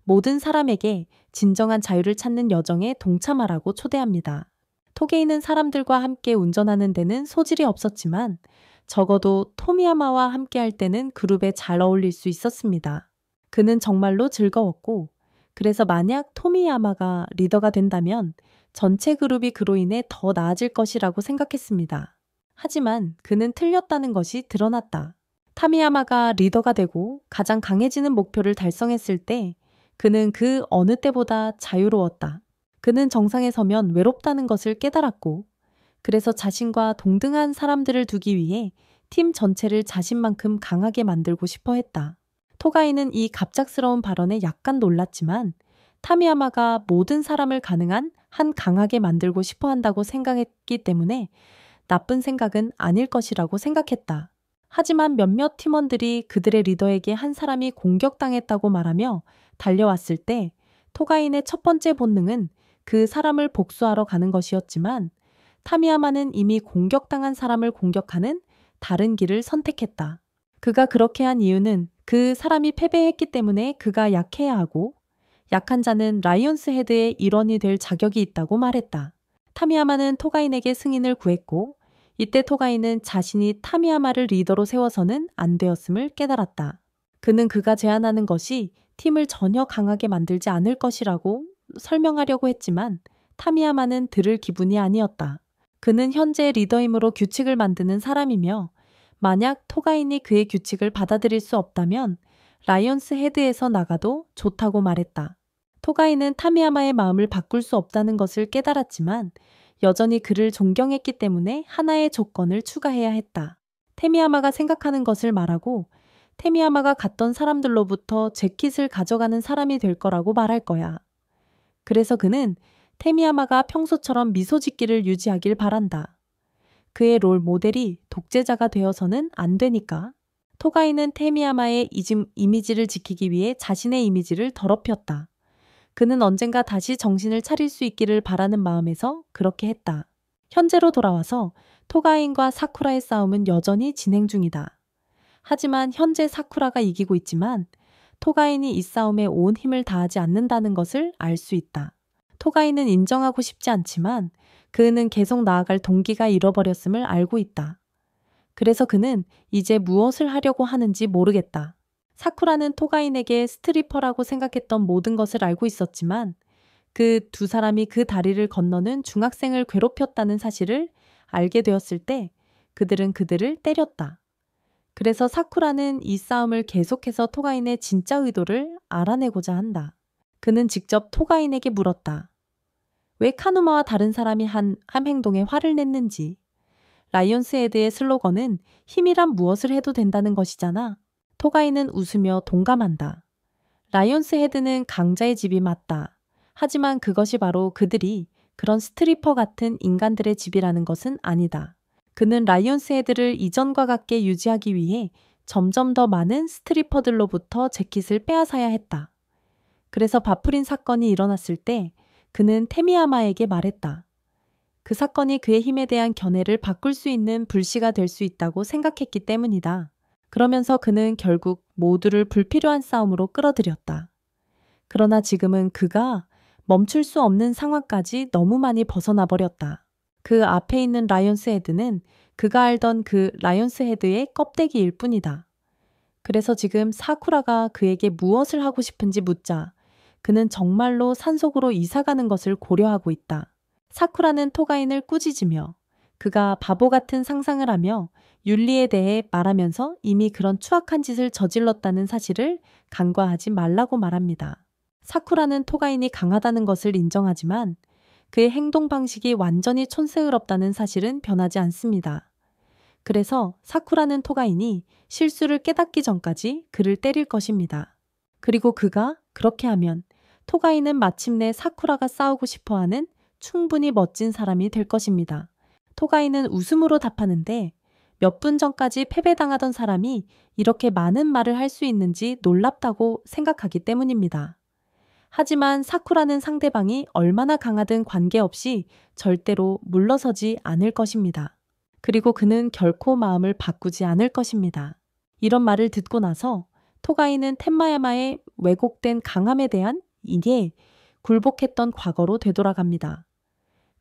모든 사람에게 진정한 자유를 찾는 여정에 동참하라고 초대합니다. 톡에 있는 사람들과 함께 운전하는 데는 소질이 없었지만 적어도 토미야마와 함께 할 때는 그룹에 잘 어울릴 수 있었습니다. 그는 정말로 즐거웠고, 그래서 만약 토미야마가 리더가 된다면 전체 그룹이 그로 인해 더 나아질 것이라고 생각했습니다. 하지만 그는 틀렸다는 것이 드러났다. 타미야마가 리더가 되고 가장 강해지는 목표를 달성했을 때 그는 그 어느 때보다 자유로웠다. 그는 정상에 서면 외롭다는 것을 깨달았고, 그래서 자신과 동등한 사람들을 두기 위해 팀 전체를 자신만큼 강하게 만들고 싶어 했다. 토가이는 이 갑작스러운 발언에 약간 놀랐지만 타미야마가 모든 사람을 가능한 한 강하게 만들고 싶어 한다고 생각했기 때문에 나쁜 생각은 아닐 것이라고 생각했다. 하지만 몇몇 팀원들이 그들의 리더에게 한 사람이 공격당했다고 말하며 달려왔을 때 토가인의 첫 번째 본능은 그 사람을 복수하러 가는 것이었지만 타미야마는 이미 공격당한 사람을 공격하는 다른 길을 선택했다. 그가 그렇게 한 이유는 그 사람이 패배했기 때문에 그가 약해야 하고 약한 자는 라이온스 헤드의 일원이 될 자격이 있다고 말했다. 타미야마는 토가인에게 승인을 구했고 이때 토가인은 자신이 타미야마를 리더로 세워서는 안 되었음을 깨달았다. 그는 그가 제안하는 것이 팀을 전혀 강하게 만들지 않을 것이라고 설명하려고 했지만 타미야마는 들을 기분이 아니었다. 그는 현재 리더이므로 규칙을 만드는 사람이며 만약 토가인이 그의 규칙을 받아들일 수 없다면 라이온스 헤드에서 나가도 좋다고 말했다. 토가인은 타미야마의 마음을 바꿀 수 없다는 것을 깨달았지만 여전히 그를 존경했기 때문에 하나의 조건을 추가해야 했다. 타미야마가 생각하는 것을 말하고 타미야마가 갔던 사람들로부터 재킷을 가져가는 사람이 될 거라고 말할 거야. 그래서 그는 타미야마가 평소처럼 미소 짓기를 유지하길 바란다. 그의 롤 모델이 독재자가 되어서는 안 되니까. 토가이는 타미야마의 이미지를 지키기 위해 자신의 이미지를 더럽혔다. 그는 언젠가 다시 정신을 차릴 수 있기를 바라는 마음에서 그렇게 했다. 현재로 돌아와서 토가인과 사쿠라의 싸움은 여전히 진행 중이다. 하지만 현재 사쿠라가 이기고 있지만 토가인이 이 싸움에 온 힘을 다하지 않는다는 것을 알 수 있다. 토가인은 인정하고 싶지 않지만 그는 계속 나아갈 동기가 잃어버렸음을 알고 있다. 그래서 그는 이제 무엇을 하려고 하는지 모르겠다. 사쿠라는 토가인에게 스트리퍼라고 생각했던 모든 것을 알고 있었지만 그 두 사람이 그 다리를 건너는 중학생을 괴롭혔다는 사실을 알게 되었을 때 그들은 그들을 때렸다. 그래서 사쿠라는 이 싸움을 계속해서 토가인의 진짜 의도를 알아내고자 한다. 그는 직접 토가인에게 물었다. 왜 카누마와 다른 사람이 한 행동에 화를 냈는지. 라이온스 헤드의 슬로건은 힘이란 무엇을 해도 된다는 것이잖아. 토가인은 웃으며 동감한다. 라이온스 헤드는 강자의 집이 맞다. 하지만 그것이 바로 그들이 그런 스트리퍼 같은 인간들의 집이라는 것은 아니다. 그는 라이온스 헤드를 이전과 같게 유지하기 위해 점점 더 많은 스트리퍼들로부터 재킷을 빼앗아야 했다. 그래서 바프린 사건이 일어났을 때 그는 테미야마에게 말했다. 그 사건이 그의 힘에 대한 견해를 바꿀 수 있는 불씨가 될 수 있다고 생각했기 때문이다. 그러면서 그는 결국 모두를 불필요한 싸움으로 끌어들였다. 그러나 지금은 그가 멈출 수 없는 상황까지 너무 많이 벗어나 버렸다. 그 앞에 있는 라이온스 헤드는 그가 알던 그 라이온스 헤드의 껍데기일 뿐이다. 그래서 지금 사쿠라가 그에게 무엇을 하고 싶은지 묻자 그는 정말로 산속으로 이사가는 것을 고려하고 있다. 사쿠라는 토가인을 꾸짖으며 그가 바보 같은 상상을 하며 윤리에 대해 말하면서 이미 그런 추악한 짓을 저질렀다는 사실을 간과하지 말라고 말합니다. 사쿠라는 토가인이 강하다는 것을 인정하지만 그의 행동 방식이 완전히 촌스럽다는 사실은 변하지 않습니다. 그래서 사쿠라는 토가인이 실수를 깨닫기 전까지 그를 때릴 것입니다. 그리고 그가 그렇게 하면 토가인은 마침내 사쿠라가 싸우고 싶어하는 충분히 멋진 사람이 될 것입니다. 토가인은 웃음으로 답하는데 몇 분 전까지 패배당하던 사람이 이렇게 많은 말을 할 수 있는지 놀랍다고 생각하기 때문입니다. 하지만 사쿠라는 상대방이 얼마나 강하든 관계없이 절대로 물러서지 않을 것입니다. 그리고 그는 결코 마음을 바꾸지 않을 것입니다. 이런 말을 듣고 나서 토가인은 텐마야마의 왜곡된 강함에 대한 이에 굴복했던 과거로 되돌아갑니다.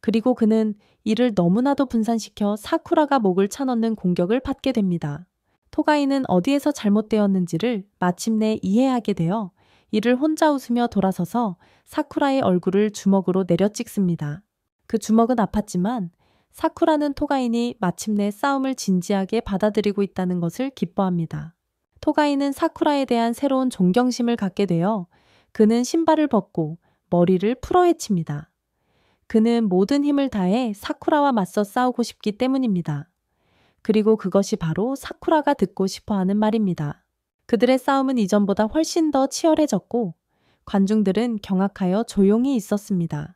그리고 그는 이를 너무나도 분산시켜 사쿠라가 목을 차넣는 공격을 받게 됩니다. 토가이는 어디에서 잘못되었는지를 마침내 이해하게 되어 이를 혼자 웃으며 돌아서서 사쿠라의 얼굴을 주먹으로 내려찍습니다. 그 주먹은 아팠지만 사쿠라는 토가이니 마침내 싸움을 진지하게 받아들이고 있다는 것을 기뻐합니다. 토가이는 사쿠라에 대한 새로운 존경심을 갖게 되어 그는 신발을 벗고 머리를 풀어헤칩니다. 그는 모든 힘을 다해 사쿠라와 맞서 싸우고 싶기 때문입니다. 그리고 그것이 바로 사쿠라가 듣고 싶어 하는 말입니다. 그들의 싸움은 이전보다 훨씬 더 치열해졌고 관중들은 경악하여 조용히 있었습니다.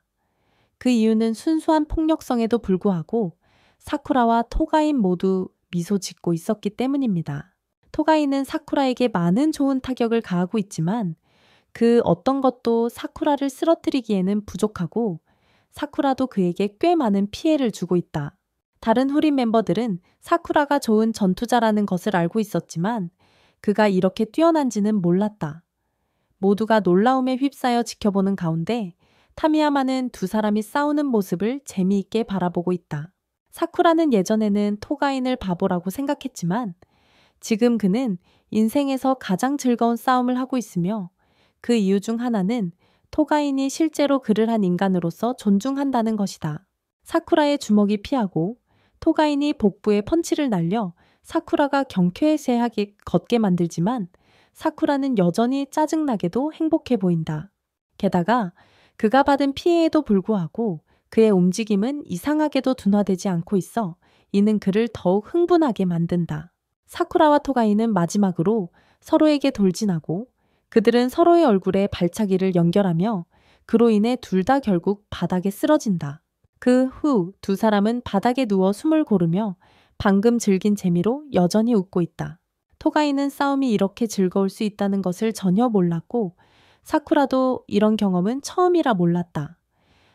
그 이유는 순수한 폭력성에도 불구하고 사쿠라와 토가인 모두 미소 짓고 있었기 때문입니다. 토가인은 사쿠라에게 많은 좋은 타격을 가하고 있지만 그 어떤 것도 사쿠라를 쓰러뜨리기에는 부족하고 사쿠라도 그에게 꽤 많은 피해를 주고 있다. 다른 후린 멤버들은 사쿠라가 좋은 전투자라는 것을 알고 있었지만 그가 이렇게 뛰어난지는 몰랐다. 모두가 놀라움에 휩싸여 지켜보는 가운데 타미야마는 두 사람이 싸우는 모습을 재미있게 바라보고 있다. 사쿠라는 예전에는 토가인을 바보라고 생각했지만 지금 그는 인생에서 가장 즐거운 싸움을 하고 있으며 그 이유 중 하나는 토가인이 실제로 그를 한 인간으로서 존중한다는 것이다. 사쿠라의 주먹이 피하고 토가인이 복부에 펀치를 날려 사쿠라가 경쾌해하게 걷게 만들지만 사쿠라는 여전히 짜증나게도 행복해 보인다. 게다가 그가 받은 피해에도 불구하고 그의 움직임은 이상하게도 둔화되지 않고 있어 이는 그를 더욱 흥분하게 만든다. 사쿠라와 토가이는 마지막으로 서로에게 돌진하고 그들은 서로의 얼굴에 발차기를 연결하며 그로 인해 둘 다 결국 바닥에 쓰러진다. 그 후 두 사람은 바닥에 누워 숨을 고르며 방금 즐긴 재미로 여전히 웃고 있다. 토가이는 싸움이 이렇게 즐거울 수 있다는 것을 전혀 몰랐고 사쿠라도 이런 경험은 처음이라 몰랐다.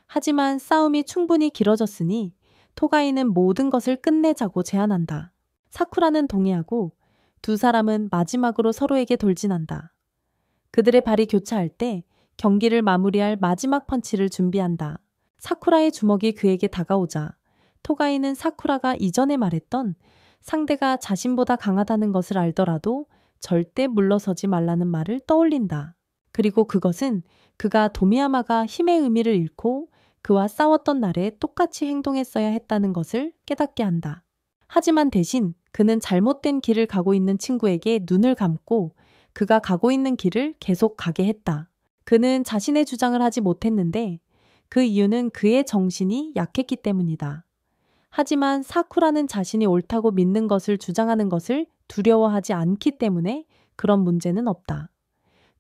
하지만 싸움이 충분히 길어졌으니 토가이는 모든 것을 끝내자고 제안한다. 사쿠라는 동의하고 두 사람은 마지막으로 서로에게 돌진한다. 그들의 발이 교차할 때 경기를 마무리할 마지막 펀치를 준비한다. 사쿠라의 주먹이 그에게 다가오자 토가이는 사쿠라가 이전에 말했던 상대가 자신보다 강하다는 것을 알더라도 절대 물러서지 말라는 말을 떠올린다. 그리고 그것은 그가 도미야마가 힘의 의미를 잃고 그와 싸웠던 날에 똑같이 행동했어야 했다는 것을 깨닫게 한다. 하지만 대신 그는 잘못된 길을 가고 있는 친구에게 눈을 감고 그가 가고 있는 길을 계속 가게 했다. 그는 자신의 주장을 하지 못했는데 그 이유는 그의 정신이 약했기 때문이다. 하지만 사쿠라는 자신이 옳다고 믿는 것을 주장하는 것을 두려워하지 않기 때문에 그런 문제는 없다.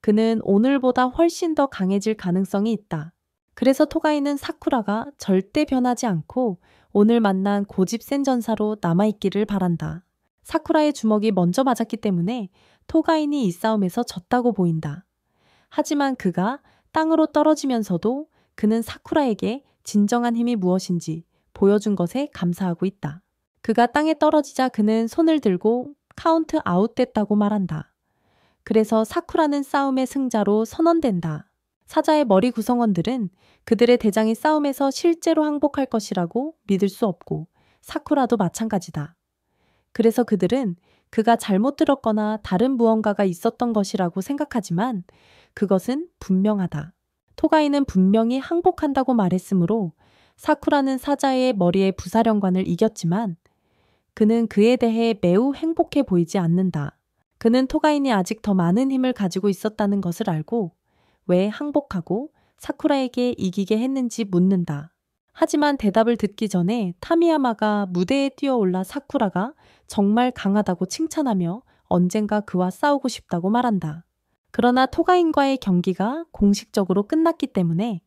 그는 오늘보다 훨씬 더 강해질 가능성이 있다. 그래서 토가이는 사쿠라가 절대 변하지 않고 오늘 만난 고집센 전사로 남아있기를 바란다. 사쿠라의 주먹이 먼저 맞았기 때문에 토가인이 이 싸움에서 졌다고 보인다. 하지만 그가 땅으로 떨어지면서도 그는 사쿠라에게 진정한 힘이 무엇인지 보여준 것에 감사하고 있다. 그가 땅에 떨어지자 그는 손을 들고 카운트 아웃됐다고 말한다. 그래서 사쿠라는 싸움의 승자로 선언된다. 사자의 머리 구성원들은 그들의 대장이 싸움에서 실제로 항복할 것이라고 믿을 수 없고 사쿠라도 마찬가지다. 그래서 그들은 그가 잘못 들었거나 다른 무언가가 있었던 것이라고 생각하지만 그것은 분명하다. 토가이는 분명히 항복한다고 말했으므로 사쿠라는 사자의 머리의 부사령관을 이겼지만 그는 그에 대해 매우 행복해 보이지 않는다. 그는 토가인이 아직 더 많은 힘을 가지고 있었다는 것을 알고 왜 항복하고 사쿠라에게 이기게 했는지 묻는다. 하지만 대답을 듣기 전에 타미야마가 무대에 뛰어올라 사쿠라가 정말 강하다고 칭찬하며 언젠가 그와 싸우고 싶다고 말한다. 그러나 토가인과의 경기가 공식적으로 끝났기 때문에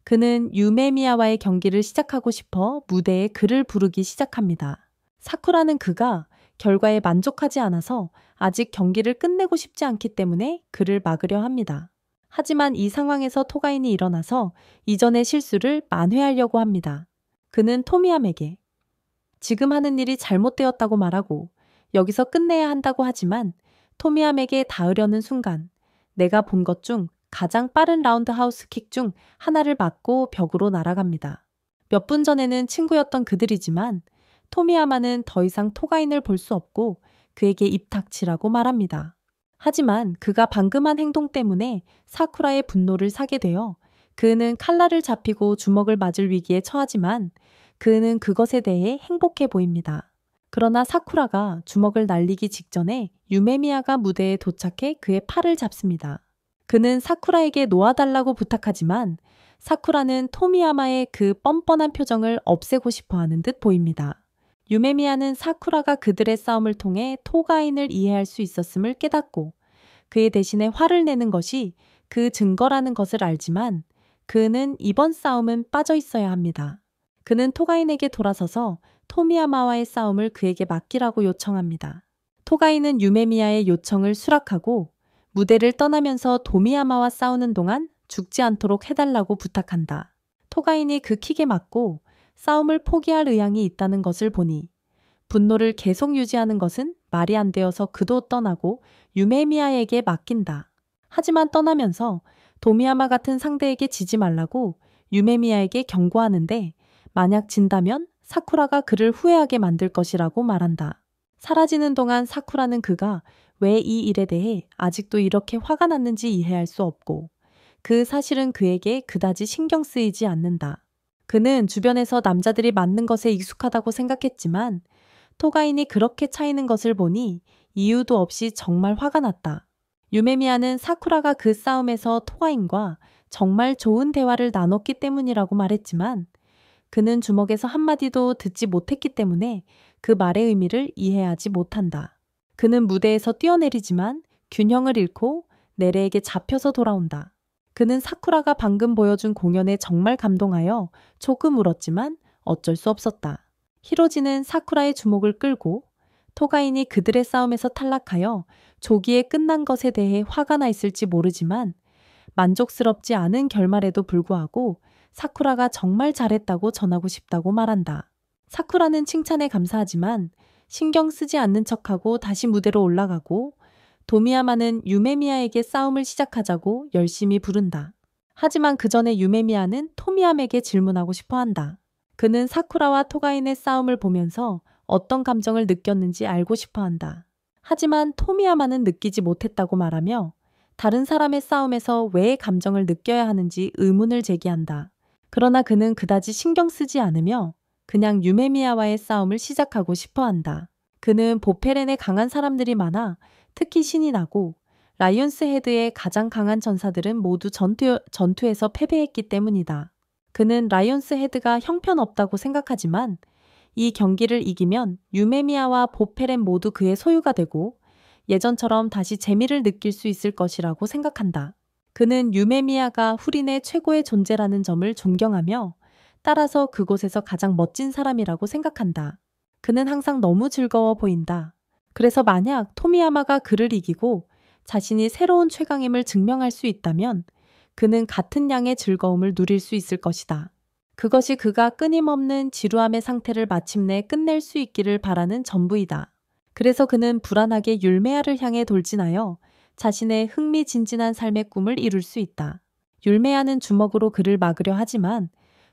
그는 유메미야와의 경기를 시작하고 싶어 무대에 그를 부르기 시작합니다. 사쿠라는 그가 결과에 만족하지 않아서 아직 경기를 끝내고 싶지 않기 때문에 그를 막으려 합니다. 하지만 이 상황에서 토가인이 일어나서 이전의 실수를 만회하려고 합니다. 그는 토미얌에게 지금 하는 일이 잘못되었다고 말하고 여기서 끝내야 한다고 하지만 토미얌에게 닿으려는 순간 내가 본 것 중 가장 빠른 라운드 하우스 킥 중 하나를 맞고 벽으로 날아갑니다. 몇 분 전에는 친구였던 그들이지만 토미야마는 더 이상 토가인을 볼 수 없고 그에게 입 닥치라고 말합니다. 하지만 그가 방금 한 행동 때문에 사쿠라의 분노를 사게 되어 그는 칼날을 잡히고 주먹을 맞을 위기에 처하지만 그는 그것에 대해 행복해 보입니다. 그러나 사쿠라가 주먹을 날리기 직전에 유메미야가 무대에 도착해 그의 팔을 잡습니다. 그는 사쿠라에게 놓아달라고 부탁하지만 사쿠라는 토미야마의 그 뻔뻔한 표정을 없애고 싶어 하는 듯 보입니다. 유메미야는 사쿠라가 그들의 싸움을 통해 토가인을 이해할 수 있었음을 깨닫고 그의 대신에 화를 내는 것이 그 증거라는 것을 알지만 그는 이번 싸움은 빠져 있어야 합니다. 그는 토가인에게 돌아서서 토미야마와의 싸움을 그에게 맡기라고 요청합니다. 토가인은 유메미야의 요청을 수락하고 무대를 떠나면서 토미야마와 싸우는 동안 죽지 않도록 해달라고 부탁한다. 토가인이 그 킥에 맞고 싸움을 포기할 의향이 있다는 것을 보니 분노를 계속 유지하는 것은 말이 안 되어서 그도 떠나고 유메미야에게 맡긴다. 하지만 떠나면서 토미야마 같은 상대에게 지지 말라고 유메미야에게 경고하는데 만약 진다면 사쿠라가 그를 후회하게 만들 것이라고 말한다. 사라지는 동안 사쿠라는 그가 왜 이 일에 대해 아직도 이렇게 화가 났는지 이해할 수 없고 그 사실은 그에게 그다지 신경 쓰이지 않는다. 그는 주변에서 남자들이 맞는 것에 익숙하다고 생각했지만 토가인이 그렇게 차이는 것을 보니 이유도 없이 정말 화가 났다. 유메미야는 사쿠라가 그 싸움에서 토가인과 정말 좋은 대화를 나눴기 때문이라고 말했지만 그는 주먹에서 한마디도 듣지 못했기 때문에 그 말의 의미를 이해하지 못한다. 그는 무대에서 뛰어내리지만 균형을 잃고 네레에게 잡혀서 돌아온다. 그는 사쿠라가 방금 보여준 공연에 정말 감동하여 조금 울었지만 어쩔 수 없었다. 히로지는 사쿠라의 주목을 끌고 토가인이 그들의 싸움에서 탈락하여 조기에 끝난 것에 대해 화가 나 있을지 모르지만 만족스럽지 않은 결말에도 불구하고 사쿠라가 정말 잘했다고 전하고 싶다고 말한다. 사쿠라는 칭찬에 감사하지만 신경 쓰지 않는 척하고 다시 무대로 올라가고 도미야마는 유메미야에게 싸움을 시작하자고 열심히 부른다. 하지만 그 전에 유메미야는 토미야마에게 질문하고 싶어 한다. 그는 사쿠라와 토가인의 싸움을 보면서 어떤 감정을 느꼈는지 알고 싶어 한다. 하지만 토미야마는 느끼지 못했다고 말하며 다른 사람의 싸움에서 왜 감정을 느껴야 하는지 의문을 제기한다. 그러나 그는 그다지 신경 쓰지 않으며 그냥 유메미야와의 싸움을 시작하고 싶어 한다. 그는 보페렌에 강한 사람들이 많아 특히 신이 나고 라이온스 헤드의 가장 강한 전사들은 모두 전투에서 패배했기 때문이다. 그는 라이온스 헤드가 형편없다고 생각하지만 이 경기를 이기면 유메미야와 보페렌 모두 그의 소유가 되고 예전처럼 다시 재미를 느낄 수 있을 것이라고 생각한다. 그는 유메미야가 후린의 최고의 존재라는 점을 존경하며 따라서 그곳에서 가장 멋진 사람이라고 생각한다. 그는 항상 너무 즐거워 보인다. 그래서 만약 토미야마가 그를 이기고 자신이 새로운 최강임을 증명할 수 있다면 그는 같은 양의 즐거움을 누릴 수 있을 것이다. 그것이 그가 끊임없는 지루함의 상태를 마침내 끝낼 수 있기를 바라는 전부이다. 그래서 그는 불안하게 율메아를 향해 돌진하여 자신의 흥미진진한 삶의 꿈을 이룰 수 있다. 율메아는 주먹으로 그를 막으려 하지만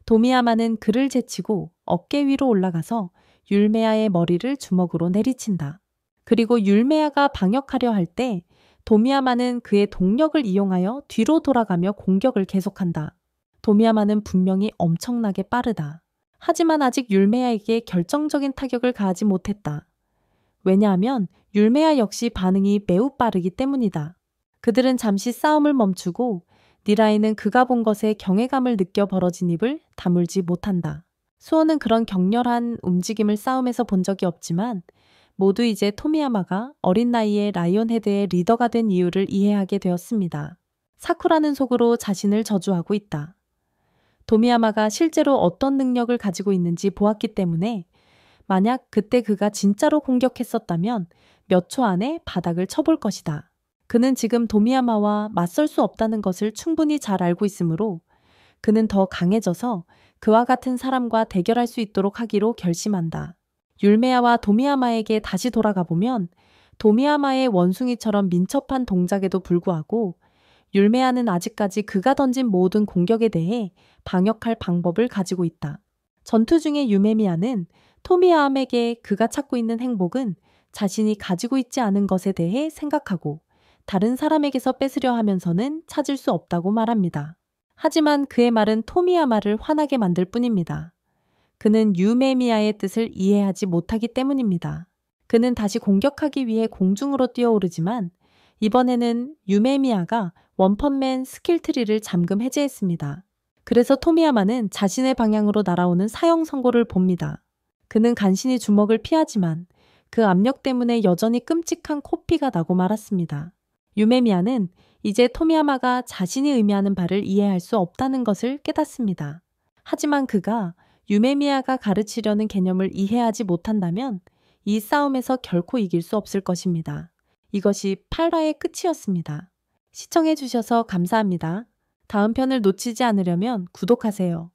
도미야마는 그를 제치고 어깨 위로 올라가서 율메아의 머리를 주먹으로 내리친다. 그리고 율메아가 방역하려 할 때 도미야마는 그의 동력을 이용하여 뒤로 돌아가며 공격을 계속한다. 도미야마는 분명히 엄청나게 빠르다. 하지만 아직 율메아에게 결정적인 타격을 가하지 못했다. 왜냐하면 율메아 역시 반응이 매우 빠르기 때문이다. 그들은 잠시 싸움을 멈추고 니라이는 그가 본 것에 경외감을 느껴 벌어진 입을 다물지 못한다. 수호는 그런 격렬한 움직임을 싸움에서 본 적이 없지만 모두 이제 토미야마가 어린 나이에 라이온 헤드의 리더가 된 이유를 이해하게 되었습니다. 사쿠라는 속으로 자신을 저주하고 있다. 도미야마가 실제로 어떤 능력을 가지고 있는지 보았기 때문에 만약 그때 그가 진짜로 공격했었다면 몇 초 안에 바닥을 쳐볼 것이다. 그는 지금 도미야마와 맞설 수 없다는 것을 충분히 잘 알고 있으므로 그는 더 강해져서 그와 같은 사람과 대결할 수 있도록 하기로 결심한다. 율메아와 도미야마에게 다시 돌아가 보면 도미야마의 원숭이처럼 민첩한 동작에도 불구하고 율메아는 아직까지 그가 던진 모든 공격에 대해 방역할 방법을 가지고 있다. 전투 중에 유메미야는 토미야암에게 그가 찾고 있는 행복은 자신이 가지고 있지 않은 것에 대해 생각하고 다른 사람에게서 뺏으려 하면서는 찾을 수 없다고 말합니다. 하지만 그의 말은 토미야마를 화나게 만들 뿐입니다. 그는 유메미야의 뜻을 이해하지 못하기 때문입니다. 그는 다시 공격하기 위해 공중으로 뛰어오르지만 이번에는 유메미야가 원펀맨 스킬트리를 잠금 해제했습니다. 그래서 토미야마는 자신의 방향으로 날아오는 사형 선고를 봅니다. 그는 간신히 주먹을 피하지만 그 압력 때문에 여전히 끔찍한 코피가 나고 말았습니다. 유메미야는 이제 토미야마가 자신이 의미하는 바를 이해할 수 없다는 것을 깨닫습니다. 하지만 그가 유메미야가 가르치려는 개념을 이해하지 못한다면 이 싸움에서 결코 이길 수 없을 것입니다. 이것이 8화의 끝이었습니다. 시청해주셔서 감사합니다. 다음 편을 놓치지 않으려면 구독하세요.